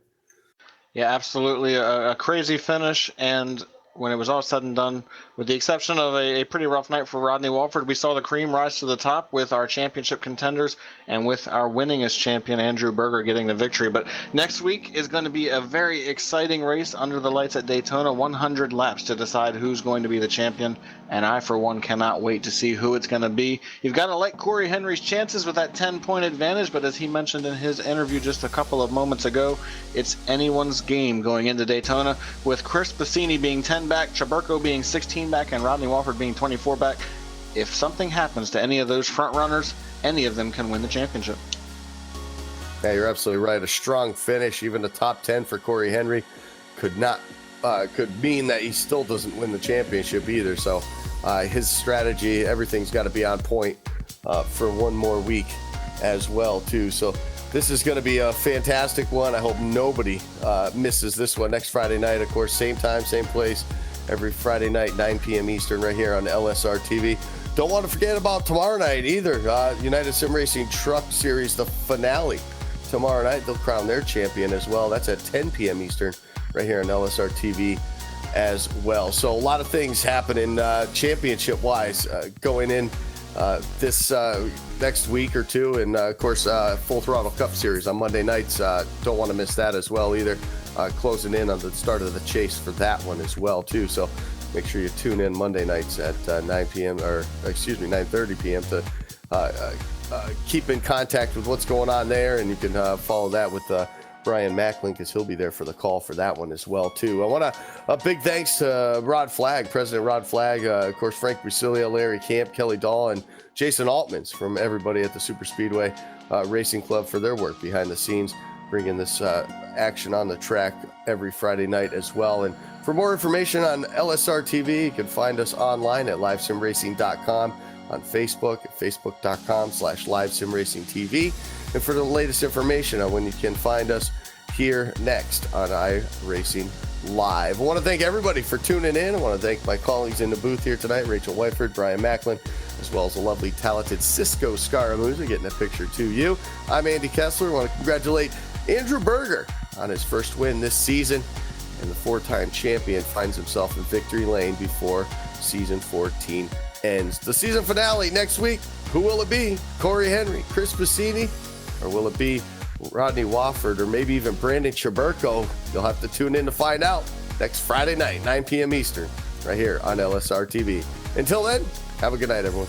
Yeah, absolutely. A crazy finish. And when it was all said and done, with the exception of a pretty rough night for Rodney Walford, we saw the cream rise to the top with our championship contenders and with our winningest champion, Andrew Berger, getting the victory. But next week is going to be a very exciting race under the lights at Daytona, 100 laps to decide who's going to be the champion, and I, for one, cannot wait to see who it's going to be. You've got to like Corey Henry's chances with that 10-point advantage, but as he mentioned in his interview just a couple of moments ago, it's anyone's game going into Daytona, with Chris Bassini being 10 back, Chaburko being 16 back, and Rodney Walford being 24 back. If something happens to any of those front runners, any of them can win the championship. Yeah, you're absolutely right. A strong finish, even the top 10 for Corey Henry, could mean that he still doesn't win the championship either. So his strategy, everything's got to be on point for one more week as well too. So this is going to be a fantastic one. I hope nobody misses this one next Friday night. Of course, same time, same place, every Friday night, 9 p.m. Eastern, right here on LSRTV. Don't want to forget about tomorrow night either. United Sim Racing Truck Series, the finale. Tomorrow night, they'll crown their champion as well. That's at 10 p.m. Eastern, right here on LSRTV as well. So a lot of things happening championship-wise going in this next week or two. And, of course, Full Throttle Cup Series on Monday nights. Don't want to miss that as well either. Closing in on the start of the chase for that one as well, too. So make sure you tune in Monday nights at 9:30 p.m. to keep in contact with what's going on there. And you can follow that with Brian Macklin, because he'll be there for the call for that one as well, too. I want a big thanks to Rod Flagg, President Rod Flagg, of course, Frank Brasilia, Larry Camp, Kelly Dahl, and Jason Altmans from everybody at the Superspeedway Racing Club for their work behind the scenes, bringing this action on the track every Friday night as well. And for more information on LSRTV, you can find us online at livesimracing.com, on Facebook at facebook.com/livesimracingtv. And for the latest information on when you can find us here next on iRacing Live. I want to thank everybody for tuning in. I want to thank my colleagues in the booth here tonight, Rachel Whiteford, Brian Macklin, as well as the lovely, talented Cisco Scaramouza getting a picture to you. I'm Andy Kessler. I want to congratulate Andrew Berger on his first win this season, and the four-time champion finds himself in victory lane before season 14 ends. The season finale next week. Who will it be? Corey Henry, Chris Bassini, or will it be Rodney Walford, or maybe even Brandon Chaburko? You'll have to tune in to find out next Friday night, 9 p.m. Eastern, right here on LSR TV. Until then, have a good night, everyone.